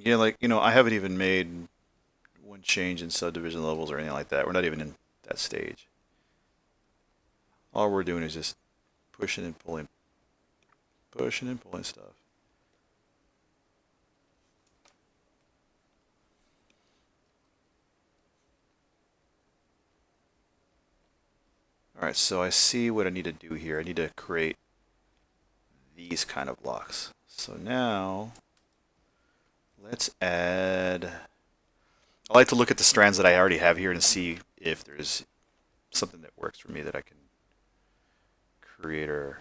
Yeah, like, I haven't even made one change in subdivision levels or anything like that. We're not even in that stage. All we're doing is just pushing and pulling stuff. All right, so I see what I need to do here. I need to create these kind of blocks. So now let's add, I like to look at the strands that I already have here and see if there's something that works for me that I can create or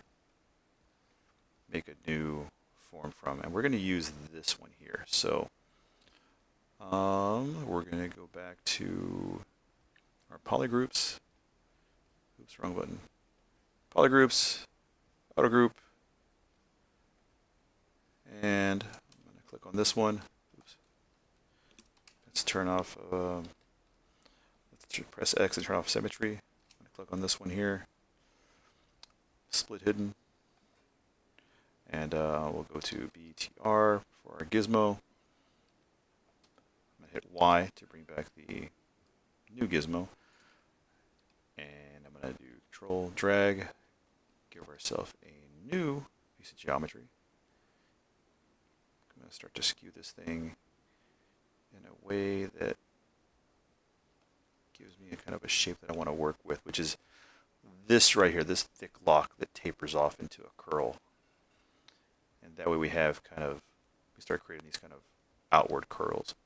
make a new form from. And we're going to use this one here. So we're going to go back to our polygroups. Oops, wrong button. Polygroups, auto group, and I'm going to click on this one. Oops. Let's turn off, let's press X and turn off symmetry. I'm going to click on this one here, split hidden, and we'll go to BTR for our gizmo. I'm going to hit Y to bring back the new gizmo, and I'm going to do Control drag, give ourselves a new piece of geometry. I'm going to start to skew this thing in a way that gives me a kind of a shape that I want to work with, which is this right here, this thick lock that tapers off into a curl. And that way we have we start creating these kind of outward curls.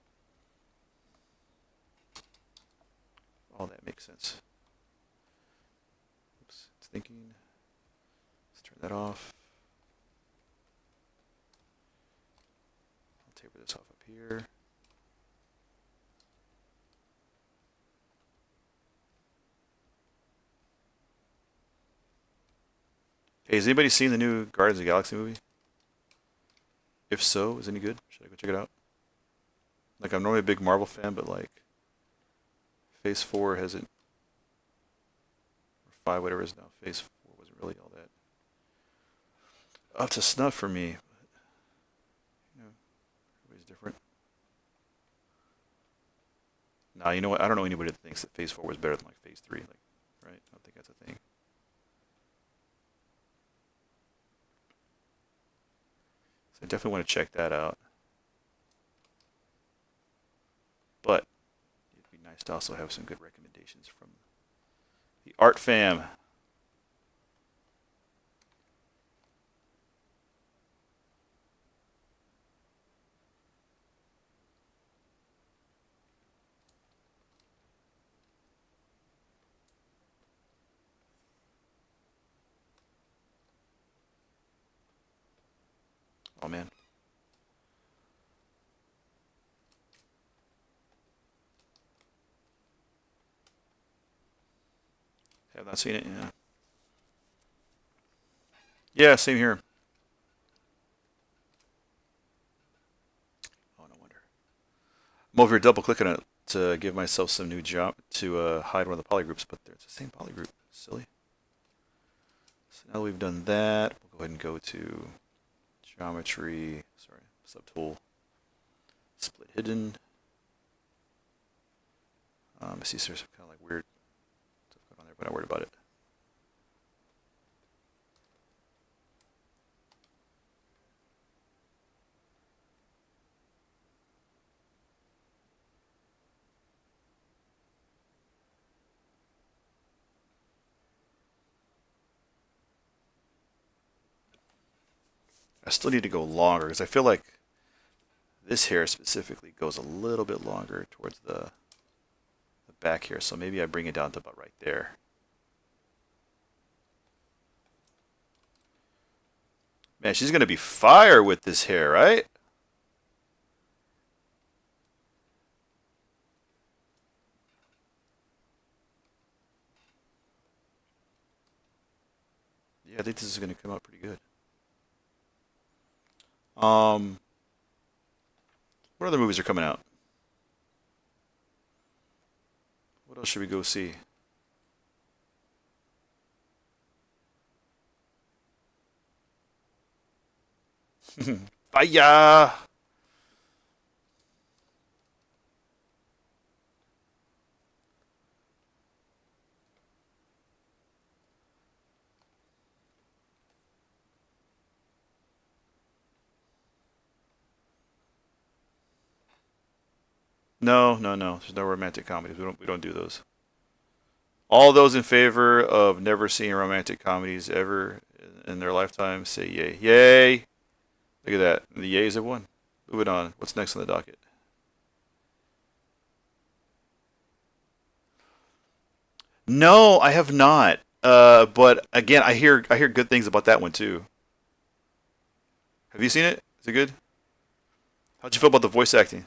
All that makes sense. Oops, it's thinking. Let's turn that off. I'll taper this off up here. Hey, has anybody seen the new Guardians of the Galaxy movie? If so, is it any good? Should I go check it out? Like, I'm normally a big Marvel fan, but like, Phase 4 hasn't, or 5, whatever it is now, Phase 4 wasn't really all that up to snuff for me. But, everybody's different. Nah, you know what? I don't know anybody that thinks that Phase 4 was better than like Phase 3, like, right? I don't think that's a thing. So I definitely want to check that out. But it'd be nice to also have some good recommendations from the Art Fam. Oh man. Have not seen it, yeah. Yeah, same here. Oh, no wonder. I'm over here double clicking on it to give myself some new job to hide one of the polygroups, but it's the same polygroup. Silly. So now we've done that, we'll go ahead and go to Geometry. Sorry, subtool. Split hidden. I see there's some kind of like weird stuff going on there, but I'm not worried about it. I still need to go longer because I feel like this hair specifically goes a little bit longer towards the back here. So maybe I bring it down to about right there. Man, she's going to be fire with this hair, right? Yeah, I think this is going to come out pretty good. Um, what other movies are coming out? What else should we go see? Fire! No, no, no. There's no romantic comedies. We don't do those. All those in favor of never seeing romantic comedies ever in their lifetime say yay. Yay! Look at that. The yays have won. Moving on. What's next on the docket? No, I have not. But again, I hear good things about that one too. Have you seen it? Is it good? How'd you feel about the voice acting?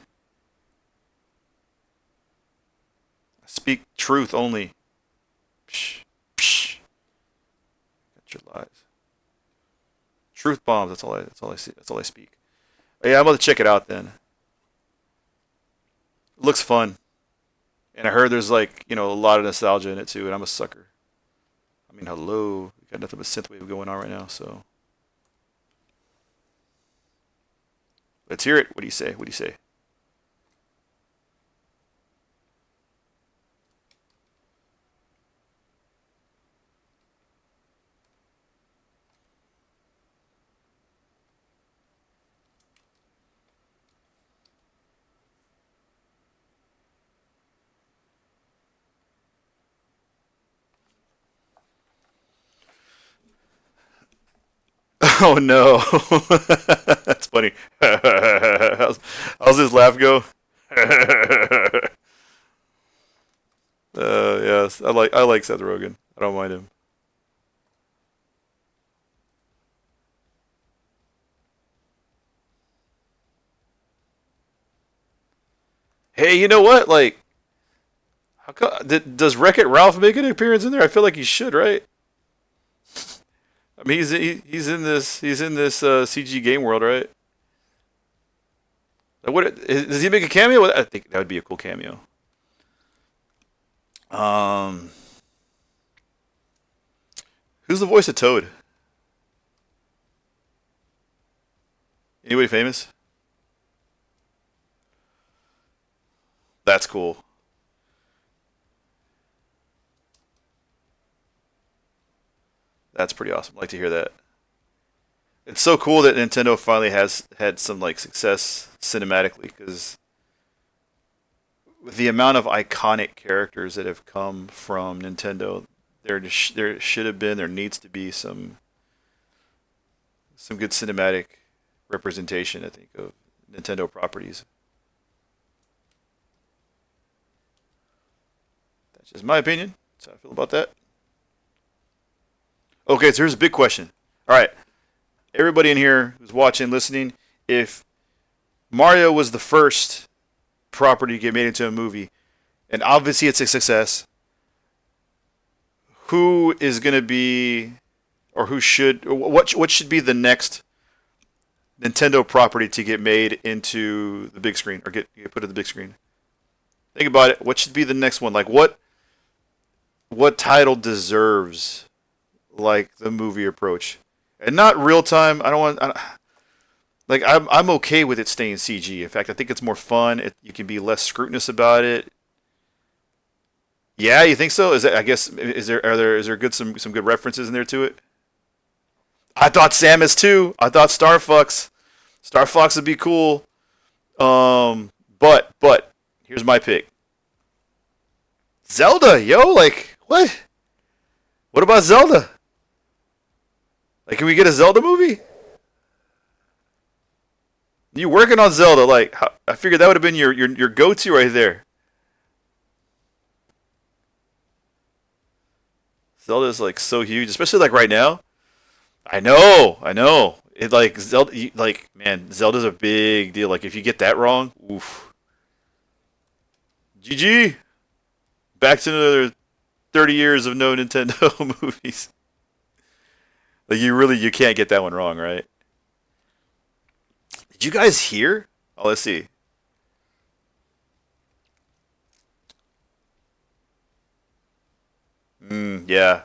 Speak truth only. Psh, psh. Got your lies. Truth bombs. That's all I see. That's all I speak. Yeah, I'm about to check it out then. It looks fun, and I heard there's like a lot of nostalgia in it too, and I'm a sucker. I mean, hello, we got nothing but synthwave going on right now, so let's hear it. What do you say? What do you say? Oh no, that's funny. How's his laugh go? Yes, I like Seth Rogen. I don't mind him. Hey, you know what? Like, does Wreck It Ralph make an appearance in there? I feel like he should, right? I mean, he's in this CG game world, right? Does he make a cameo? I think that would be a cool cameo. Um, who's the voice of Toad? Anybody famous? That's cool. That's pretty awesome. I like to hear that. It's so cool that Nintendo finally has had some like success cinematically because with the amount of iconic characters that have come from Nintendo, there should have been there needs to be some good cinematic representation. I think of Nintendo properties. That's just my opinion. That's how I feel about that. Okay, so here's a big question. All right, everybody in here who's watching, listening, if Mario was the first property to get made into a movie, and obviously it's a success, who is going to be, or who should, or what should be the next Nintendo property to get made into the big screen or get put in the big screen? Think about it. What should be the next one? Like what title deserves like the movie approach? And not real time. I don't want. Like I'm okay with it staying CG. In fact, I think it's more fun. You can be less scrutinous about it. Yeah, you think so? Is that, I guess, is there good some good references in there to it? I thought Samus too. I thought Star Fox would be cool. But here's my pick. Zelda, yo, like what? What about Zelda? Like, can we get a Zelda movie? You working on Zelda? Like, I figured that would have been your go to right there. Zelda is like so huge, especially like right now. I know. It like Zelda, like man, Zelda's a big deal. Like if you get that wrong, oof. GG. Back to another 30 years of no Nintendo movies. Like you can't get that one wrong, right? Did you guys hear? Oh, let's see. Yeah.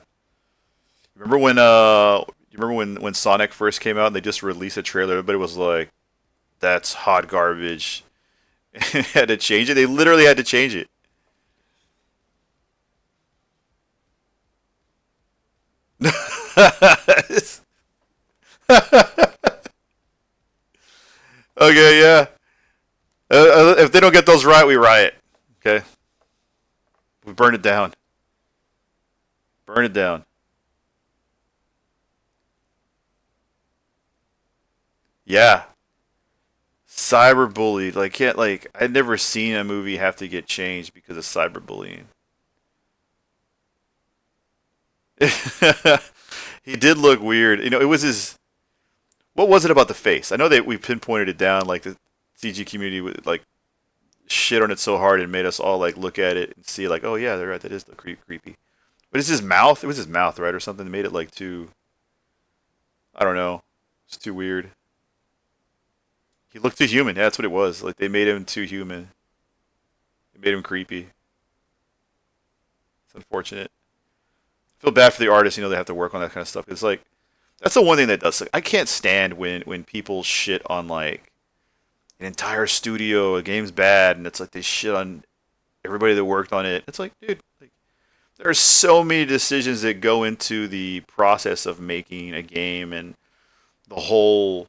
You remember when Sonic first came out and they just released a trailer, everybody was like, that's hot garbage. Had to change it. They literally had to change it. Okay, yeah. If they don't get those right, we riot. Okay, we burn it down. Burn it down. Yeah, cyberbullied. Like can't like I'd never seen a movie have to get changed because of cyberbullying. He did look weird. You know, it was his. What was it about the face? I know that we pinpointed it down. Like the CG community would like shit on it so hard and made us all like look at it and see like, oh yeah, they're right. That is the creepy. But it's his mouth. It was his mouth, right, or something that made it like too. I don't know. It's too weird. He looked too human. Yeah, that's what it was. Like they made him too human. They made him creepy. It's unfortunate. I feel bad for the artists. You know, they have to work on that kind of stuff. It's like that's the one thing that does. Like, I can't stand when people shit on like an entire studio. A game's bad, and it's like they shit on everybody that worked on it. It's like, dude, like there are so many decisions that go into the process of making a game and the whole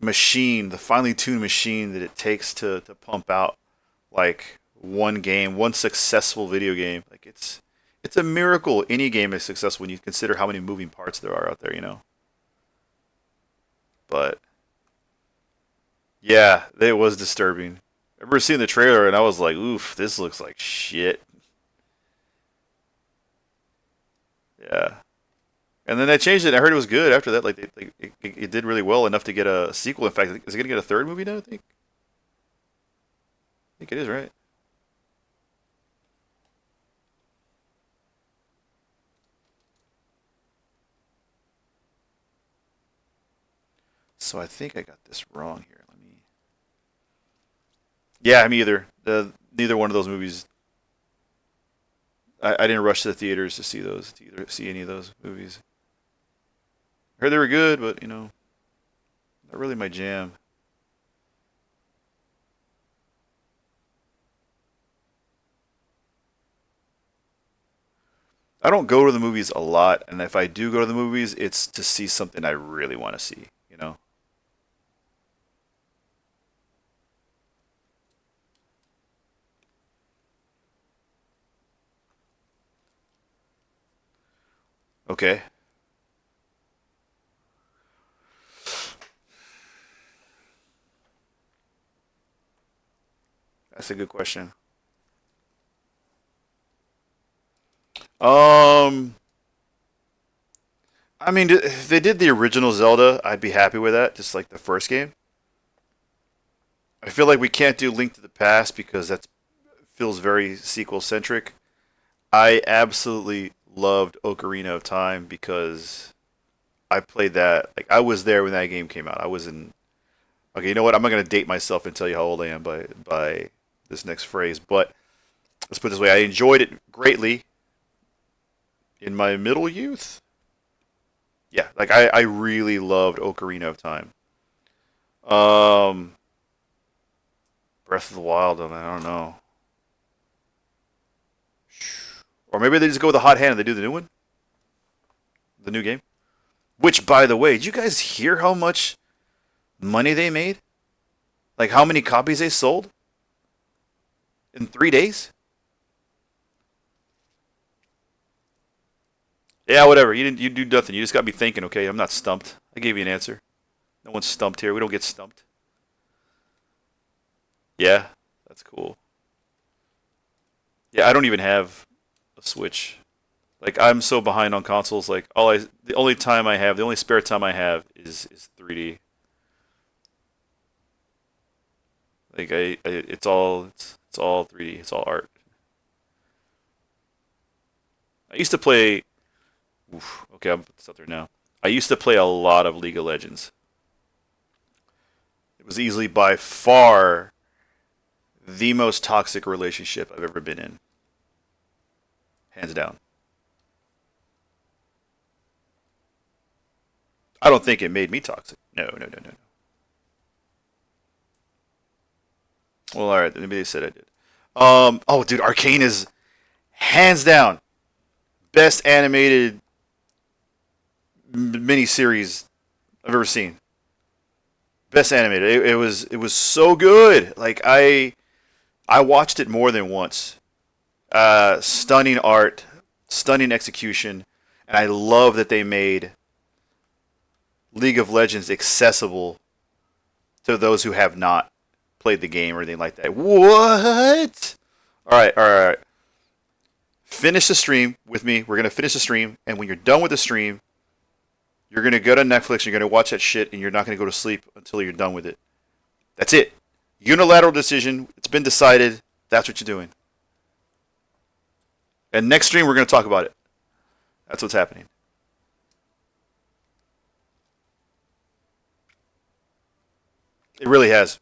machine, the finely tuned machine that it takes to pump out like one game, one successful video game. Like it's a miracle any game is successful when you consider how many moving parts there are out there, you know. But yeah, it was disturbing. I remember seeing the trailer and I was like, "Oof, this looks like shit." Yeah, and then they changed it. And I heard it was good after that. Like, it did really well enough to get a sequel. In fact, is it gonna get a third movie now? I think it is, right? So I think I got this wrong here. Let me. Yeah, me either. Neither one of those movies. I didn't rush to the theaters to see those, to either see any of those movies. I heard they were good, but you know, not really my jam. I don't go to the movies a lot, and if I do go to the movies, it's to see something I really want to see. You know. Okay, that's a good question. Um, I mean, if they did the original Zelda, I'd be happy with that. Just like the first game. I feel like we can't do Link to the Past because that feels very sequel centric. I absolutely loved Ocarina of Time because I played that. Like I was there when that game came out. I was in. Okay, you know what? I'm not gonna date myself and tell you how old I am by this next phrase, but let's put it this way: I enjoyed it greatly in my middle youth. Yeah, like I really loved Ocarina of Time. Um, Breath of the Wild, I don't know. Or maybe they just go with the hot hand and they do the new one, the new game. Which, by the way, did you guys hear how much money they made? Like how many copies they sold in 3 days? Yeah, whatever. You didn't. You do nothing. You just got me thinking. Okay, I'm not stumped. I gave you an answer. No one's stumped here. We don't get stumped. Yeah, that's cool. Yeah, I don't even have a Switch. Like I'm so behind on consoles. Like the only time I have, the only spare time I have is 3D. Like it's all 3D. It's all art. I used to play. Oof, okay, I'm put this out there now. I used to play a lot of League of Legends. It was easily by far the most toxic relationship I've ever been in, hands down. I don't think it made me toxic. No, no, no, no, no. Well, all right, maybe they said I did. Oh, dude, Arcane is hands down best animated miniseries I've ever seen. Best animated. It was so good. Like I watched it more than once. Stunning art, stunning execution, and I love that they made League of Legends accessible to those who have not played the game or anything like that. What? All right, all right, all right. Finish the stream with me. We're gonna finish the stream, and when you're done with the stream, you're gonna go to Netflix. You're gonna watch that shit, and you're not gonna go to sleep until you're done with it. That's it. Unilateral decision. It's been decided. That's what you're doing. And next stream, we're gonna talk about it. That's what's happening. It really has.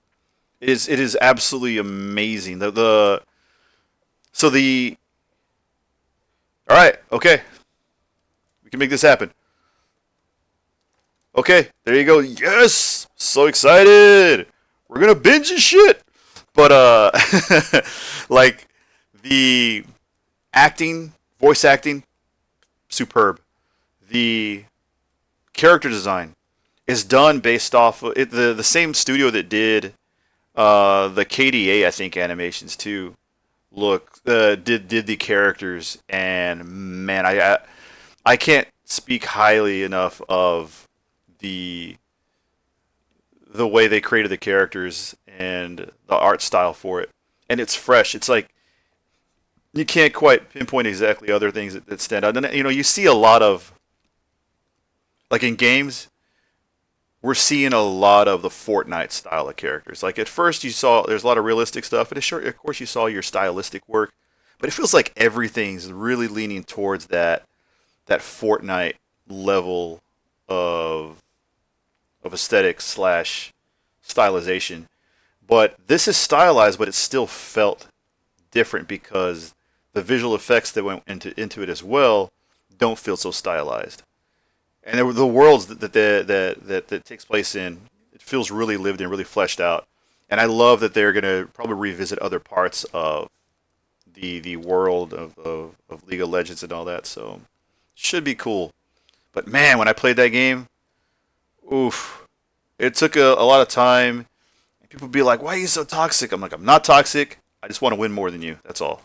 It is absolutely amazing. The so the all right, okay, we can make this happen. Okay, there you go. Yes, so excited. We're gonna binge and shit. But like the acting, voice acting, superb. The character design is done based off of the same studio that did the KDA, I think, animations too. Look, did the characters, and man, I can't speak highly enough of the the way they created the characters and the art style for it. And it's fresh. It's like you can't quite pinpoint exactly other things that stand out. And you see a lot of like in games, we're seeing a lot of the Fortnite style of characters. Like at first you saw there's a lot of realistic stuff, and sure, of course you saw your stylistic work, but it feels like everything's really leaning towards that Fortnite level of aesthetic slash stylization. But this is stylized, but it still felt different because the visual effects that went into it as well don't feel so stylized. And the worlds that takes place in, it feels really lived in, really fleshed out. And I love that they're gonna probably revisit other parts of the world of League of Legends and all that. So should be cool. But man, when I played that game, oof, it took a lot of time. And people be like, "Why are you so toxic?" I'm like, "I'm not toxic. I just want to win more than you. That's all.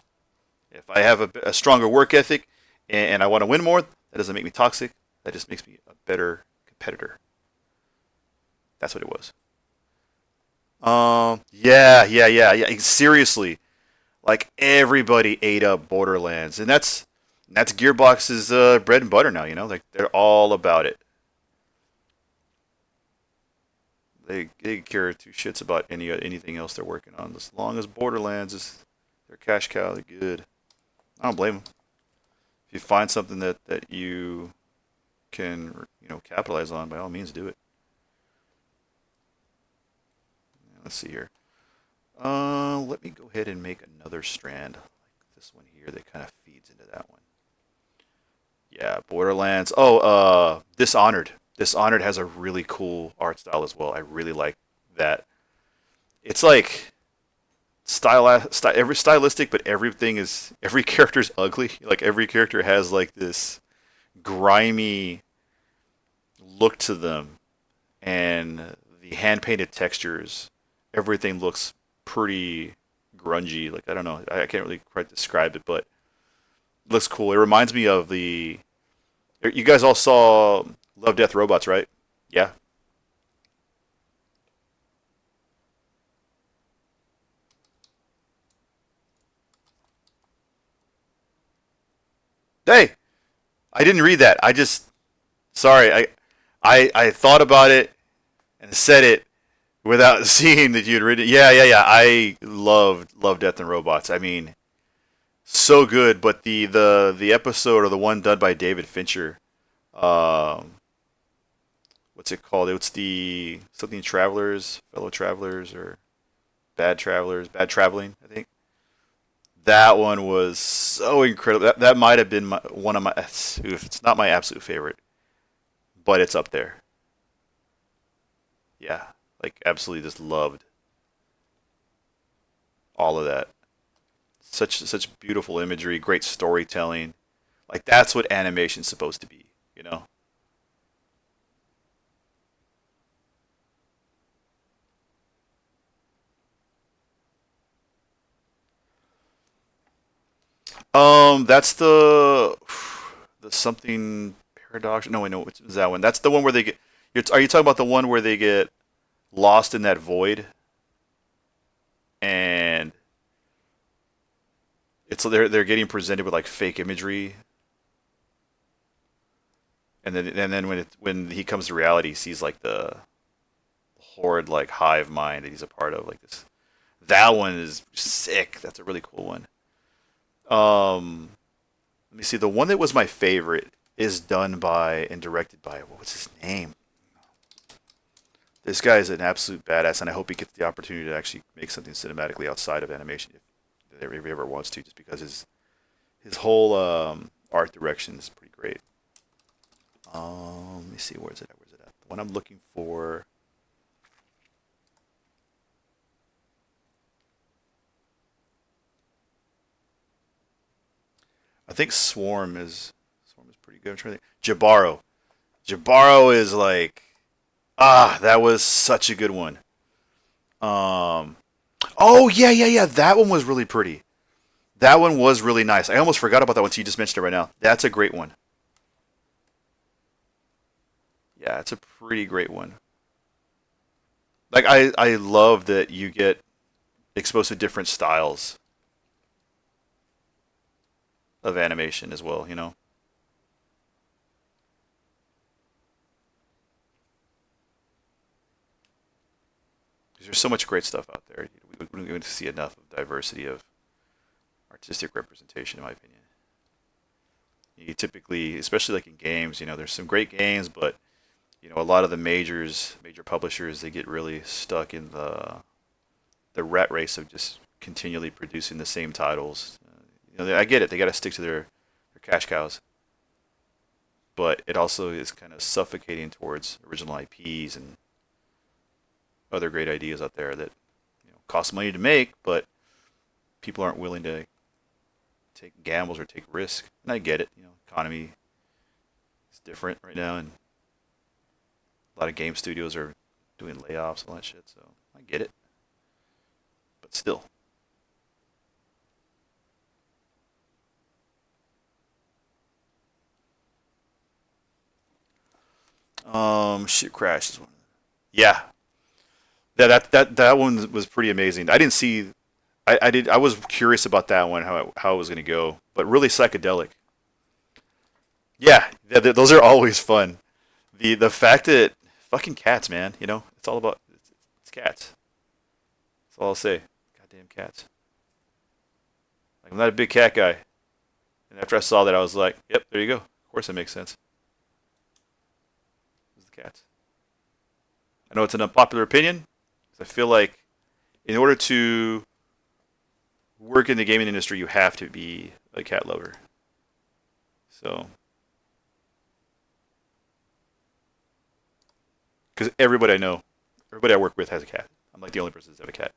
If I have a stronger work ethic and I want to win more, that doesn't make me toxic. That just makes me a better competitor." That's what it was. Yeah, yeah, yeah, yeah. Seriously, like everybody ate up Borderlands, and that's Gearbox's bread and butter now. Like they're all about it. They care two shits about anything else they're working on. As long as Borderlands is their cash cow, they're good. I don't blame them. If you find something that you can capitalize on, by all means do it. Let's see here. Let me go ahead and make another strand like this one here that kind of feeds into that one. Yeah, Borderlands. Oh, Dishonored. Dishonored has a really cool art style as well. I really like that. It's like every stylistic, but every character's ugly. Like every character has like this grimy look to them, and the hand painted textures. Everything looks pretty grungy. Like I don't know, I can't really quite describe it, but it looks cool. It reminds me of the. You guys all saw Love, Death, Robots, right? Yeah. Hey, I didn't read that. I just sorry. I thought about it and said it without seeing that you'd written it. Yeah, yeah, yeah. I loved Love, Death, and Robots. I mean, so good. But the episode or the one done by David Fincher, um, what's it called? It's the something travelers, fellow travelers, or bad travelers, bad traveling. I think that one was so incredible. That might have been one of my. If it's not my absolute favorite, but it's up there. Yeah, like absolutely just loved all of that. Such beautiful imagery, great storytelling. Like that's what animation's supposed to be, you know. That's the something paradox. No, wait, no, it's that one. That's the one where they get. Are you talking about the one where they get lost in that void and they're getting presented with like fake imagery, and then when he comes to reality, he sees like the horrid like hive mind that he's a part of. Like this, that one is sick. That's a really cool one. Um, Let me see. The one that was my favorite is done by and directed by what was his name? This guy is an absolute badass, and I hope he gets the opportunity to actually make something cinematically outside of animation if he ever wants to, just because his whole art direction is pretty great. Let me see. Where's it at? Where's it at? The one I'm looking for. I think Swarm is pretty good. I'm trying to think. Jabaro. Jabaro is like that was such a good one. Um, oh yeah, yeah, yeah. That one was really pretty. That one was really nice. I almost forgot about that one. So you just mentioned it right now. That's a great one. Yeah, it's a pretty great one. Like I love that you get exposed to different styles of animation as well. You know, 'cause there's so much great stuff out there. We don't even see enough of diversity of artistic representation, in my opinion. You typically, especially like in games, there's some great games, but a lot of the major publishers, they get really stuck in the rat race of just continually producing the same titles. I get it; they got to stick to their cash cows, but it also is kind of suffocating towards original IPs and other great ideas out there that cost money to make, but people aren't willing to take gambles or take risk. And I get it; economy is different right now, and a lot of game studios are doing layoffs and all that shit. So I get it, but still. Shit crash is one. Yeah, that one was pretty amazing. I didn't see. I did. I was curious about that one, how it was gonna go, but really psychedelic. Yeah, those are always fun. The fact that fucking cats, man. It's all about it's cats. That's all I'll say. Goddamn cats. Like, I'm not a big cat guy, and after I saw that, I was like, yep, there you go. Of course, it makes sense. It's the cats. I know it's an unpopular opinion, 'cause I feel like in order to work in the gaming industry, you have to be a cat lover. So because everybody I know, everybody I work with has a cat. I'm like the only person that's have a cat.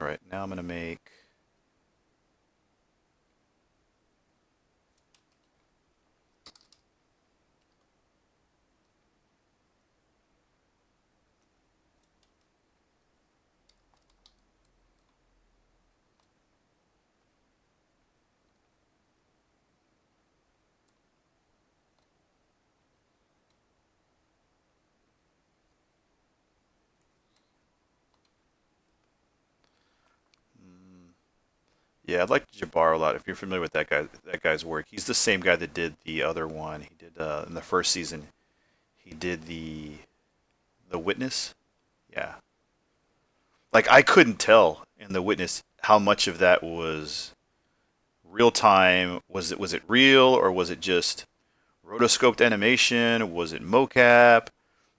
All right, now I'm gonna make. mm, Yeah, I like Jabbar a lot. If you're familiar with that guy's work, he's the same guy that did the other one. He did in the first season. He did the Witness. Yeah, like I couldn't tell in the Witness how much of that was real time. Was it real or was it just rotoscoped animation? Was it mocap?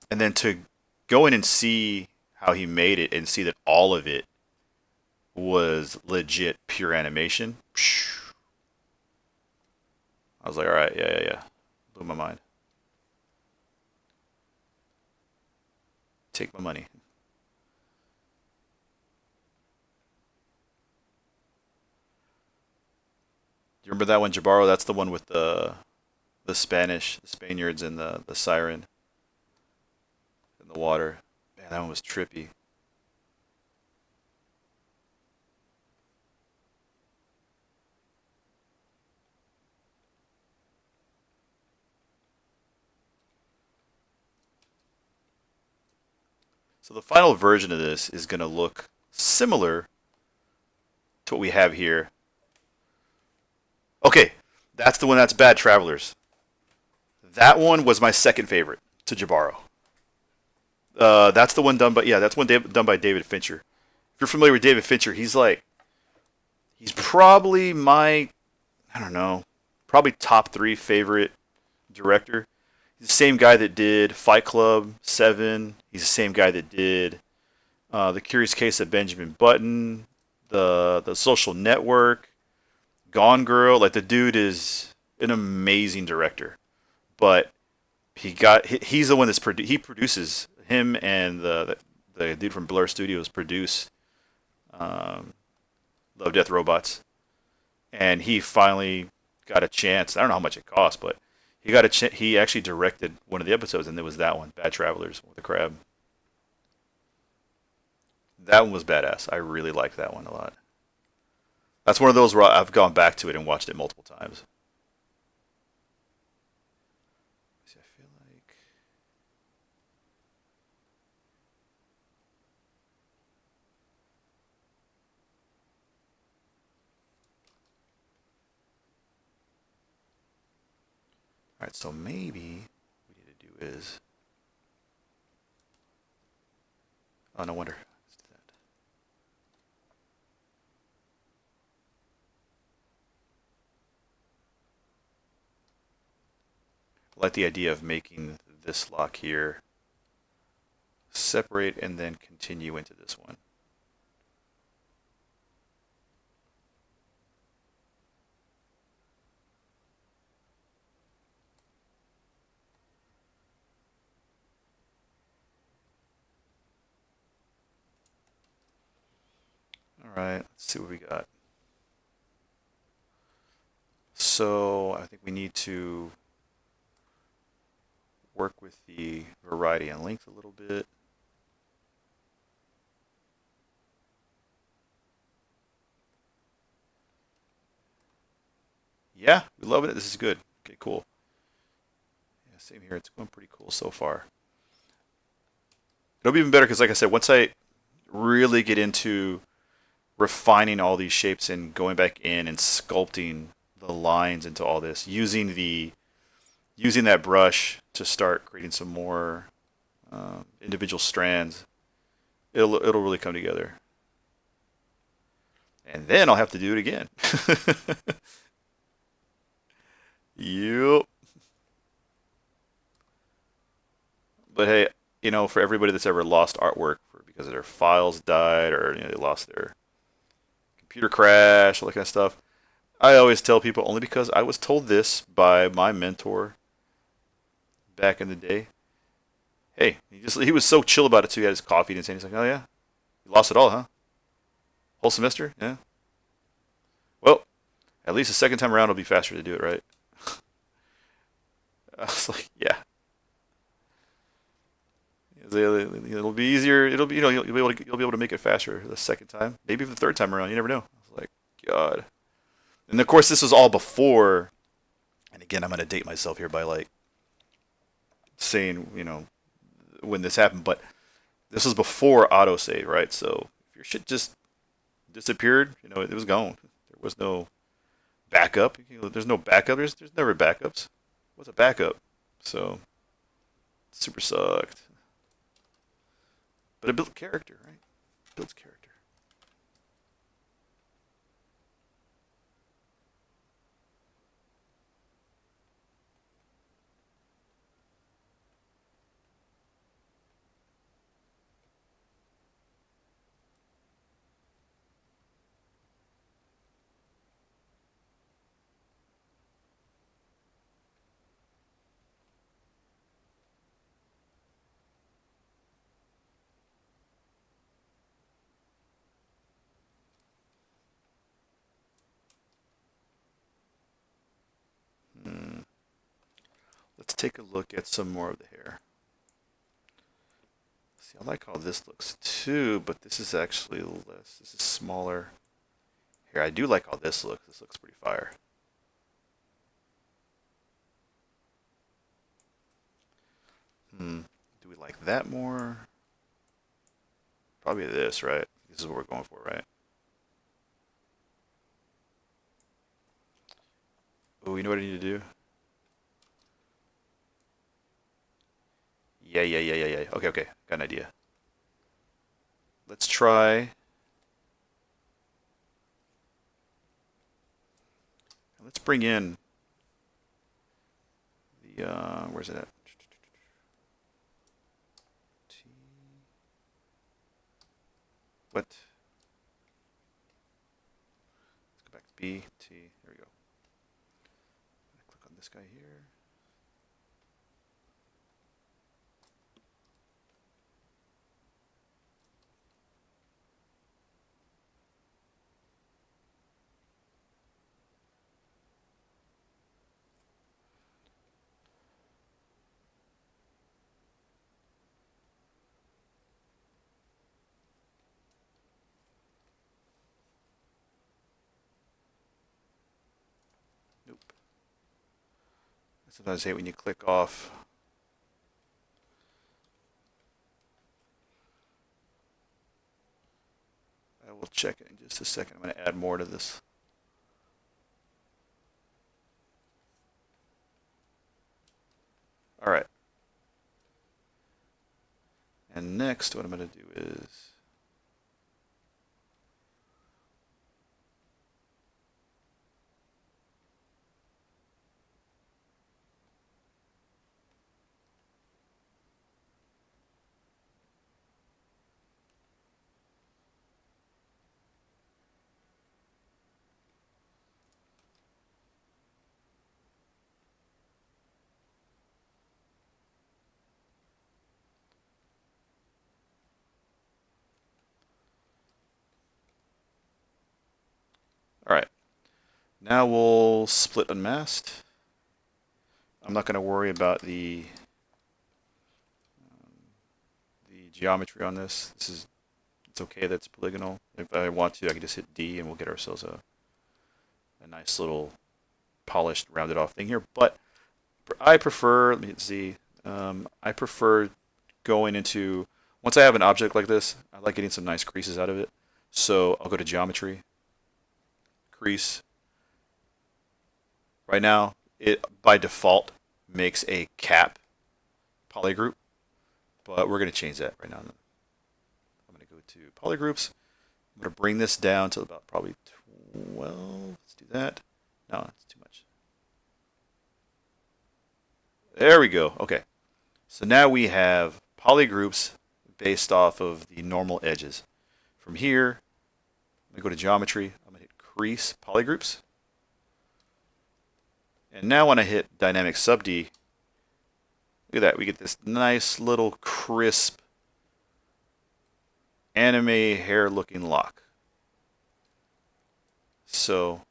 And then to go in and see how he made it and see that all of it was legit pure animation. I was like, all right, yeah, yeah, yeah. Blew my mind. Take my money. Do you remember that one, Jabaro? That's the one with the Spaniards, and the siren in the water. Man, that one was trippy. So the final version of this is gonna look similar to what we have here. Okay, that's the one that's Bad Travelers. That one was my second favorite to Jabaro. That's the one done by, yeah, that's one done by David Fincher. If you're familiar with David Fincher, he's probably my, I don't know, probably top three favorite director. He's the same guy that did Fight Club, Seven. He's the same guy that did The Curious Case of Benjamin Button, the Social Network, Gone Girl. Like the dude is an amazing director, but he's the one he produces, him and the dude from Blur Studios produce um, Love Death Robots, and he finally got a chance. I don't know how much it cost, but he actually directed one of the episodes, and it was that one, Bad Travelers with the crab. That one was badass. I really liked that one a lot. That's one of those where I've gone back to it and watched it multiple times. See, I feel like all right. So maybe what we need to do is, oh no wonder. Let's do that. I like the idea of making this lock here separate and then continue into this one. All right, let's see what we got. So I think we need to work with the variety and length a little bit. Yeah, we loving it. This is good. Okay, cool. Yeah, same here. It's going pretty cool so far. It'll be even better because, like I said, once I really get into refining all these shapes and going back in and sculpting the lines into all this, using that brush to start creating some more individual strands, it'll really come together. And then I'll have to do it again. Yep. But hey, for everybody that's ever lost artwork because their files died or they lost their computer crash, all that kind of stuff. I always tell people only because I was told this by my mentor back in the day. Hey, he was so chill about it too. He had his coffee and he's like, "Oh yeah, you lost it all, huh? Whole semester? Yeah. Well, at least the second time around it'll be faster to do it, right?" I was like, "Yeah, it'll be easier. It'll be you'll be able to make it faster the second time, maybe the third time around. You never know." I was like, "God." And of course, this was all before. And again, I'm gonna date myself here by like saying when this happened, but this was before autosave, right? So if your shit just disappeared, it was gone. There was no backup. There's no backup. There's never backups. What's a backup? So super sucked. But it built character, right? It builds character. Hmm. Let's take a look at some more of the hair. See, I like how this looks too, but this is actually less. This is smaller. Here, I do like how this looks. This looks pretty fire. Do we like that more? Probably this, right? This is what we're going for, right? Oh, you know what I need to do? Yeah, yeah, yeah, yeah, yeah. Okay, okay. Got an idea. Let's try. Let's bring in the. Where's it at? T. What? Let's go back to B, T. There we go. Click on this guy here. Nope. Sometimes I hate when you click off. I will check it in just a second. I'm going to add more to this. All right. And next, what I'm going to do is. All right. Now we'll split unmasked. I'm not going to worry about the geometry on this. It's okay that's polygonal. If I want to, I can just hit D and we'll get ourselves a nice little polished, rounded off thing here. But I prefer, let me hit Z. I prefer going into, once I have an object like this, I like getting some nice creases out of it. So I'll go to geometry, crease. Right now, it by default makes a cap polygroup, but we're going to change that right now. I'm going to go to polygroups. I'm going to bring this down to about probably 12. Let's do that. No, it's too much. There we go. Okay. So now we have polygroups based off of the normal edges. From here, I'm going to go to geometry. I'm going to hit crease polygroups. And now when I hit dynamic sub D, look at that. We get this nice little crisp anime hair looking lock. So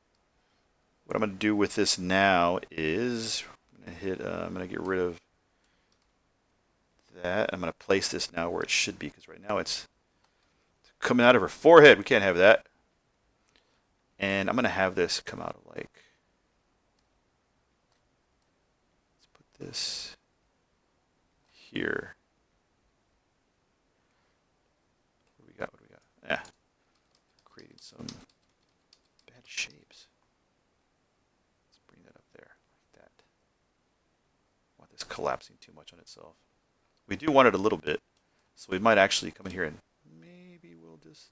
what I'm going to do with this now is I'm going to get rid of that. I'm going to place this now where it should be, because right now it's coming out of her forehead. We can't have that. And I'm going to have this come out of like, let's put this here. What do we got? What do we got? Yeah. Creating some bad shapes. Let's bring that up there like that. I want this collapsing too much on itself. We do want it a little bit, so we might actually come in here and maybe we'll just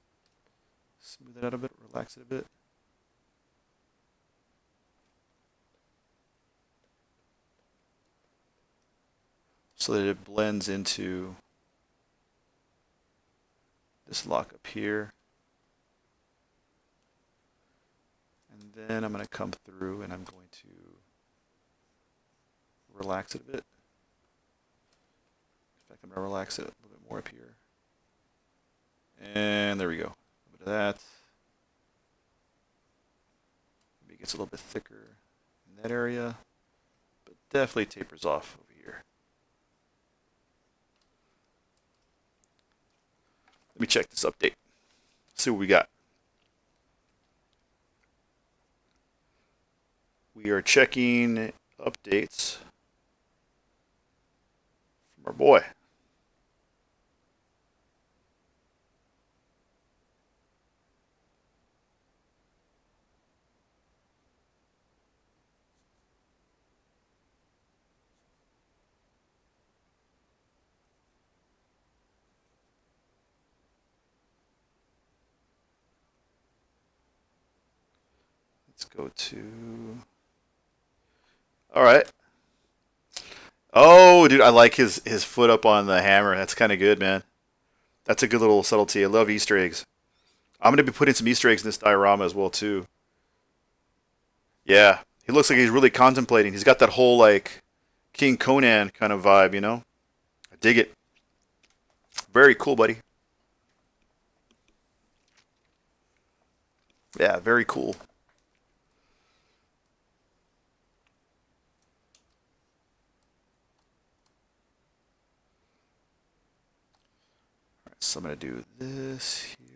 smooth it out a bit, relax it a bit. So that it blends into this lock up here. And then I'm going to come through and I'm going to relax it a bit. In fact, I'm going to relax it a little bit more up here. And there we go. A little bit of that. Maybe it gets a little bit thicker in that area, but definitely tapers off over here. Let me check this update. See what we got. We are checking updates from our boy. Let's go to... All right. Oh, dude, I like his foot up on the hammer. That's kind of good, man. That's a good little subtlety. I love Easter eggs. I'm going to be putting some Easter eggs in this diorama as well, too. Yeah. He looks like he's really contemplating. He's got that whole, like, King Conan kind of vibe, you know? I dig it. Very cool, buddy. Yeah, very cool. All right, so I'm going to do this here.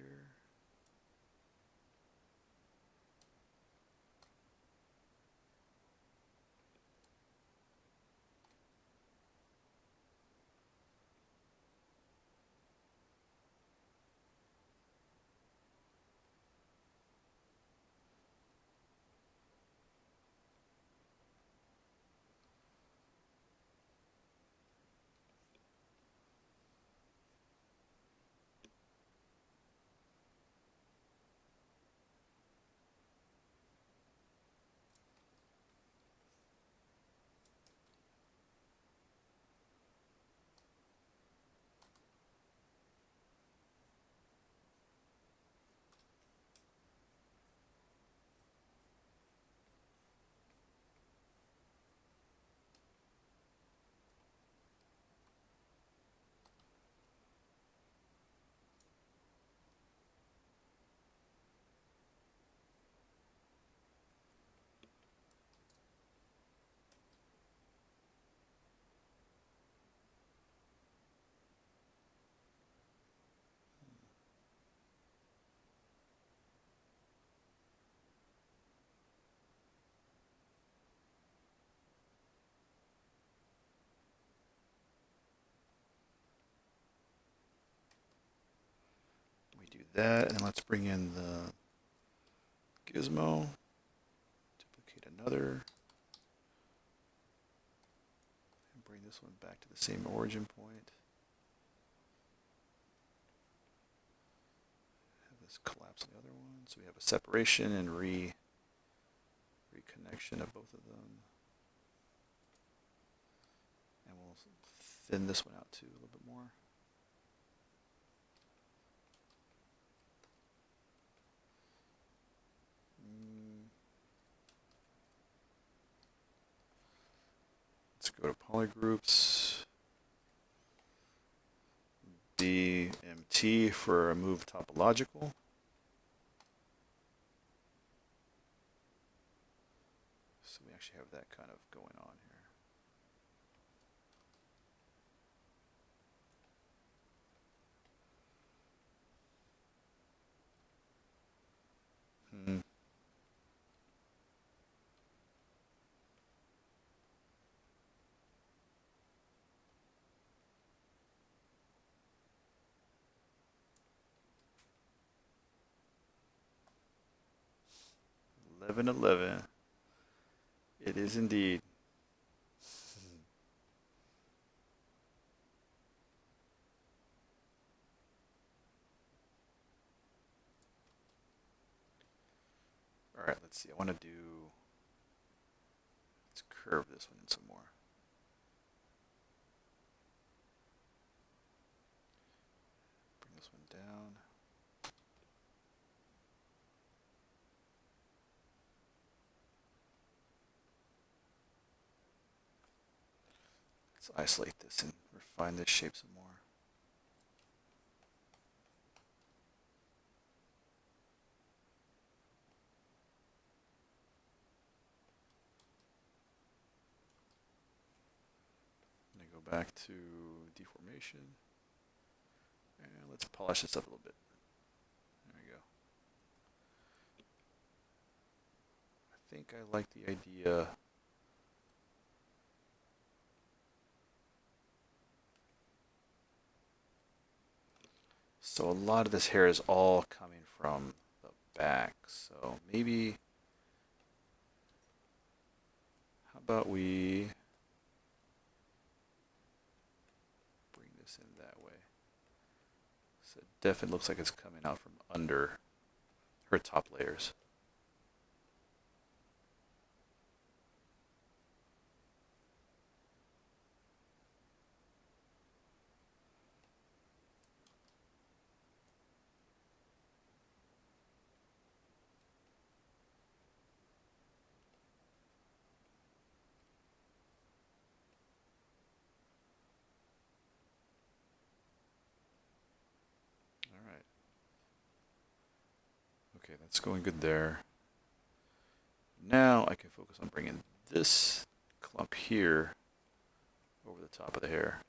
Do that, and let's bring in the gizmo, duplicate another, and bring this one back to the same origin point. Have this collapse on the other one, so we have a separation and reconnection of both of them. And we'll thin this one out too a little bit more. Let's go to polygroups. DMT for remove topological. So we actually have that kind of going on here. 11:11. It is indeed. All right, let's see. I want to do. Let's curve this one in some more. Bring this one down. Let's isolate this and refine this shape some more. I'm going to go back to deformation. And let's polish this up a little bit. There we go. I think I like the idea. So a lot of this hair is all coming from the back. So maybe, how about we bring this in that way? So it definitely looks like it's coming out from under her top layers. Okay, that's going good there. Now I can focus on bringing this clump here over the top of the hair.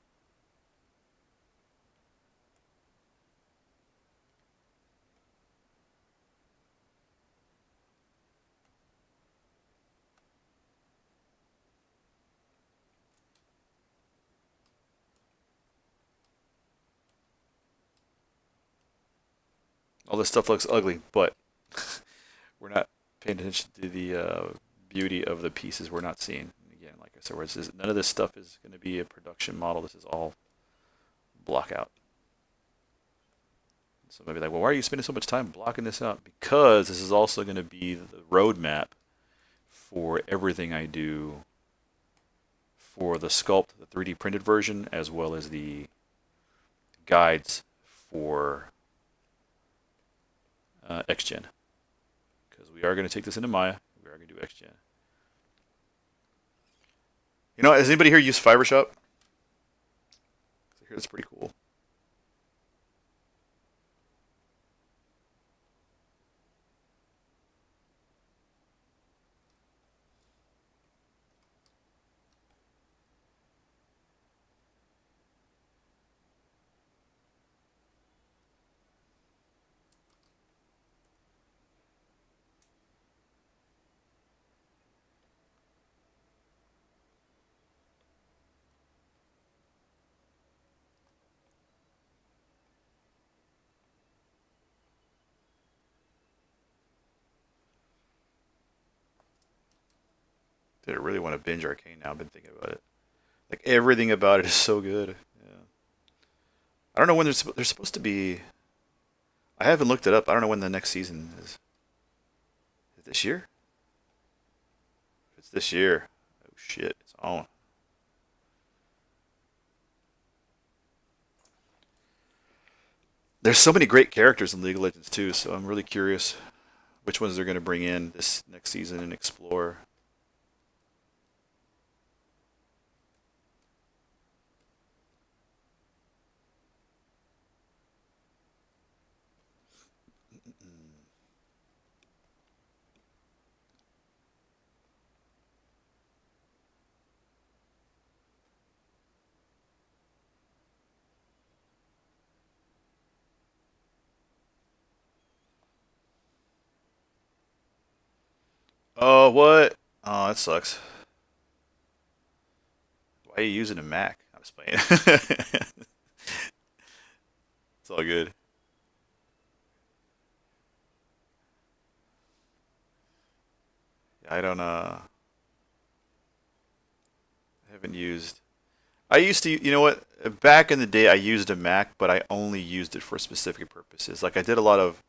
All this stuff looks ugly, but we're not paying attention to the beauty of the pieces we're not seeing. Again, like I said, none of this stuff is going to be a production model. This is all blockout. So maybe like, well, why are you spending so much time blocking this out? Because this is also going to be the roadmap for everything I do for the sculpt, the 3D printed version, as well as the guides for XGen. Because we are going to take this into Maya. We are going to do XGen. You know, has anybody here used Fibershop? I hear it's pretty cool. Dude, I really want to binge Arcane now. I've been thinking about it. Like everything about it is so good. Yeah. I don't know when they're supposed to be. I haven't looked it up. I don't know when the next season is. Is it this year? If it's this year, oh shit, it's on. There's so many great characters in League of Legends too, so I'm really curious which ones they're going to bring in this next season and explore. Oh, what? Oh, that sucks. Why are you using a Mac? I'm just playing. It's all good. I don't haven't used. I used to, you know what? Back in the day, I used a Mac, but I only used it for specific purposes. Like I did a lot of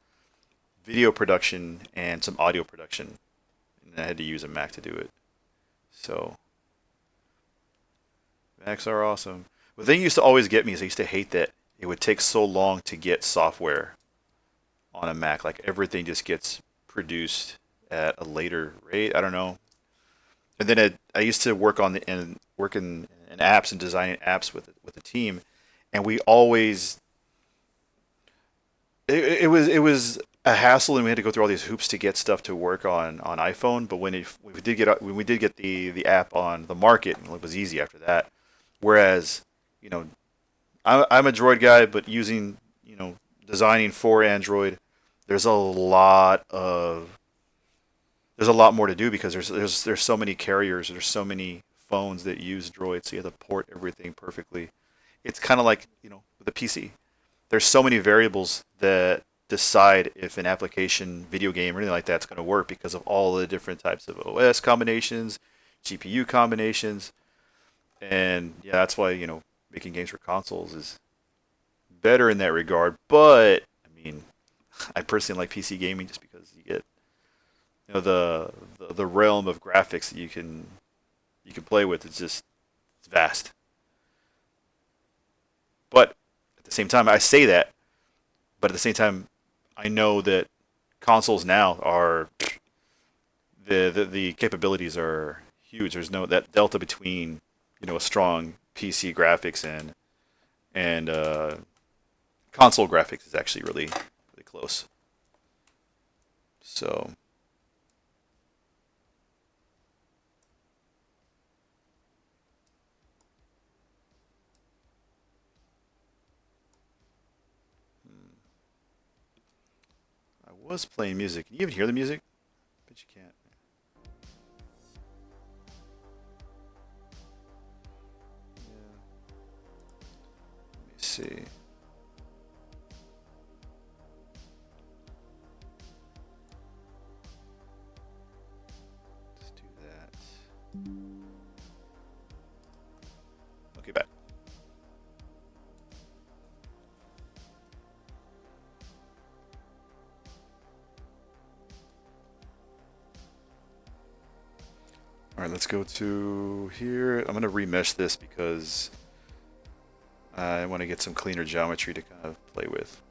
video production and some audio production, and I had to use a Mac to do it. So Macs are awesome. The thing used to always get me is I used to hate that it would take so long to get software on a Mac. Like everything just gets produced at a later rate. I don't know. And then I used to work on the and work in apps and designing apps with a team, and we always it was a hassle, and we had to go through all these hoops to get stuff to work on iPhone. But when we did get the app on the market, it was easy after that. Whereas, you know, I'm a Droid guy, but using designing for Android, there's a lot of there's a lot more to do because there's so many carriers, there's so many phones that use Droid, so you have to port everything perfectly. It's kind of like with a PC. There's so many variables that decide if an application, video game, or anything like that's going to work because of all the different types of OS combinations, GPU combinations, and yeah, that's why making games for consoles is better in that regard. But I mean, I personally like PC gaming just because you get the realm of graphics that you can play with. It's vast. But at the same time, I say that, but at the same time, I know that consoles now are the capabilities are huge. There's no that delta between a strong PC graphics and console graphics is actually really close. So I was playing music. Can you even hear the music? But you can't. Yeah. Let me see. Let's do that. Okay, back. All right, let's go to here. I'm gonna remesh this because I want to get some cleaner geometry to kind of play with.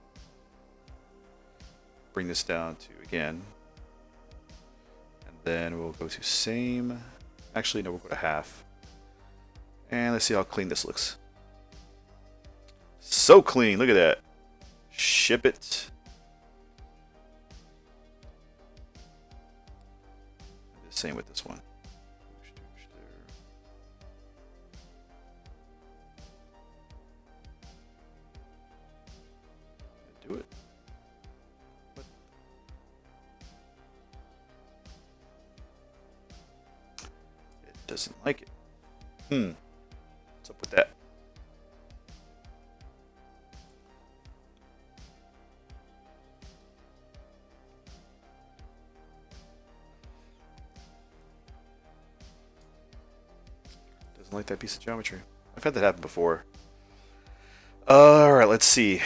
Bring this down to again, and then we'll go to same. Actually, no, we'll go to half. And let's see how clean this looks. So clean, look at that. Ship it. Same with this one. Do it. What? It doesn't like it. What's up with that? Doesn't like that piece of geometry. I've had that happen before. Alright, let's see.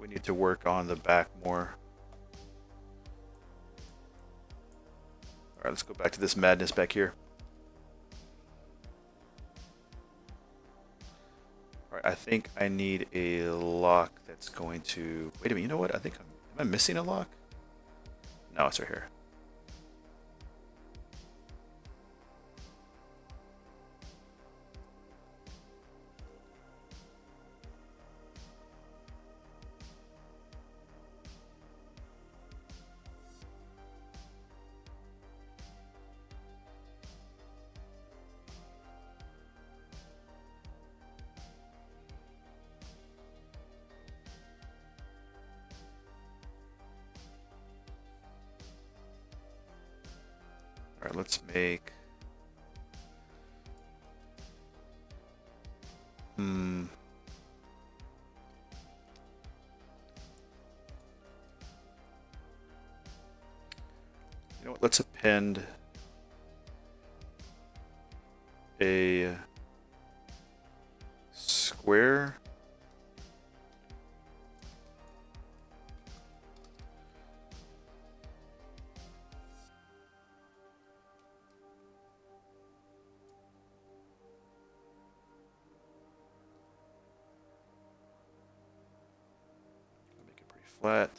We need to work on the back more. Alright, let's go back to this madness back here. Alright, I think I need a lock that's going to... Wait a minute, you know what? I think am I missing a lock? No, it's right here. Alright, let's make... You know what? Let's append a square. Make it pretty flat.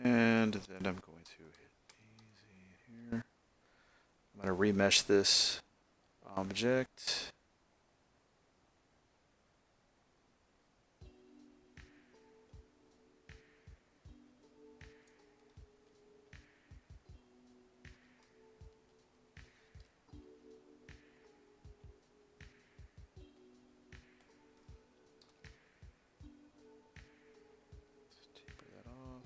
And then I'm going to hit easy here. I'm going to remesh this object. Taper that off.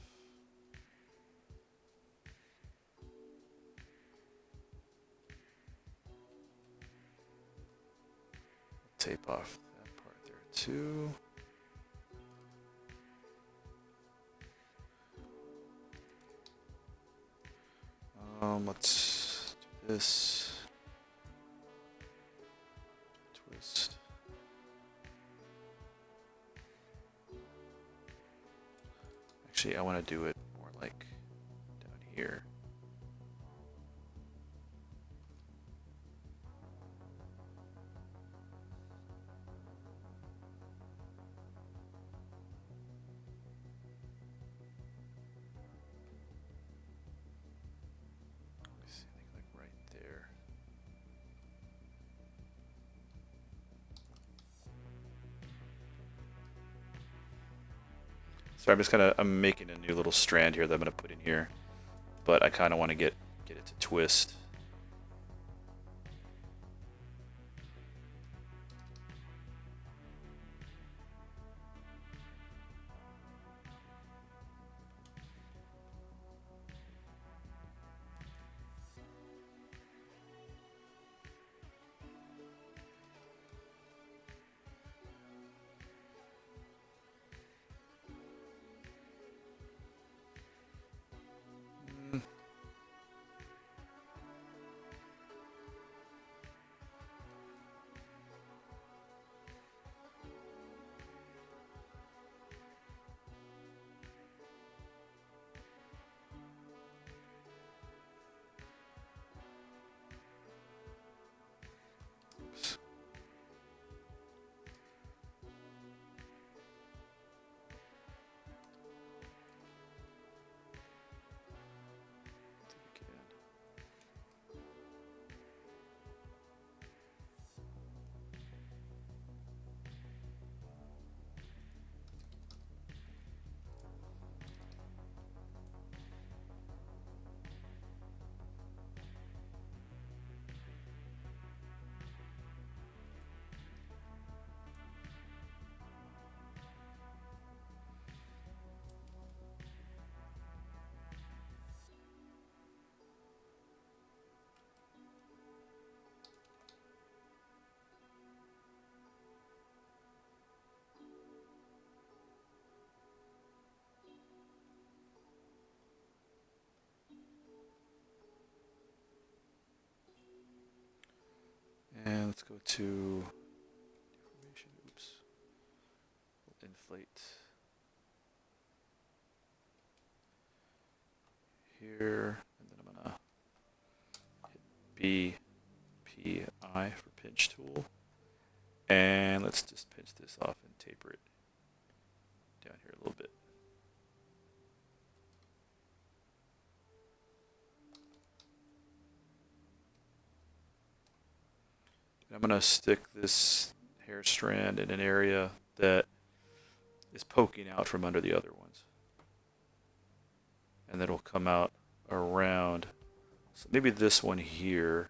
Tape off that part there too. Let's do this. Twist. Actually, I want to do it more like down here. So I'm making a new little strand here that I'm gonna put in here, but I kind of want to get it to twist. Let's go to deformation. Oops. Inflate here, and then I'm gonna hit BPI for pinch tool, and let's just pinch this off and taper it down here a little bit. I'm gonna stick this hair strand in an area that is poking out from under the other ones, and then it'll come out around. So maybe this one here.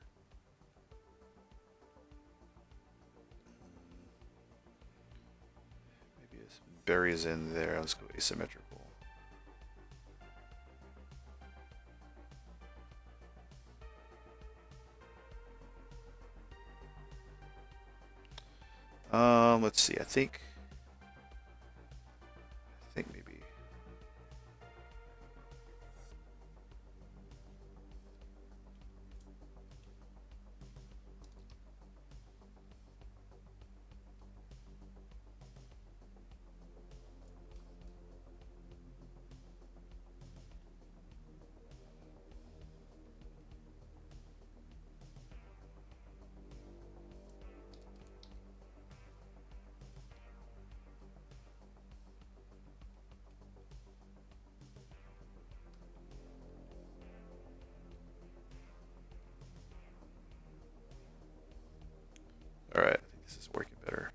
Maybe it buries in there. Let's go asymmetrical. Let's see. I think maybe. All right, I think this is working better.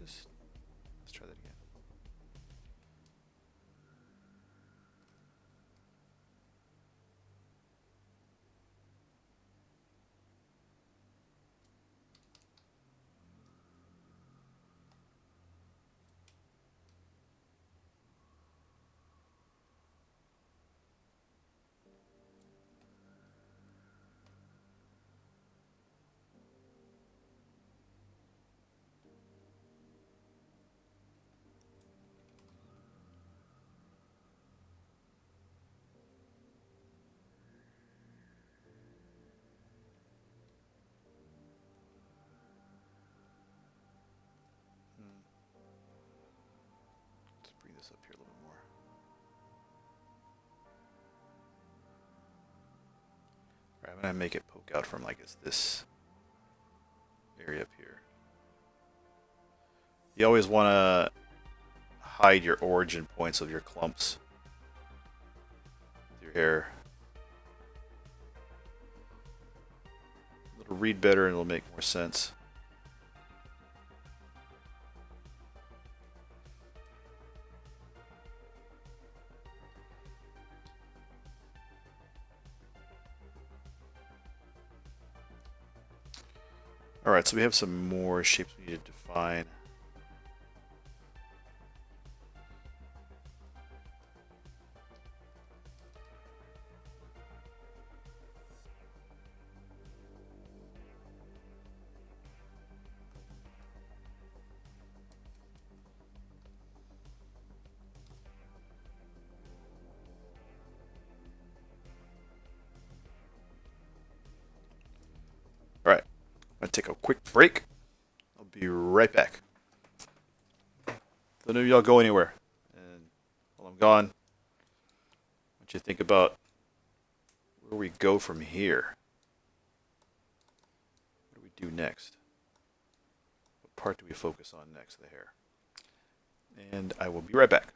Let's try that again. Let's bring this up here a little bit more. All right, I'm gonna make it poke out from like this area up here. You always want to hide your origin points of your clumps with your hair. It'll read better and it'll make more sense. Alright, so we have some more shapes we need to define. Alright, I'm going to take a quick break. I'll be right back. Don't know if y'all go anywhere. And while I'm gone, I want you to think about where we go from here. What do we do next? What part do we focus on next? The hair. And I will be right back.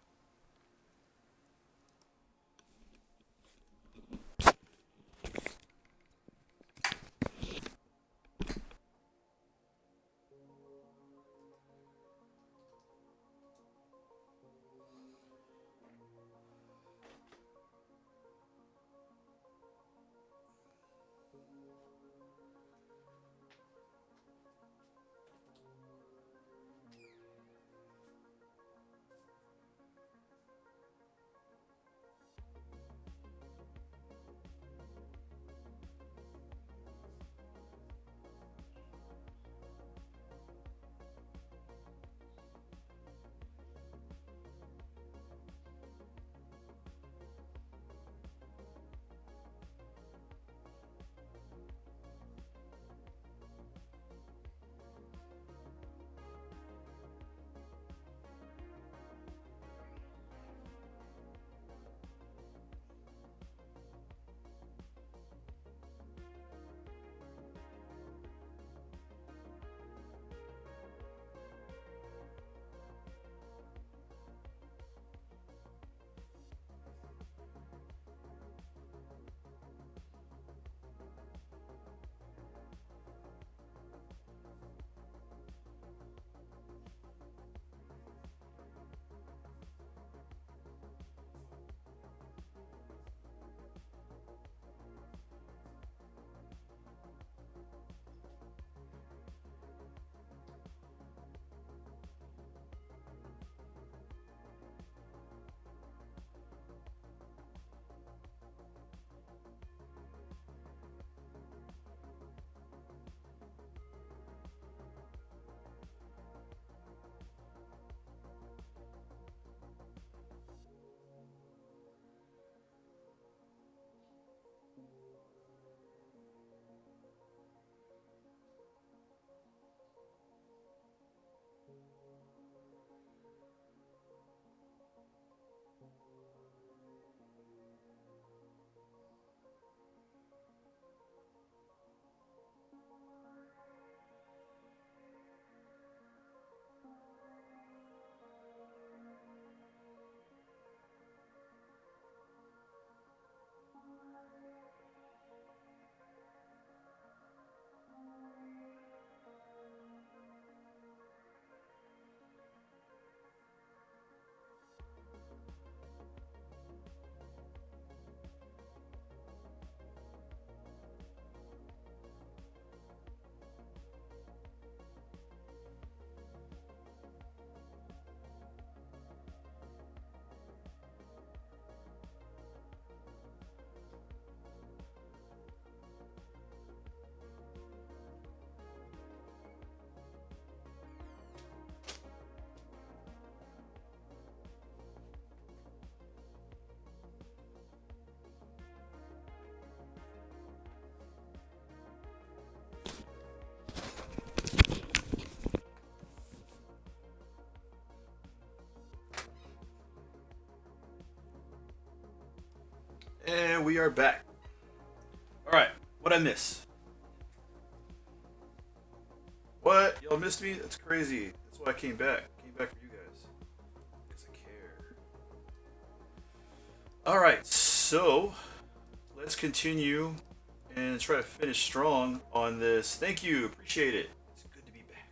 And we are back. Alright, what'd I miss? What? Y'all missed me? That's crazy. That's why I came back. Came back for you guys. Because I care. Alright, so let's continue and try to finish strong on this. Thank you. Appreciate it. It's good to be back.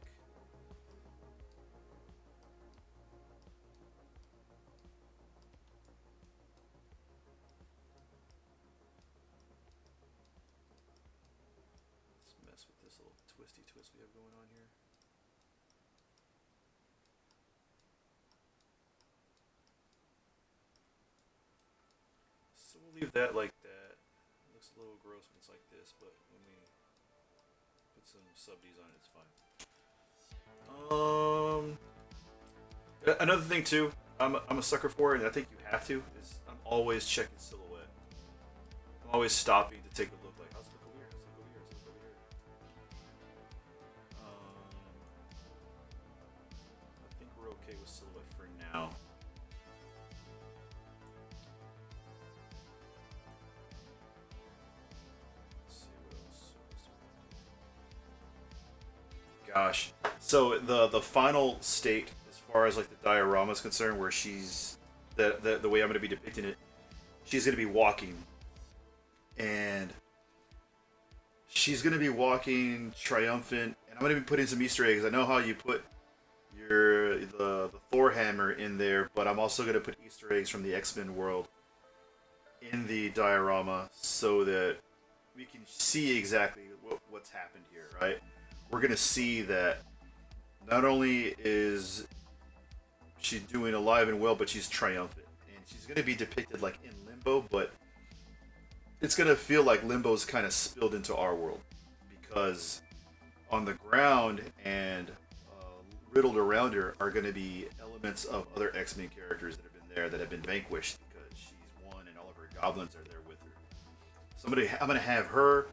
Let's mess with this little twisty twist we have going on here. So we'll leave that like that. It looks a little gross when it's like this, but when we put some subdies on it, it's fine. Another thing too, I'm a sucker for, and I think you have to, is I'm always checking silhouette. I'm always stopping to take a look, like, how's it look over here? How's it look over here? How's it look over here? I think we're okay with silhouette for now. Let's see what else. Gosh. So the final state, as far as like the diorama is concerned, where she's the way I'm going to be depicting it, she's going to be walking, and she's going to be walking triumphant, and I'm going to be putting some Easter eggs. I know how you put the Thor hammer in there, but I'm also going to put Easter eggs from the X-Men world in the diorama so that we can see exactly what's happened here, right? We're going to see that not only is she doing alive and well, but she's triumphant. And she's going to be depicted like in limbo, but it's going to feel like limbo's kind of spilled into our world. Because on the ground and riddled around her are going to be elements of other X-Men characters that have been there that have been vanquished because she's won and all of her goblins are there with her. I'm going to have her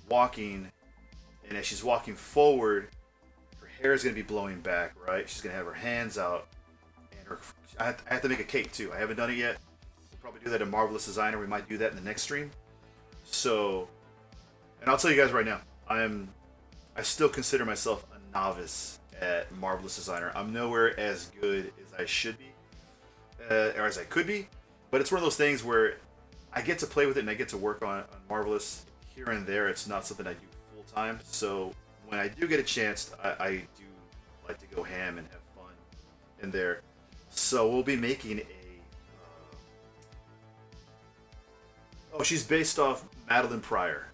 walking, and as she's walking forward, her hair is going to be blowing back, right? She's going to have her hands out, and I have to make a cape too. I haven't done it yet. We'll probably do that in Marvelous Designer. We might do that in the next stream. So, and I'll tell you guys right now, I still consider myself a novice at Marvelous Designer. I'm nowhere as good as I should be, or as I could be, but it's one of those things where I get to play with it and I get to work on Marvelous here and there. It's not something I do full time, so when I do get a chance, I do like to go ham and have fun in there. So we'll be making a. Oh, she's based off Madalyne Pryor.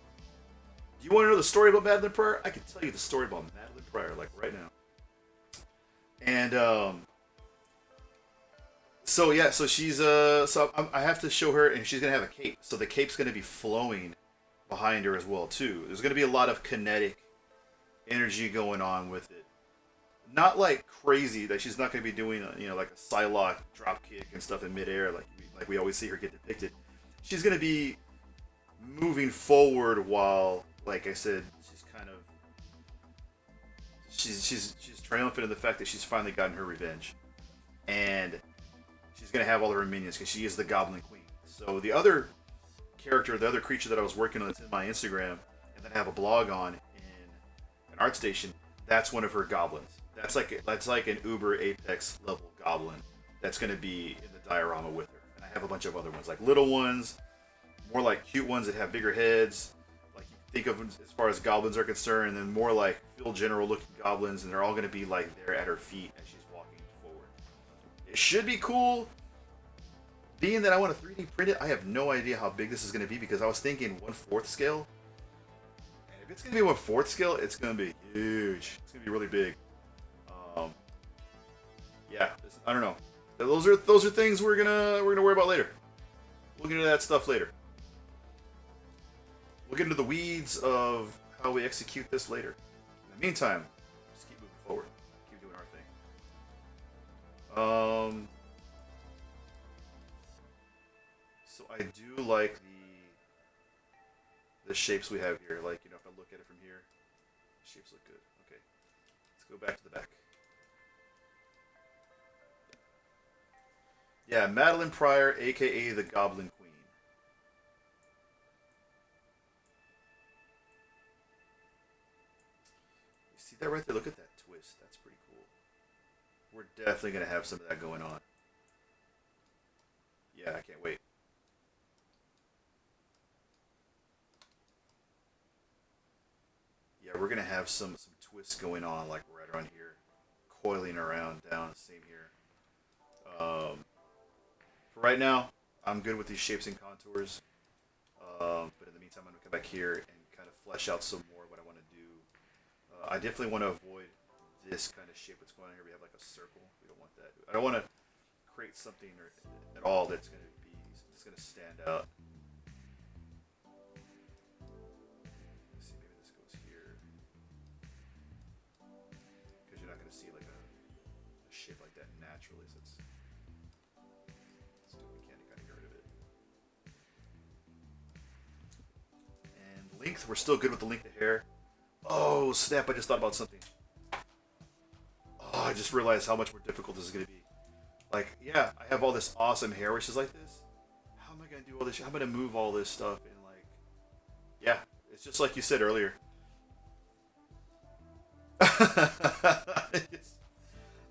Do you want to know the story about Madalyne Pryor? I can tell you the story about Madalyne Pryor, like right now. And so yeah, so she's I have to show her, and she's gonna have a cape. So the cape's gonna be flowing behind her as well too. There's gonna be a lot of kinetic energy going on with it. Not like crazy that she's not gonna be doing like a Psylocke drop kick and stuff in midair like we always see her get depicted. She's gonna be moving forward while, like I said, she's triumphant in the fact that she's finally gotten her revenge, and she's gonna have all of her minions because she is the Goblin Queen. So the other character, the other creature that I was working on that's in my Instagram and that I have a blog on in an art station, that's one of her goblins. That's like an Uber Apex level goblin that's gonna be in the diorama with her. And I have a bunch of other ones, like little ones, more like cute ones that have bigger heads, like you think of them as far as goblins are concerned, and then more like Phil General looking goblins, and they're all going to be like there at her feet as she's walking forward. It should be cool. Being that I want to 3D print it, I have no idea how big this is going to be because I was thinking 1/4 scale. And if it's going to be 1/4 scale, it's going to be huge. It's going to be really big. Yeah, I don't know. Those are things we're gonna worry about later. We'll get into that stuff later. We'll get into the weeds of how we execute this later. In the meantime, just keep moving forward. Keep doing our thing. So I do like the shapes we have here. Like, if I look at it from here, the shapes look good. Okay. Let's go back to the back. Yeah, Madalyne Pryor, aka the Goblin Queen. See that right there? Look at that twist. That's pretty cool. We're definitely gonna have some of that going on. Yeah, I can't wait. Yeah, we're gonna have some twists going on like right around here, coiling around down. Same here. For right now, I'm good with these shapes and contours. But in the meantime, I'm gonna come back here and kind of flesh out some more what I want to do. I definitely want to avoid this kind of shape that's going on here. We have like a circle. We don't want that. I don't want to create something at all that's going to be that's going to stand out. Let's see, maybe this goes here because you're not going to see like a shape like that naturally. So let's do what we can to kind of get rid of it. And length, we're still good with the length of hair. Oh snap! I just thought about something. Oh, I just realized how much more difficult this is going to be. Like, yeah, I have all this awesome hair wishes like this. How am I going to do all this? How am I going to move all this stuff? And like, yeah, it's just like you said earlier.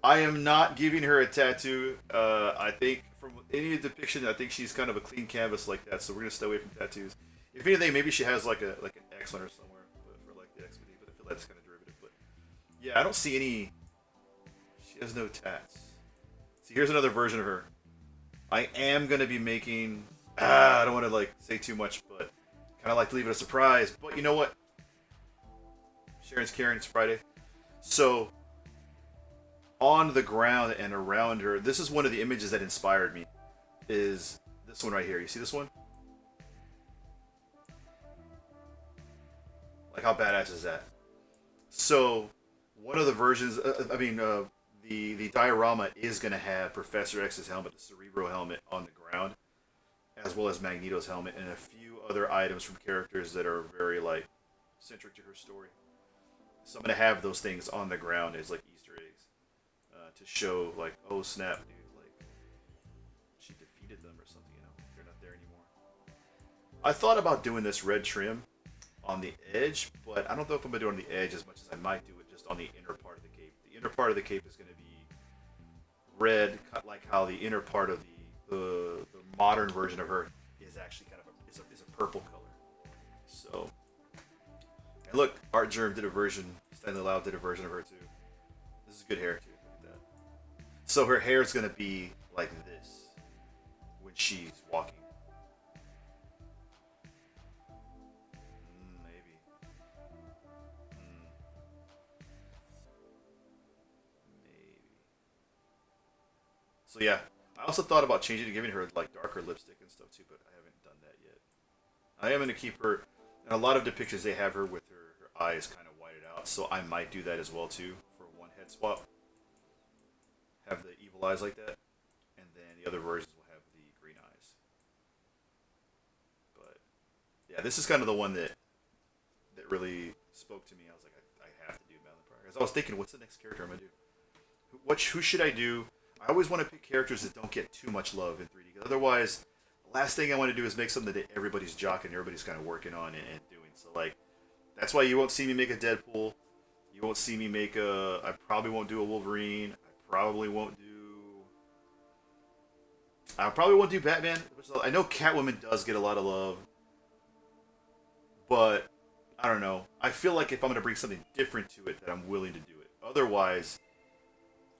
I am not giving her a tattoo. I think from any depiction, I think she's kind of a clean canvas like that. So we're gonna stay away from tattoos. If anything, maybe she has like an X on her somewhere, but for like the XPD. But I feel that's kind of derivative. But yeah, I don't see any. She has no tats. See, here's another version of her. I am gonna be making. I don't want to like say too much, but kind of like to leave it a surprise. But you know what? Sharon's Karen. It's Friday, so on the ground and around her, this is one of the images that inspired me. Is this one right here? You see this one? Like how badass is that? So one of the versions, the diorama is going to have Professor X's helmet, the Cerebro helmet, on the ground, as well as Magneto's helmet, and a few other items from characters that are very like centric to her story. So I'm going to have those things on the ground as like Easter eggs to show like, oh snap, dude, like she defeated them or something. You know, they're not there anymore. I thought about doing this red trim on the edge, but I don't know if I'm gonna do it on the edge as much as I might do it just on the inner part of the cape. The inner part of the cape is gonna be red, cut like how the inner part of the modern version of her is actually kind of is a purple color. So, and look, Art Germ did a version. Stanley Lau did a version of her too. This is good hair too. Look at that. So her hair is gonna be like this when she's walking. Maybe. Maybe. So yeah, I also thought about changing and giving her like darker lipstick and stuff too, but I haven't done that yet. I am gonna keep her. In a lot of depictions, they have her with her eyes kind of whited out, so I might do that as well too for one head swap. Have the evil eyes like that, and then the other versions will have the green eyes. But yeah, this is kind of the one that really spoke to me. I was like, I have to do Madalyne Pryor. Because I was thinking, what's the next character I'm gonna do? Who should I do? I always want to pick characters that don't get too much love in 3D. Because otherwise, the last thing I want to do is make something that everybody's jocking, everybody's kind of working on and doing. So like, that's why you won't see me make a Deadpool. You won't see me make a. I probably won't do a Wolverine. I probably won't do. I probably won't do Batman. I know Catwoman does get a lot of love, but I don't know. I feel like if I'm gonna bring something different to it, that I'm willing to do it. Otherwise,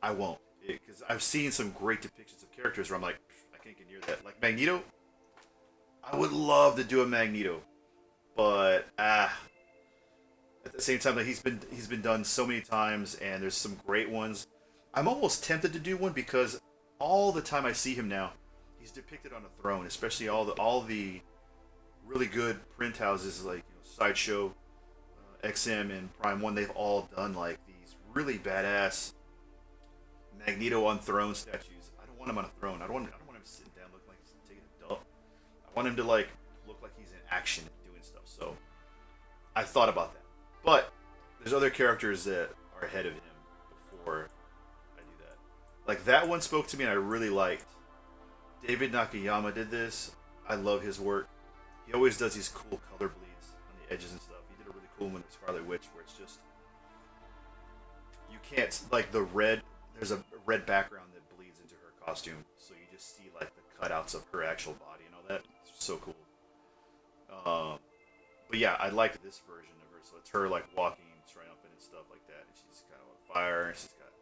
I won't. Because I've seen some great depictions of characters where I'm like, I can't get near that. Like Magneto, I would love to do a Magneto, but at the same time, like he's been done so many times, and there's some great ones. I'm almost tempted to do one because all the time I see him now, he's depicted on a throne. Especially all the really good print houses like Sideshow, XM, and Prime One. They've all done like these really badass Magneto on throne statues. I don't want him on a throne. I don't want him sitting down looking like he's taking a dump. I want him to like look like he's in action doing stuff. So I thought about that. But there's other characters that are ahead of him before I do that. Like that one spoke to me and I really liked. David Nakayama did this. I love his work. He always does these cool color bleeds on the edges and stuff. He did a really cool one with Scarlet Witch where it's just you can't like the red. There's a red background that bleeds into her costume, so you just see like the cutouts of her actual body and all that. It's so cool. Um, but yeah, I like this version of her. So it's her like walking triumphant and stuff like that, and she's kind of on fire, and she's got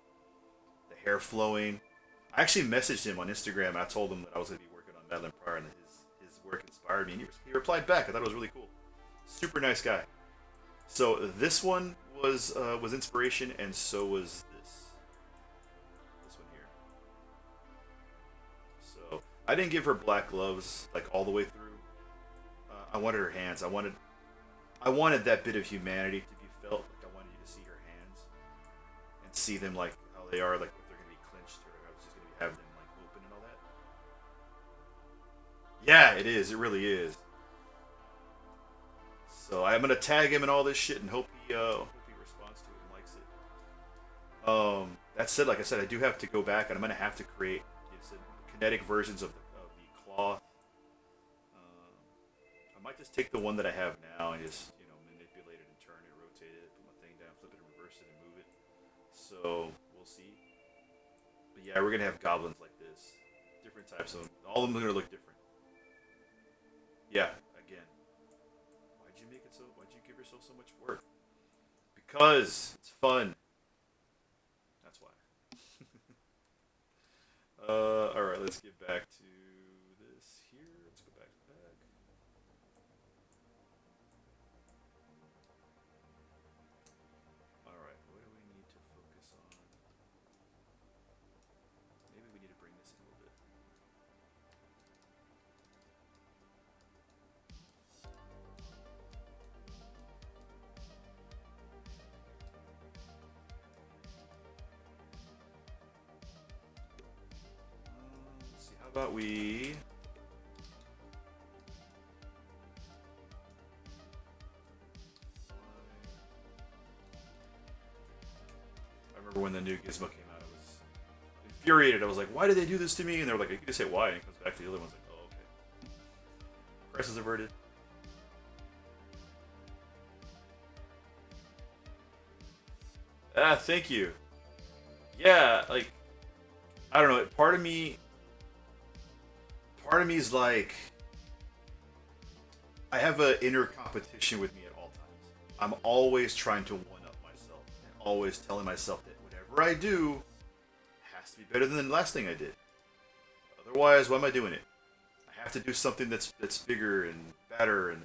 the hair flowing. I actually messaged him on Instagram. And I told him that I was going to be working on Madalyne Pryor, and that his work inspired me. And he replied back. I thought it was really cool. Super nice guy. So this one was inspiration, and so was this one here. So I didn't give her black gloves like all the way through. I wanted her hands. I wanted that bit of humanity to be felt. Like I wanted you to see her hands and see them like how they are, like if they're gonna be clenched or I was just gonna have them like open and all that. Yeah, it is. It really is. So I'm gonna tag him and all this shit and hope he responds to it and likes it. That said, like I said, I do have to go back and I'm gonna have to create kinetic versions of the cloth. I might just take the one that I have now and just manipulate it and turn it, rotate it, put my thing down, flip it, and reverse it, and move it. So we'll see. But yeah, we're gonna have goblins like this, different types of them. All of them are gonna look different. Yeah, again, why'd you give yourself so much work? Because it's fun. That's why. All right, let's get back to this here. Let's go back to the back. All right, what do we need to focus on? Maybe we need to bring this in a little bit. Let's see. How about we? I remember when the new Gizmo came out, I was infuriated. I was like, "Why did they do this to me?" And they're like, "You can just say why," and it comes back to the other one's like, "Oh, okay." Crisis averted. Ah, thank you. Yeah, like I don't know. Part of me is like, I have an inner competition with me at all times. I'm always trying to one up myself and always telling myself that whatever I do has to be better than the last thing I did. Otherwise, why am I doing it? I have to do something that's bigger and better, and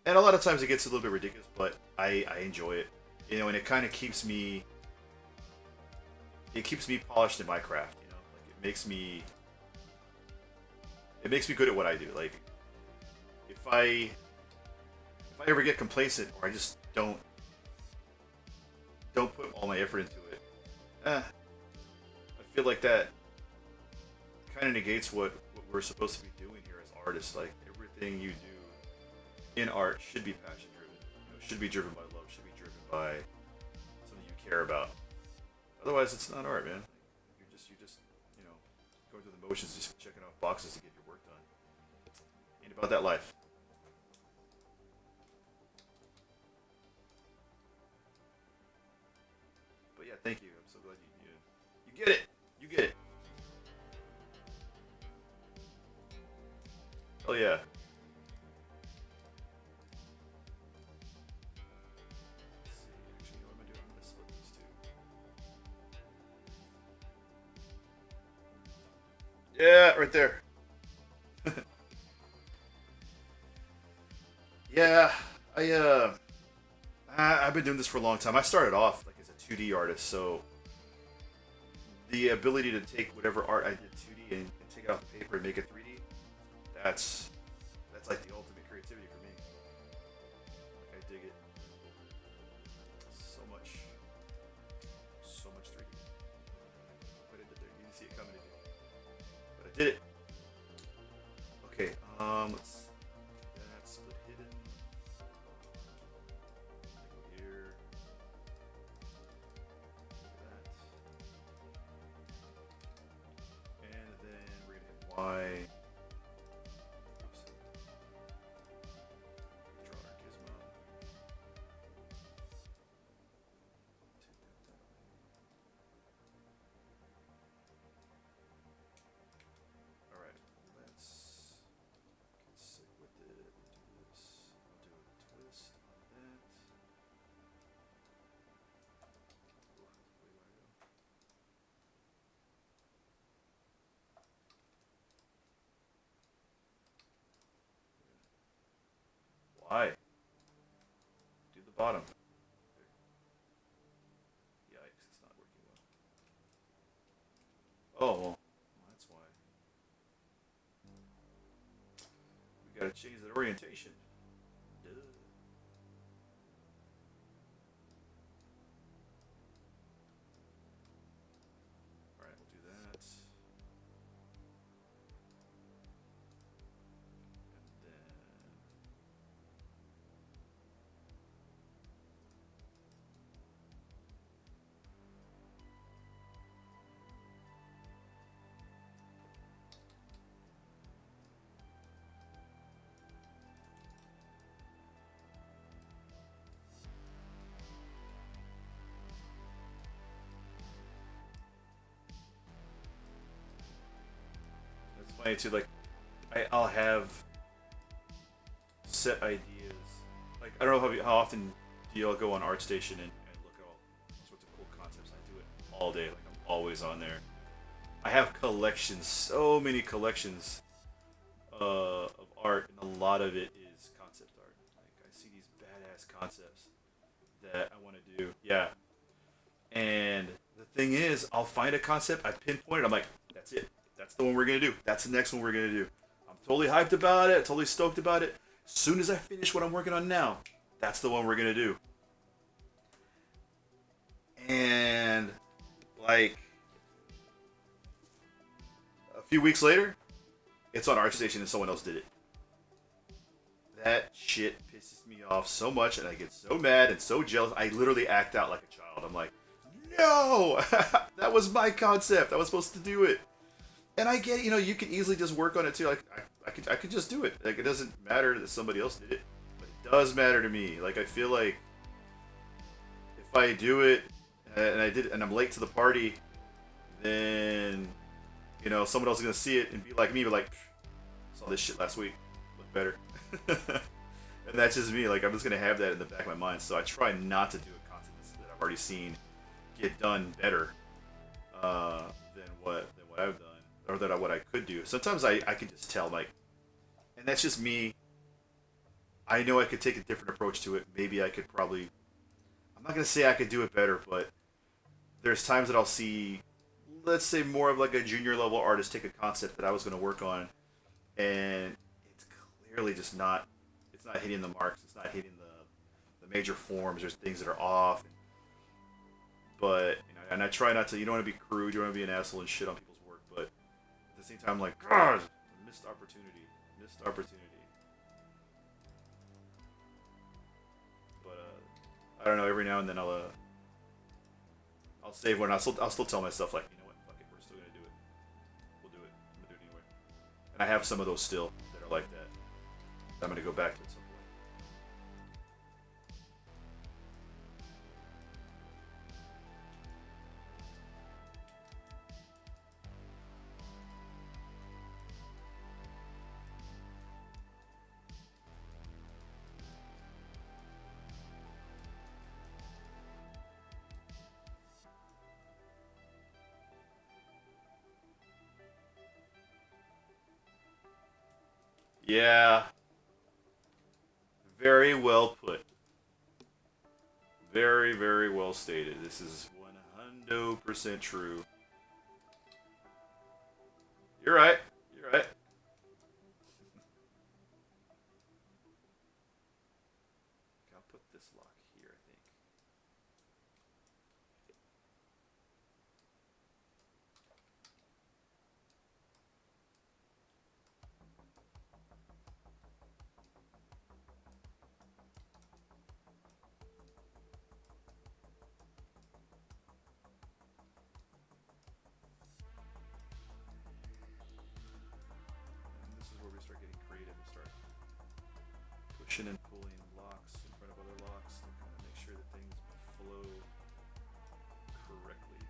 a lot of times it gets a little bit ridiculous, but I enjoy it. And it kind of keeps me polished in my craft. Like it makes me good at what I do. Like if I ever get complacent or I just don't put all my effort into it, I feel like that kind of negates what we're supposed to be doing here as artists. Like everything you do in art should be passion driven. Should be driven by love. Should be driven by something you care about. Otherwise, it's not art, man. You're just going through the motions, just checking off boxes to get your work done. Ain't about that life. But yeah, thank you. I'm so glad you get it. You get it. Oh yeah. Let's see. Actually, what am I doing? I'm gonna split these two. Yeah, right there. Yeah, I've been doing this for a long time. I started off like as a 2D artist, so the ability to take whatever art I did 2D and take it off the paper and make it 3D, that's like the ultimate creativity for me. Like, I dig it so much, so much 3D. What I did there, you didn't see it coming, did you? But I did it. Okay, let's that's split hidden. Go here. That. And then we're gonna hit Y. Oops. Draw our gizmo. Why? Do the bottom. Yikes, it's not working well. Oh, well, that's why. We gotta change that orientation. Duh. Alright, we'll do that. And then it's funny too, like I'll have set ideas. Like I don't know how often do y'all go on ArtStation and look at all sorts of cool concepts. I do it all day. Like I'm always on there. I have collections, so many collections of art, and a lot of it is concept art. Like I see these badass concepts that I want to do. Yeah, and the thing is, I'll find a concept, I pinpoint it. I'm like, that's it. That's the one we're gonna do. That's the next one we're gonna do. I'm totally hyped about it. Totally stoked about it. As soon as I finish what I'm working on now, that's the one we're gonna do. And like a few weeks later, it's on ArtStation and someone else did it. That shit pisses me off so much, and I get so mad and so jealous. I literally act out like a child. I'm like, no, that was my concept. I was supposed to do it. And I get, you can easily just work on it too. Like I could just do it. Like it doesn't matter that somebody else did it, but it does matter to me. Like I feel like if I do it and I did, and I'm late to the party, then someone else is gonna see it and be like me, but like, saw this shit last week, look better. And that's just me. Like I'm just gonna have that in the back of my mind. So I try not to do a concept that I've already seen get done better than what I've done, or what I could do. Sometimes I can just tell, like, and that's just me. I know I could take a different approach to it. Maybe I could probably. I'm not gonna say I could do it better, but there's times that I'll see, let's say, more of like a junior level artist take a concept that I was gonna work on, and it's clearly just not. It's not hitting the marks. It's not hitting the major forms. There's things that are off. But and I try not to. You don't want to be crude. You don't want to be an asshole and shit on people's work. But at the same time, I'm like, God, missed opportunity. Missed opportunity. But I don't know. Every now and then I'll save one. I'll still tell myself, like, you know what, fuck it, we're still gonna do it. We'll do it. I'm gonna do it anyway. And I have some of those still that are like that. I'm gonna go back to at some point. Yeah, very well put. Very, very well stated. This is 100% true. You're right. You're right. I'll put this lock here, I think. And this is where we start getting creative and start pushing and pulling locks in front of other locks to kind of make sure that things flow correctly.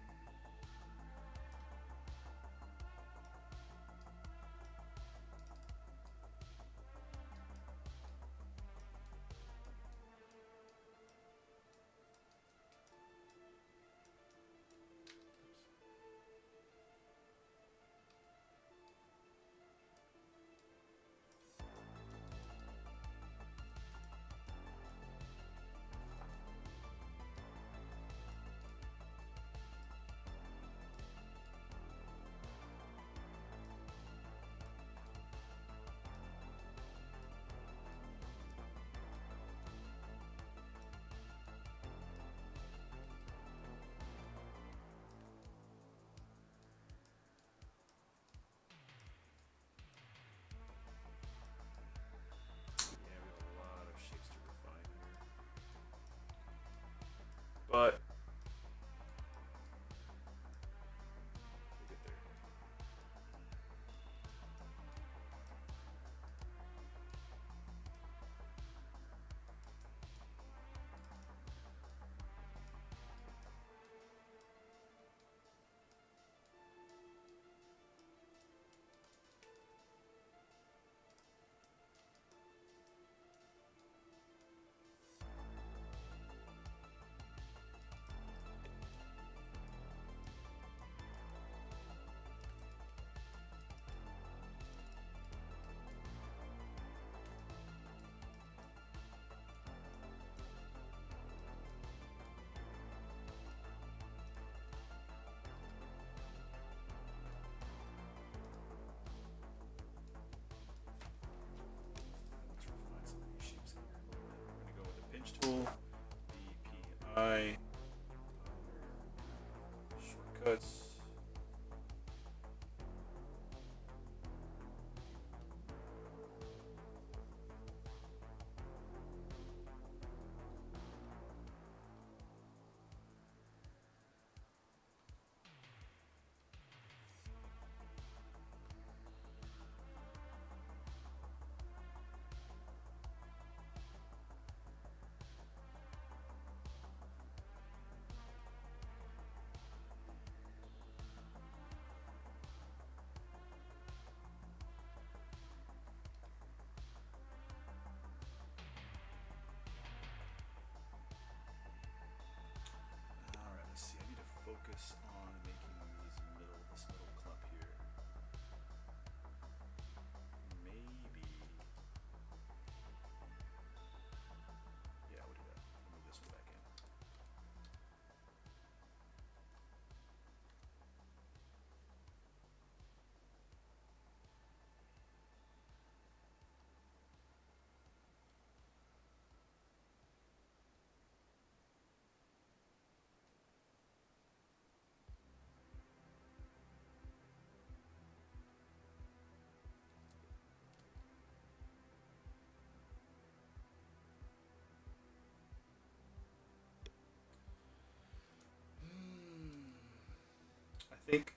think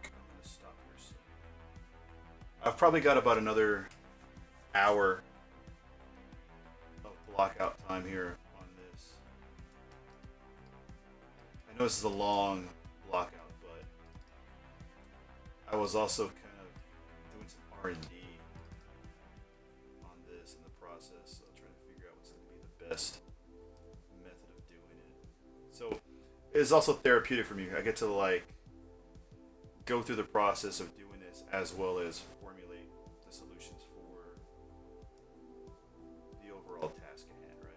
I'm gonna stop here soon. I've probably got about another hour of blockout time here on this. I know this is a long blockout, but I was also kind of doing some R&D on this in the process, so trying to figure out what's going to be the best method of doing it. So it's also therapeutic for me. I get to like go through the process of doing this as well as formulate the solutions for the overall task at hand, right?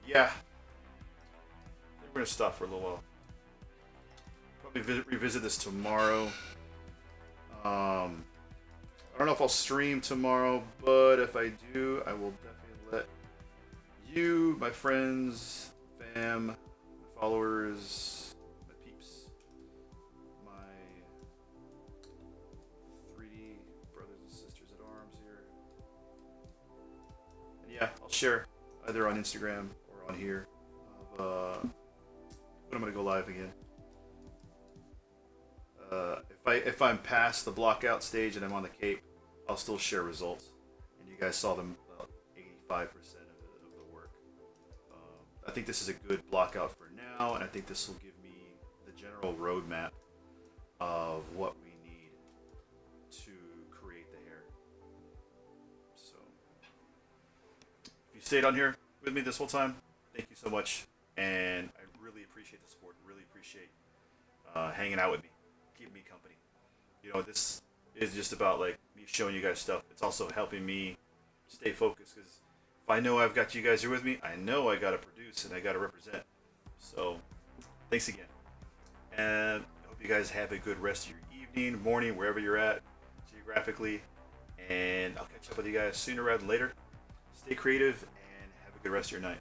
Yeah, we're gonna stop for a little while. Probably revisit this tomorrow. I don't know if I'll stream tomorrow, but if I do, I will definitely let you, my friends, fam, my followers, my peeps, my 3D brothers and sisters at arms here. And yeah, I'll share either on Instagram or on here of when I'm gonna go live again. If I'm past the blockout stage and I'm on the Cape, I'll still share results. And you guys saw them about 85% of the work. I think this is a good blockout for now, and I think this will give me the general roadmap of what we need to create the hair. So, if you stayed on here with me this whole time, thank you so much, and I really appreciate the support. Really appreciate hanging out with me, keeping me company. You know, this is just about like me showing you guys stuff. It's also helping me stay focused because if I know I've got you guys here with me, I know I gotta produce and I gotta represent. So, thanks again, and I hope you guys have a good rest of your evening, morning, wherever you're at geographically. And I'll catch up with you guys sooner rather than later. Stay creative and have a good rest of your night.